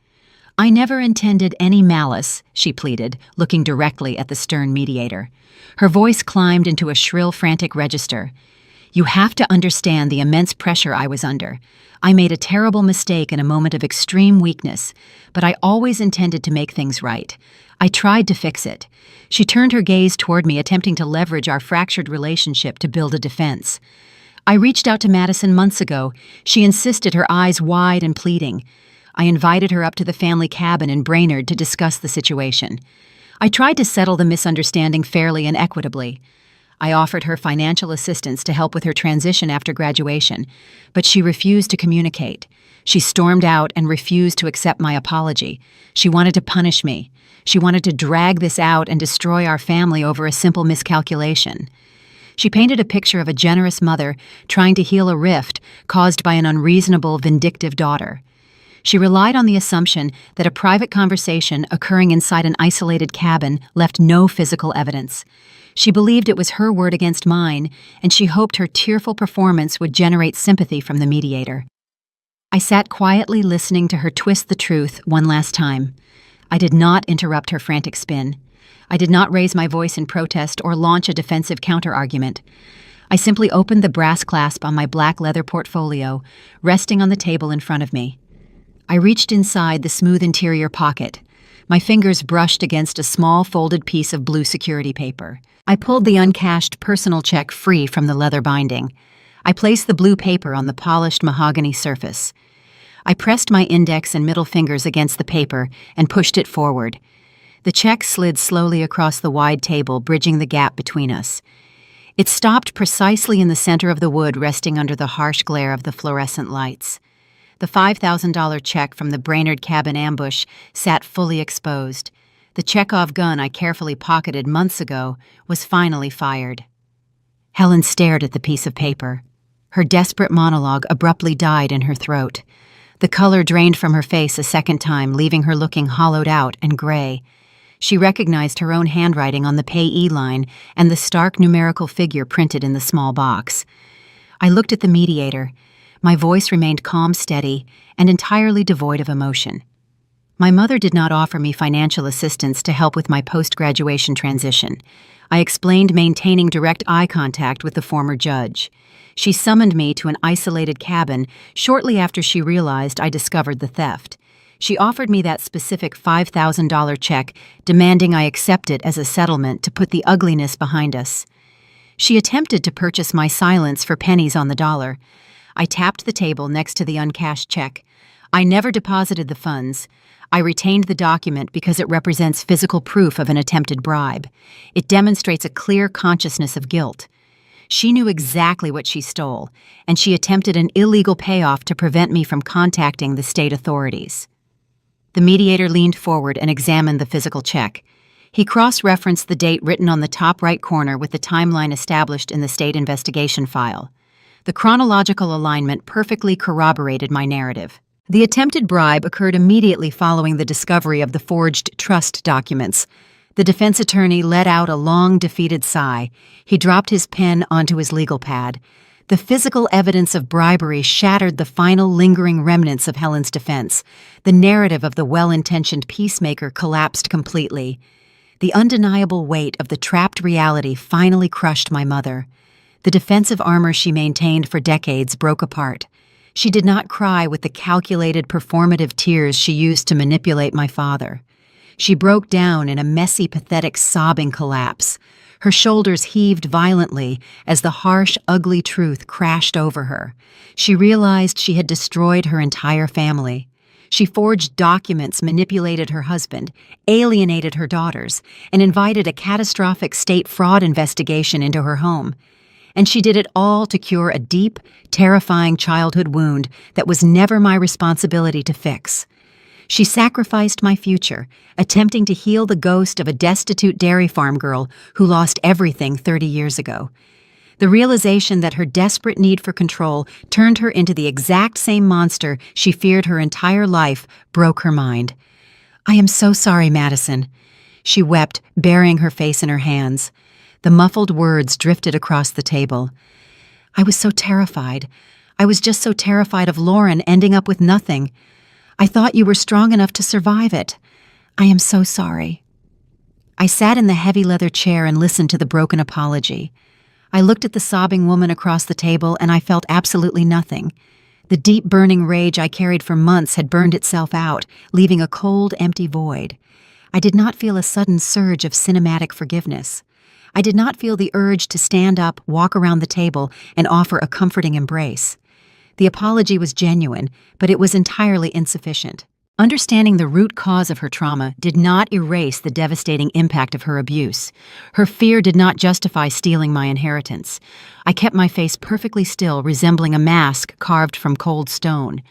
"I never intended any malice," she pleaded, looking directly at the stern mediator. Her voice climbed into a shrill, frantic register. "You have to understand the immense pressure I was under. I made a terrible mistake in a moment of extreme weakness, but I always intended to make things right. I tried to fix it." She turned her gaze toward me, attempting to leverage our fractured relationship to build a defense. "I reached out to Madison months ago. She insisted, her eyes wide and pleading. I invited her up to the family cabin in Brainerd to discuss the situation. I tried to settle the misunderstanding fairly and equitably. I offered her financial assistance to help with her transition after graduation, but she refused to communicate. She stormed out and refused to accept my apology. She wanted to punish me. She wanted to drag this out and destroy our family over a simple miscalculation. She painted a picture of a generous mother trying to heal a rift caused by an unreasonable, vindictive daughter. She relied on the assumption that a private conversation occurring inside an isolated cabin left no physical evidence. She believed it was her word against mine, and she hoped her tearful performance would generate sympathy from the mediator. I sat quietly listening to her twist the truth one last time. I did not interrupt her frantic spin. I did not raise my voice in protest or launch a defensive counter-argument. I simply opened the brass clasp on my black leather portfolio, resting on the table in front of me. I reached inside the smooth interior pocket. My fingers brushed against a small folded piece of blue security paper. I pulled the uncashed personal check free from the leather binding. I placed the blue paper on the polished mahogany surface. I pressed my index and middle fingers against the paper and pushed it forward. The check slid slowly across the wide table, bridging the gap between us. It stopped precisely in the center of the wood, resting under the harsh glare of the fluorescent lights. The $5,000 check from the Brainerd cabin ambush sat fully exposed. The Chekhov gun I carefully pocketed months ago was finally fired. Helen stared at the piece of paper. Her desperate monologue abruptly died in her throat. The color drained from her face a second time, leaving her looking hollowed out and gray. She recognized her own handwriting on the payee line and the stark numerical figure printed in the small box. I looked at the mediator. My voice remained calm, steady, and entirely devoid of emotion. My mother did not offer me financial assistance to help with my post-graduation transition. I explained maintaining direct eye contact with the former judge. She summoned me to an isolated cabin shortly after she realized I discovered the theft. She offered me that specific $5,000 check, demanding I accept it as a settlement to put the ugliness behind us. She attempted to purchase my silence for pennies on the dollar. I tapped the table next to the uncashed check. I never deposited the funds. I retained the document because it represents physical proof of an attempted bribe. It demonstrates a clear consciousness of guilt. She knew exactly what she stole, and she attempted an illegal payoff to prevent me from contacting the state authorities. The mediator leaned forward and examined the physical check. He cross-referenced the date written on the top right corner with the timeline established in the state investigation file. The chronological alignment perfectly corroborated my narrative. The attempted bribe occurred immediately following the discovery of the forged trust documents. The defense attorney let out a long, defeated sigh. He dropped his pen onto his legal pad. The physical evidence of bribery shattered the final lingering remnants of Helen's defense. The narrative of the well-intentioned peacemaker collapsed completely. The undeniable weight of the trapped reality finally crushed my mother. The defensive armor she maintained for decades broke apart. She did not cry with the calculated, performative tears she used to manipulate my father. She broke down in a messy, pathetic, sobbing collapse. Her shoulders heaved violently as the harsh, ugly truth crashed over her. She realized she had destroyed her entire family. She forged documents, manipulated her husband, alienated her daughters, and invited a catastrophic state fraud investigation into her home. And she did it all to cure a deep, terrifying childhood wound that was never my responsibility to fix. She sacrificed my future, attempting to heal the ghost of a destitute dairy farm girl who lost everything 30 years ago. The realization that her desperate need for control turned her into the exact same monster she feared her entire life broke her mind. "I am so sorry, Madison." She wept, burying her face in her hands. The muffled words drifted across the table. "I was so terrified. I was just so terrified of Lauren ending up with nothing. I thought you were strong enough to survive it. I am so sorry." I sat in the heavy leather chair and listened to the broken apology. I looked at the sobbing woman across the table and I felt absolutely nothing. The deep burning rage I carried for months had burned itself out, leaving a cold, empty void. I did not feel a sudden surge of cinematic forgiveness. I did not feel the urge to stand up, walk around the table, and offer a comforting embrace. The apology was genuine, but it was entirely insufficient. Understanding the root cause of her trauma did not erase the devastating impact of her abuse. Her fear did not justify stealing my inheritance. I kept my face perfectly still, resembling a mask carved from cold stone.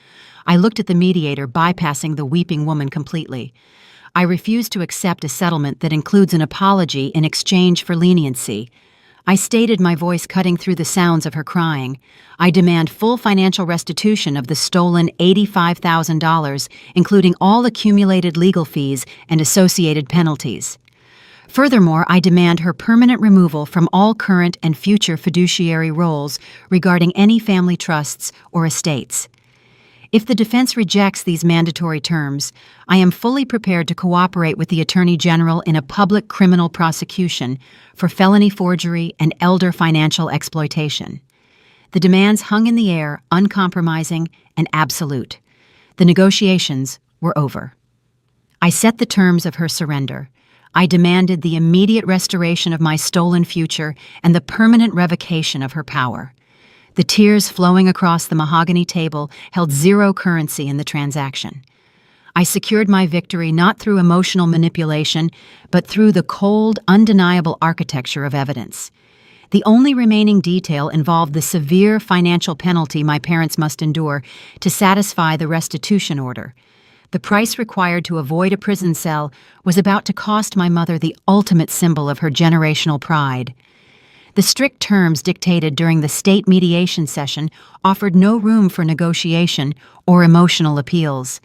I looked at the mediator, bypassing the weeping woman completely. I refused to accept a settlement that includes an apology in exchange for leniency. I stated, my voice cutting through the sounds of her crying. I demand full financial restitution of the stolen $85,000, including all accumulated legal fees and associated penalties. Furthermore, I demand her permanent removal from all current and future fiduciary roles regarding any family trusts or estates. If the defense rejects these mandatory terms, I am fully prepared to cooperate with the Attorney General in a public criminal prosecution for felony forgery and elder financial exploitation. The demands hung in the air, uncompromising and absolute. The negotiations were over. I set the terms of her surrender. I demanded the immediate restoration of my stolen future and the permanent revocation of her power. The tears flowing across the mahogany table held zero currency in the transaction. I secured my victory not through emotional manipulation, but through the cold, undeniable architecture of evidence. The only remaining detail involved the severe financial penalty my parents must endure to satisfy the restitution order. The price required to avoid a prison cell was about to cost my mother the ultimate symbol of her generational pride. The strict terms dictated during the state mediation session offered no room for negotiation or emotional appeals.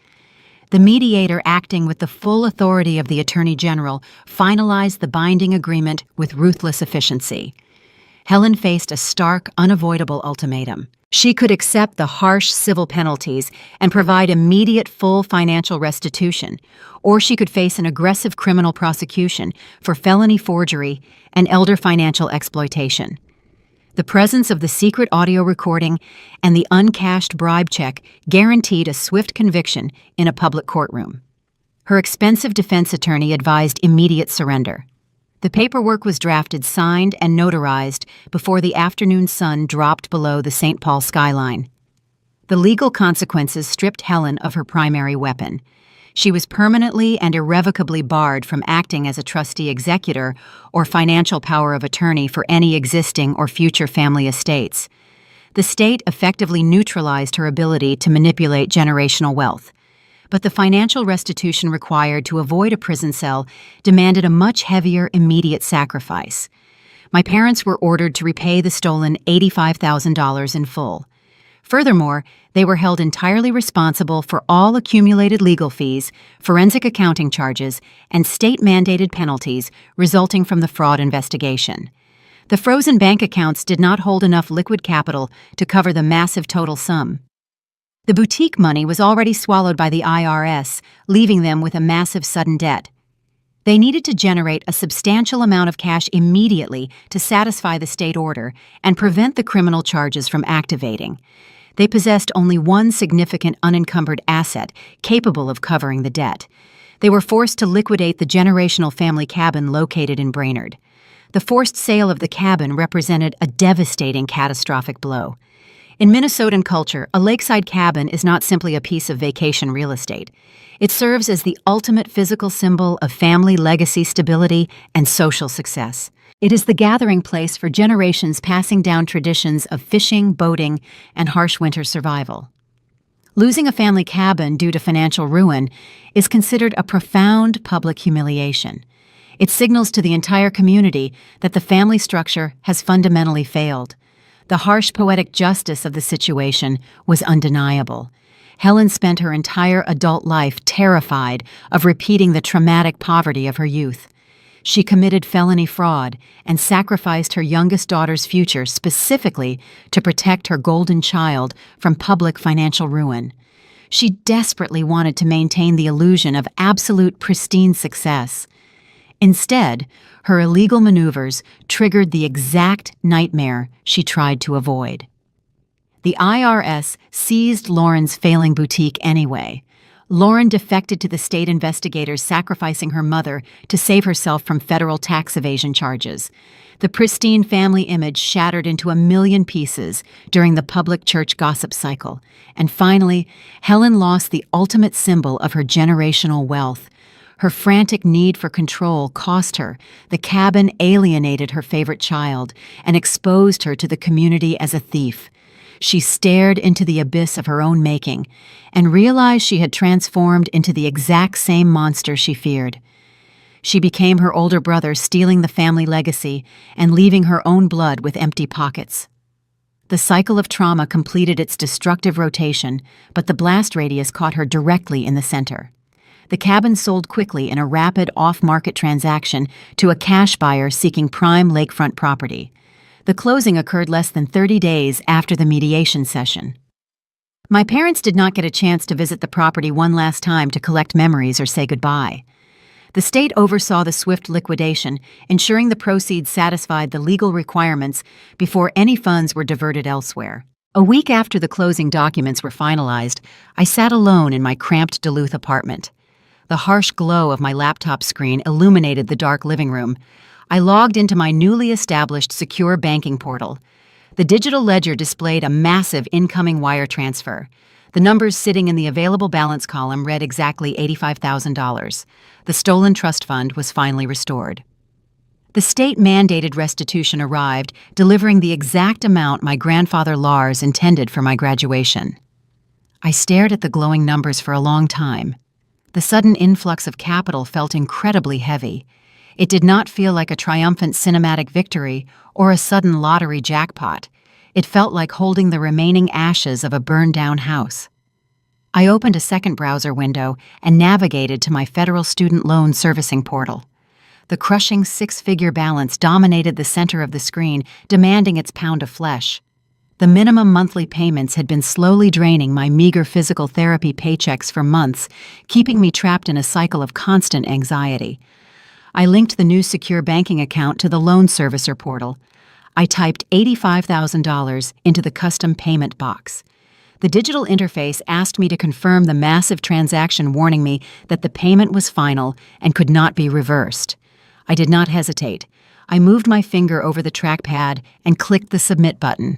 The mediator, acting with the full authority of the Attorney General, finalized the binding agreement with ruthless efficiency. Helen faced a stark, unavoidable ultimatum. She could accept the harsh civil penalties and provide immediate full financial restitution, or she could face an aggressive criminal prosecution for felony forgery and elder financial exploitation. The presence of the secret audio recording and the uncashed bribe check guaranteed a swift conviction in a public courtroom. Her expensive defense attorney advised immediate surrender. The paperwork was drafted, signed, and notarized before the afternoon sun dropped below the St. Paul skyline. The legal consequences stripped Helen of her primary weapon. She was permanently and irrevocably barred from acting as a trustee executor or financial power of attorney for any existing or future family estates. The state effectively neutralized her ability to manipulate generational wealth. But the financial restitution required to avoid a prison cell demanded a much heavier, immediate sacrifice. My parents were ordered to repay the stolen $85,000 in full. Furthermore, they were held entirely responsible for all accumulated legal fees, forensic accounting charges, and state-mandated penalties resulting from the fraud investigation. The frozen bank accounts did not hold enough liquid capital to cover the massive total sum. The boutique money was already swallowed by the IRS, leaving them with a massive sudden debt. They needed to generate a substantial amount of cash immediately to satisfy the state order and prevent the criminal charges from activating. They possessed only one significant unencumbered asset capable of covering the debt. They were forced to liquidate the generational family cabin located in Brainerd. The forced sale of the cabin represented a devastating, catastrophic blow. In Minnesotan culture, a lakeside cabin is not simply a piece of vacation real estate. It serves as the ultimate physical symbol of family legacy, stability, and social success. It is the gathering place for generations passing down traditions of fishing, boating, and harsh winter survival. Losing a family cabin due to financial ruin is considered a profound public humiliation. It signals to the entire community that the family structure has fundamentally failed. The harsh poetic justice of the situation was undeniable. Helen spent her entire adult life terrified of repeating the traumatic poverty of her youth. She committed felony fraud and sacrificed her youngest daughter's future specifically to protect her golden child from public financial ruin. She desperately wanted to maintain the illusion of absolute pristine success. Instead, her illegal maneuvers triggered the exact nightmare she tried to avoid. The IRS seized Lauren's failing boutique anyway. Lauren defected to the state investigators, sacrificing her mother to save herself from federal tax evasion charges. The pristine family image shattered into a million pieces during the public church gossip cycle. And finally, Helen lost the ultimate symbol of her generational wealth. Her frantic need for control cost her. The cabin alienated her favorite child and exposed her to the community as a thief. She stared into the abyss of her own making and realized she had transformed into the exact same monster she feared. She became her older brother, stealing the family legacy and leaving her own blood with empty pockets. The cycle of trauma completed its destructive rotation, but the blast radius caught her directly in the center. The cabin sold quickly in a rapid off-market transaction to a cash buyer seeking prime lakefront property. The closing occurred less than 30 days after the mediation session. My parents did not get a chance to visit the property one last time to collect memories or say goodbye. The state oversaw the swift liquidation, ensuring the proceeds satisfied the legal requirements before any funds were diverted elsewhere. A week after the closing documents were finalized, I sat alone in my cramped Duluth apartment. The harsh glow of my laptop screen illuminated the dark living room. I logged into my newly established secure banking portal. The digital ledger displayed a massive incoming wire transfer. The numbers sitting in the available balance column read exactly $85,000. The stolen trust fund was finally restored. The state-mandated restitution arrived, delivering the exact amount my grandfather Lars intended for my graduation. I stared at the glowing numbers for a long time. The sudden influx of capital felt incredibly heavy. It did not feel like a triumphant cinematic victory or a sudden lottery jackpot. It felt like holding the remaining ashes of a burned-down house. I opened a second browser window and navigated to my federal student loan servicing portal. The crushing six-figure balance dominated the center of the screen, demanding its pound of flesh. The minimum monthly payments had been slowly draining my meager physical therapy paychecks for months, keeping me trapped in a cycle of constant anxiety. I linked the new secure banking account to the loan servicer portal. I typed $85,000 into the custom payment box. The digital interface asked me to confirm the massive transaction, warning me that the payment was final and could not be reversed. I did not hesitate. I moved my finger over the trackpad and clicked the submit button.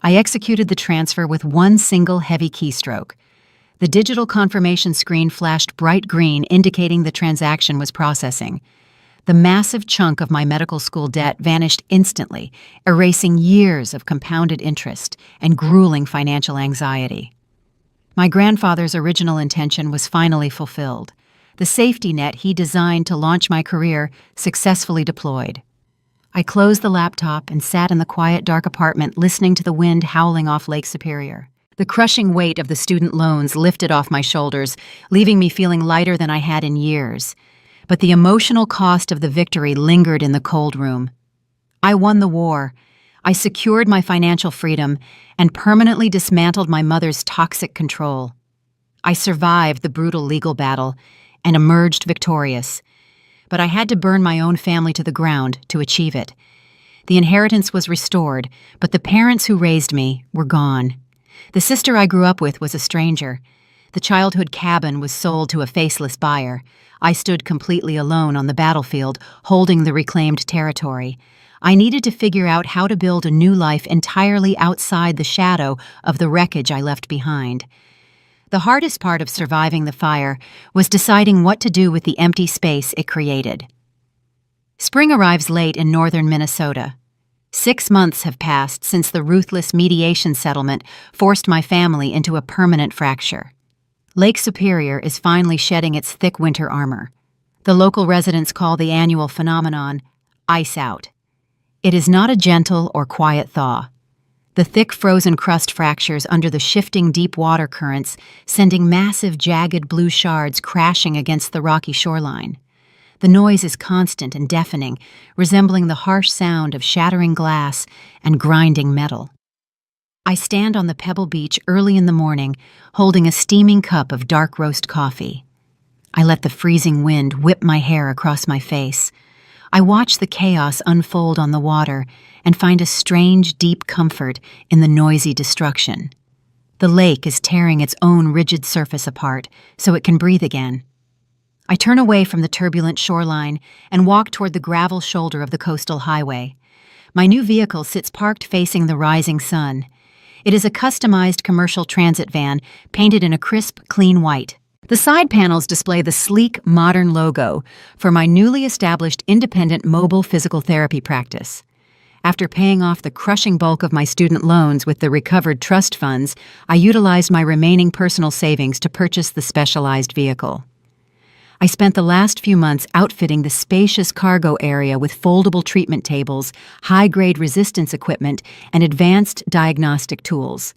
I executed the transfer with one single heavy keystroke. The digital confirmation screen flashed bright green, indicating the transaction was processing. The massive chunk of my medical school debt vanished instantly, erasing years of compounded interest and grueling financial anxiety. My grandfather's original intention was finally fulfilled. The safety net he designed to launch my career successfully deployed. I closed the laptop and sat in the quiet, dark apartment, listening to the wind howling off Lake Superior. The crushing weight of the student loans lifted off my shoulders, leaving me feeling lighter than I had in years. But the emotional cost of the victory lingered in the cold room. I won the war. I secured my financial freedom and permanently dismantled my mother's toxic control. I survived the brutal legal battle and emerged victorious. But I had to burn my own family to the ground to achieve it. The inheritance was restored, but the parents who raised me were gone. The sister I grew up with was a stranger. The childhood cabin was sold to a faceless buyer. I stood completely alone on the battlefield, holding the reclaimed territory. I needed to figure out how to build a new life entirely outside the shadow of the wreckage I left behind. The hardest part of surviving the fire was deciding what to do with the empty space it created. Spring arrives late in northern Minnesota. 6 months have passed since the ruthless mediation settlement forced my family into a permanent fracture. Lake Superior is finally shedding its thick winter armor. The local residents call the annual phenomenon ice out. It is not a gentle or quiet thaw. The thick frozen crust fractures under the shifting deep water currents, sending massive jagged blue shards crashing against the rocky shoreline. The noise is constant and deafening, resembling the harsh sound of shattering glass and grinding metal. I stand on the pebble beach early in the morning, holding a steaming cup of dark roast coffee. I let the freezing wind whip my hair across my face. I watch the chaos unfold on the water and find a strange, deep comfort in the noisy destruction. The lake is tearing its own rigid surface apart so it can breathe again. I turn away from the turbulent shoreline and walk toward the gravel shoulder of the coastal highway. My new vehicle sits parked facing the rising sun. It is a customized commercial transit van painted in a crisp, clean white. The side panels display the sleek, modern logo for my newly established independent mobile physical therapy practice. After paying off the crushing bulk of my student loans with the recovered trust funds, I utilized my remaining personal savings to purchase the specialized vehicle. I spent the last few months outfitting the spacious cargo area with foldable treatment tables, high-grade resistance equipment, and advanced diagnostic tools.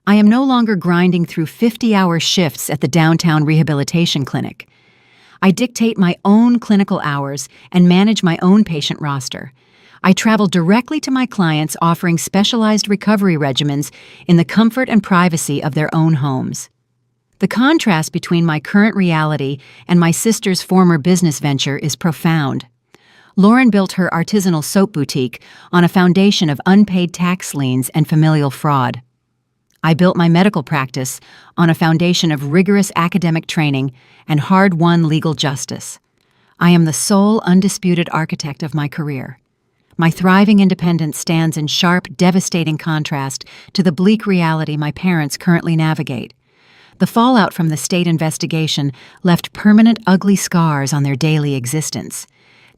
I am no longer grinding through 50-hour shifts at the downtown rehabilitation clinic. I dictate my own clinical hours and manage my own patient roster. I travel directly to my clients, offering specialized recovery regimens in the comfort and privacy of their own homes. The contrast between my current reality and my sister's former business venture is profound. Lauren built her artisanal soap boutique on a foundation of unpaid tax liens and familial fraud. I built my medical practice on a foundation of rigorous academic training and hard-won legal justice. I am the sole undisputed architect of my career. My thriving independence stands in sharp, devastating contrast to the bleak reality my parents currently navigate. The fallout from the state investigation left permanent ugly scars on their daily existence.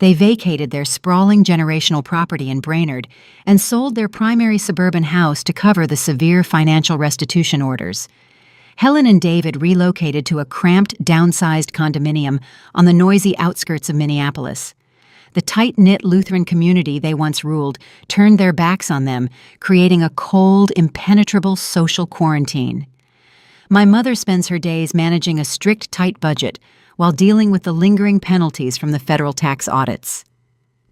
They vacated their sprawling generational property in Brainerd and sold their primary suburban house to cover the severe financial restitution orders. Helen and David relocated to a cramped, downsized condominium on the noisy outskirts of Minneapolis. The tight-knit Lutheran community they once ruled turned their backs on them, creating a cold, impenetrable social quarantine. My mother spends her days managing a strict, tight budget while dealing with the lingering penalties from the federal tax audits.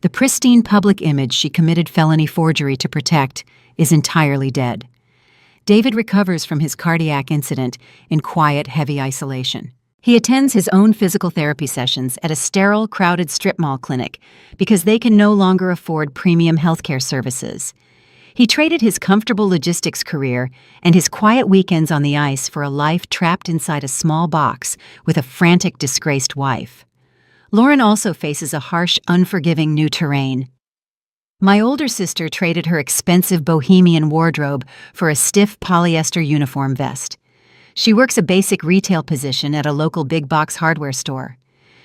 The pristine public image she committed felony forgery to protect is entirely dead. David recovers from his cardiac incident in quiet, heavy isolation. He attends his own physical therapy sessions at a sterile, crowded strip mall clinic because they can no longer afford premium healthcare services. He traded his comfortable logistics career and his quiet weekends on the ice for a life trapped inside a small box with a frantic, disgraced wife. Lauren also faces a harsh, unforgiving new terrain. My older sister traded her expensive bohemian wardrobe for a stiff polyester uniform vest. She works a basic retail position at a local big-box hardware store.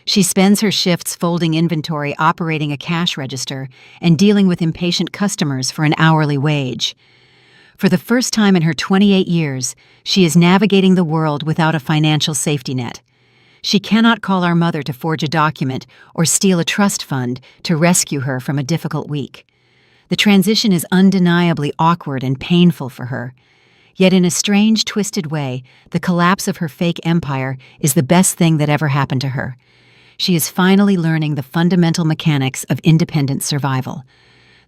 She spends her shifts folding inventory, operating a cash register, and dealing with impatient customers for an hourly wage. For the first time in her 28 years, she is navigating the world without a financial safety net. She cannot call our mother to forge a document or steal a trust fund to rescue her from a difficult week. The transition is undeniably awkward and painful for her. Yet in a strange, twisted way, the collapse of her fake empire is the best thing that ever happened to her. She is finally learning the fundamental mechanics of independent survival.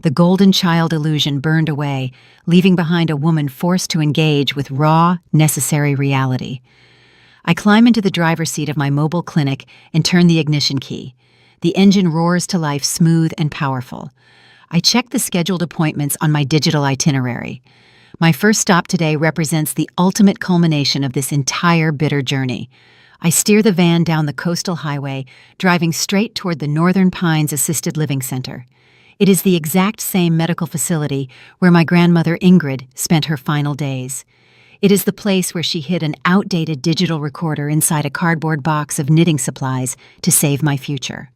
The golden child illusion burned away, leaving behind a woman forced to engage with raw, necessary reality. I climb into the driver's seat of my mobile clinic and turn the ignition key. The engine roars to life, smooth and powerful. I check the scheduled appointments on my digital itinerary. My first stop today represents the ultimate culmination of this entire bitter journey. I steer the van down the coastal highway, driving straight toward the Northern Pines Assisted Living Center. It is the exact same medical facility where my grandmother Ingrid spent her final days. It is the place where she hid an outdated digital recorder inside a cardboard box of knitting supplies to save my future.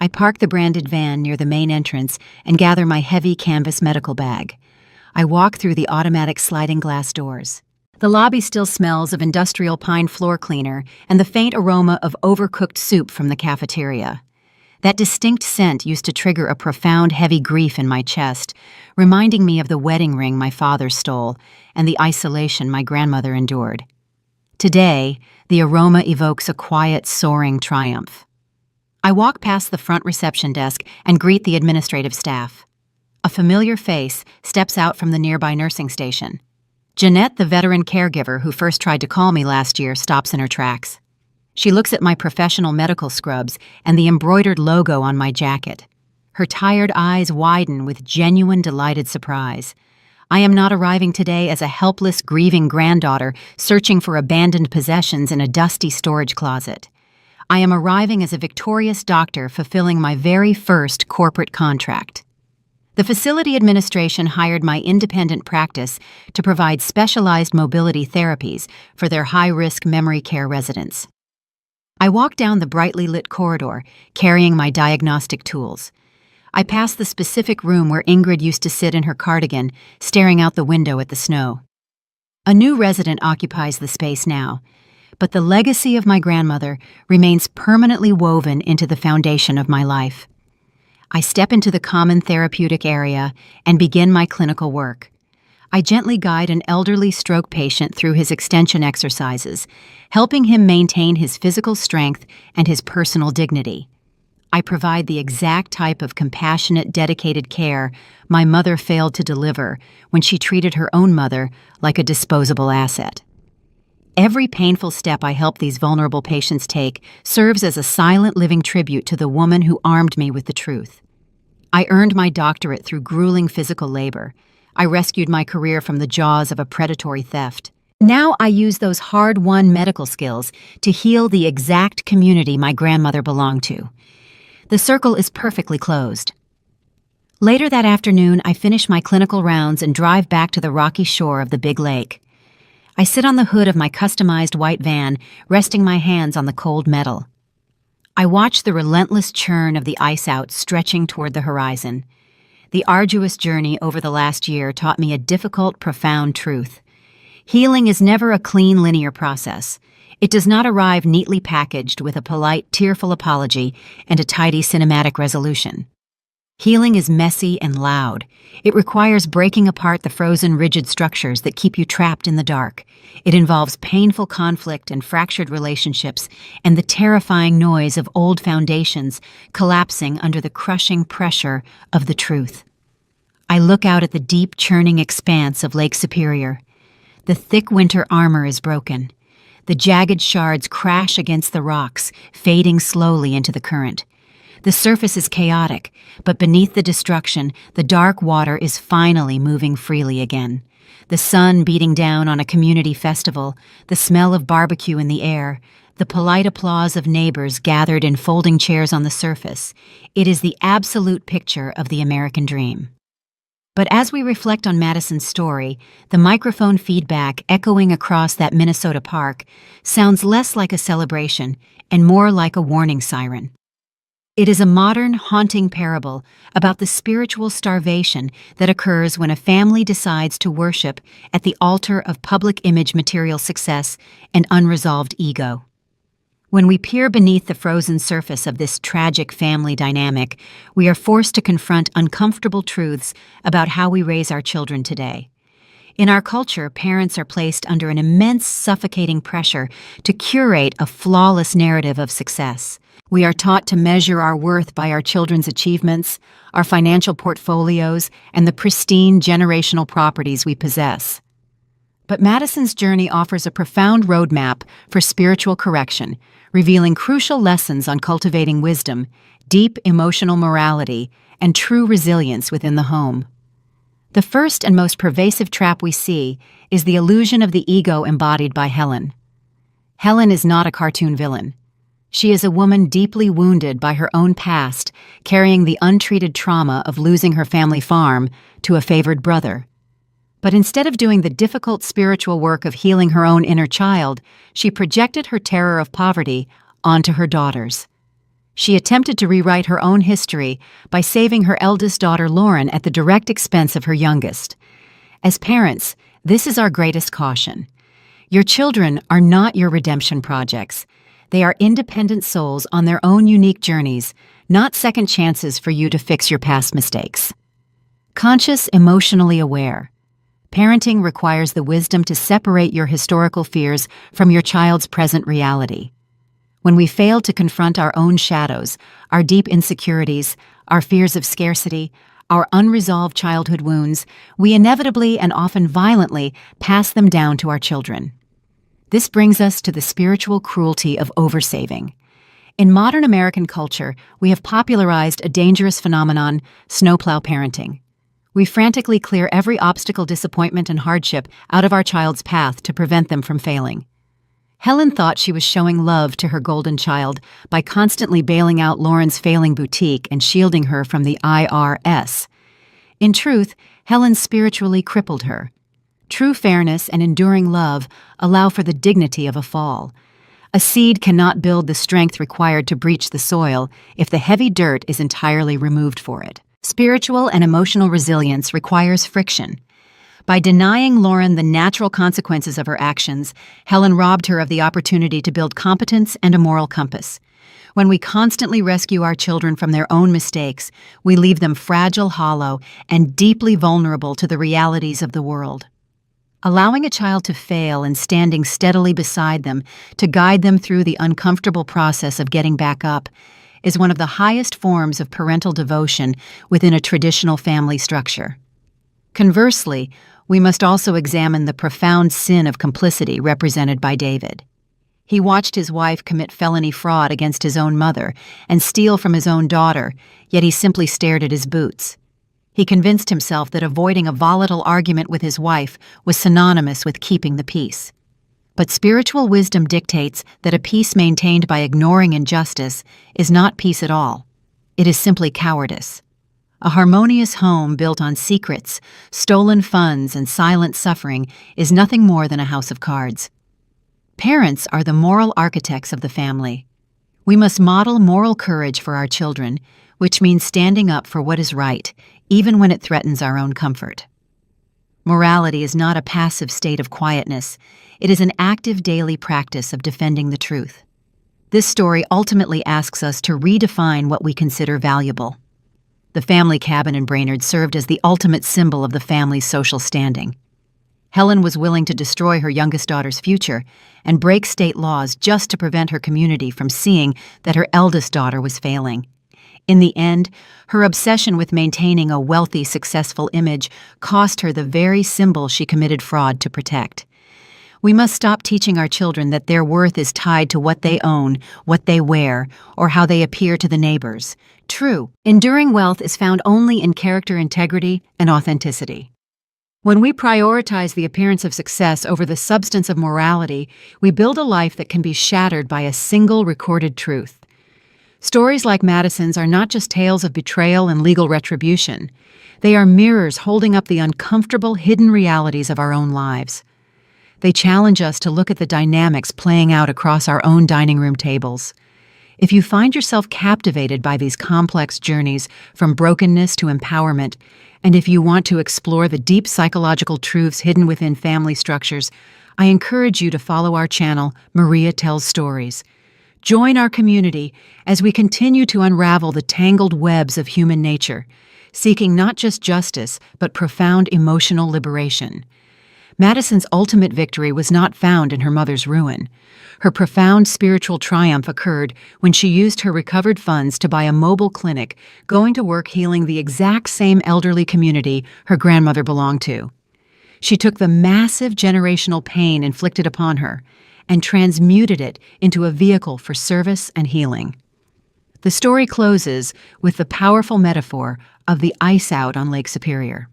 I park the branded van near the main entrance and gather my heavy canvas medical bag. I walk through the automatic sliding glass doors. The lobby still smells of industrial pine floor cleaner and the faint aroma of overcooked soup from the cafeteria. That distinct scent used to trigger a profound, heavy grief in my chest, reminding me of the wedding ring my father stole and the isolation my grandmother endured. Today, the aroma evokes a quiet, soaring triumph. I walk past the front reception desk and greet the administrative staff. A familiar face steps out from the nearby nursing station. Jeanette, the veteran caregiver who first tried to call me last year, stops in her tracks. She looks at my professional medical scrubs and the embroidered logo on my jacket. Her tired eyes widen with genuine, delighted surprise. I am not arriving today as a helpless, grieving granddaughter searching for abandoned possessions in a dusty storage closet. I am arriving as a victorious doctor fulfilling my very first corporate contract. The facility administration hired my independent practice to provide specialized mobility therapies for their high-risk memory care residents. I walk down the brightly lit corridor, carrying my diagnostic tools. I pass the specific room where Ingrid used to sit in her cardigan, staring out the window at the snow. A new resident occupies the space now, but the legacy of my grandmother remains permanently woven into the foundation of my life. I step into the common therapeutic area and begin my clinical work. I gently guide an elderly stroke patient through his extension exercises, helping him maintain his physical strength and his personal dignity. I provide the exact type of compassionate, dedicated care my mother failed to deliver when she treated her own mother like a disposable asset. Every painful step I help these vulnerable patients take serves as a silent living tribute to the woman who armed me with the truth. I earned my doctorate through grueling physical labor. I rescued my career from the jaws of a predatory theft. Now I use those hard-won medical skills to heal the exact community my grandmother belonged to. The circle is perfectly closed. Later that afternoon, I finish my clinical rounds and drive back to the rocky shore of the big lake. I sit on the hood of my customized white van, resting my hands on the cold metal. I watch the relentless churn of the ice out stretching toward the horizon. The arduous journey over the last year taught me a difficult, profound truth. Healing is never a clean, linear process. It does not arrive neatly packaged with a polite, tearful apology and a tidy cinematic resolution. Healing is messy and loud. It requires breaking apart the frozen, rigid structures that keep you trapped in the dark. It involves painful conflict and fractured relationships and the terrifying noise of old foundations collapsing under the crushing pressure of the truth. I look out at the deep, churning expanse of Lake Superior. The thick winter armor is broken. The jagged shards crash against the rocks, fading slowly into the current. The surface is chaotic, but beneath the destruction, the dark water is finally moving freely again. The sun beating down on a community festival, the smell of barbecue in the air, the polite applause of neighbors gathered in folding chairs on the surface. It is the absolute picture of the American dream. But as we reflect on Madison's story, the microphone feedback echoing across that Minnesota park sounds less like a celebration and more like a warning siren. It is a modern, haunting parable about the spiritual starvation that occurs when a family decides to worship at the altar of public image material success and unresolved ego. When we peer beneath the frozen surface of this tragic family dynamic, we are forced to confront uncomfortable truths about how we raise our children today. In our culture, parents are placed under an immense, suffocating pressure to curate a flawless narrative of success. We are taught to measure our worth by our children's achievements, our financial portfolios, and the pristine generational properties we possess. But Madison's journey offers a profound roadmap for spiritual correction, revealing crucial lessons on cultivating wisdom, deep emotional morality, and true resilience within the home. The first and most pervasive trap we see is the illusion of the ego embodied by Helen. Helen is not a cartoon villain. She is a woman deeply wounded by her own past, carrying the untreated trauma of losing her family farm to a favored brother. But instead of doing the difficult spiritual work of healing her own inner child, she projected her terror of poverty onto her daughters. She attempted to rewrite her own history by saving her eldest daughter Lauren at the direct expense of her youngest. As parents, this is our greatest caution. Your children are not your redemption projects. They are independent souls on their own unique journeys, not second chances for you to fix your past mistakes. Conscious, emotionally aware. Parenting requires the wisdom to separate your historical fears from your child's present reality. When we fail to confront our own shadows, our deep insecurities, our fears of scarcity, our unresolved childhood wounds, we inevitably and often violently pass them down to our children. This brings us to the spiritual cruelty of oversaving. In modern American culture, we have popularized a dangerous phenomenon, snowplow parenting. We frantically clear every obstacle, disappointment, and hardship out of our child's path to prevent them from failing. Helen thought she was showing love to her golden child by constantly bailing out Lauren's failing boutique and shielding her from the IRS. In truth, Helen spiritually crippled her. True fairness and enduring love allow for the dignity of a fall. A seed cannot build the strength required to breach the soil if the heavy dirt is entirely removed for it. Spiritual and emotional resilience requires friction. By denying Lauren the natural consequences of her actions, Helen robbed her of the opportunity to build competence and a moral compass. When we constantly rescue our children from their own mistakes, we leave them fragile, hollow, and deeply vulnerable to the realities of the world. Allowing a child to fail and standing steadily beside them to guide them through the uncomfortable process of getting back up is one of the highest forms of parental devotion within a traditional family structure. Conversely, we must also examine the profound sin of complicity represented by David. He watched his wife commit felony fraud against his own mother and steal from his own daughter, yet he simply stared at his boots. He convinced himself that avoiding a volatile argument with his wife was synonymous with keeping the peace. But spiritual wisdom dictates that a peace maintained by ignoring injustice is not peace at all. It is simply cowardice. A harmonious home built on secrets, stolen funds, and silent suffering is nothing more than a house of cards. Parents are the moral architects of the family. We must model moral courage for our children, which means standing up for what is right, even when it threatens our own comfort. Morality is not a passive state of quietness. It is an active daily practice of defending the truth. This story ultimately asks us to redefine what we consider valuable. The family cabin in Brainerd served as the ultimate symbol of the family's social standing. Helen was willing to destroy her youngest daughter's future and break state laws just to prevent her community from seeing that her eldest daughter was failing. In the end, her obsession with maintaining a wealthy, successful image cost her the very symbol she committed fraud to protect. We must stop teaching our children that their worth is tied to what they own, what they wear, or how they appear to the neighbors. True, enduring wealth is found only in character integrity and authenticity. When we prioritize the appearance of success over the substance of morality, we build a life that can be shattered by a single recorded truth. Stories like Madison's are not just tales of betrayal and legal retribution. They are mirrors holding up the uncomfortable, hidden realities of our own lives. They challenge us to look at the dynamics playing out across our own dining room tables. If you find yourself captivated by these complex journeys from brokenness to empowerment, and if you want to explore the deep psychological truths hidden within family structures, I encourage you to follow our channel, Maria Tells Stories. Join our community as we continue to unravel the tangled webs of human nature, seeking not just justice, but profound emotional liberation. Madison's ultimate victory was not found in her mother's ruin. Her profound spiritual triumph occurred when she used her recovered funds to buy a mobile clinic, going to work healing the exact same elderly community her grandmother belonged to. She took the massive generational pain inflicted upon her and transmuted it into a vehicle for service and healing. The story closes with the powerful metaphor of the ice out on Lake Superior.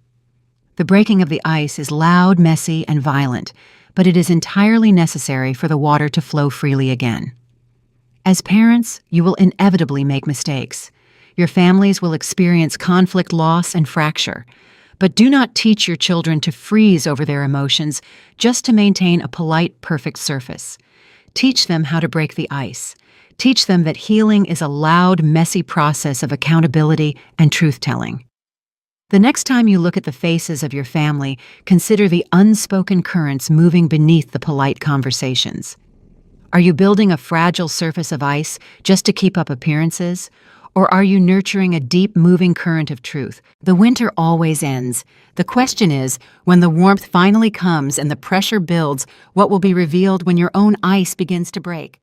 The breaking of the ice is loud, messy, and violent, but it is entirely necessary for the water to flow freely again. As parents, you will inevitably make mistakes. Your families will experience conflict, loss, and fracture. But do not teach your children to freeze over their emotions just to maintain a polite, perfect surface. Teach them how to break the ice. Teach them that healing is a loud, messy process of accountability and truth-telling. The next time you look at the faces of your family, consider the unspoken currents moving beneath the polite conversations. Are you building a fragile surface of ice just to keep up appearances? Or are you nurturing a deep, moving current of truth? The winter always ends. The question is, when the warmth finally comes and the pressure builds, what will be revealed when your own ice begins to break?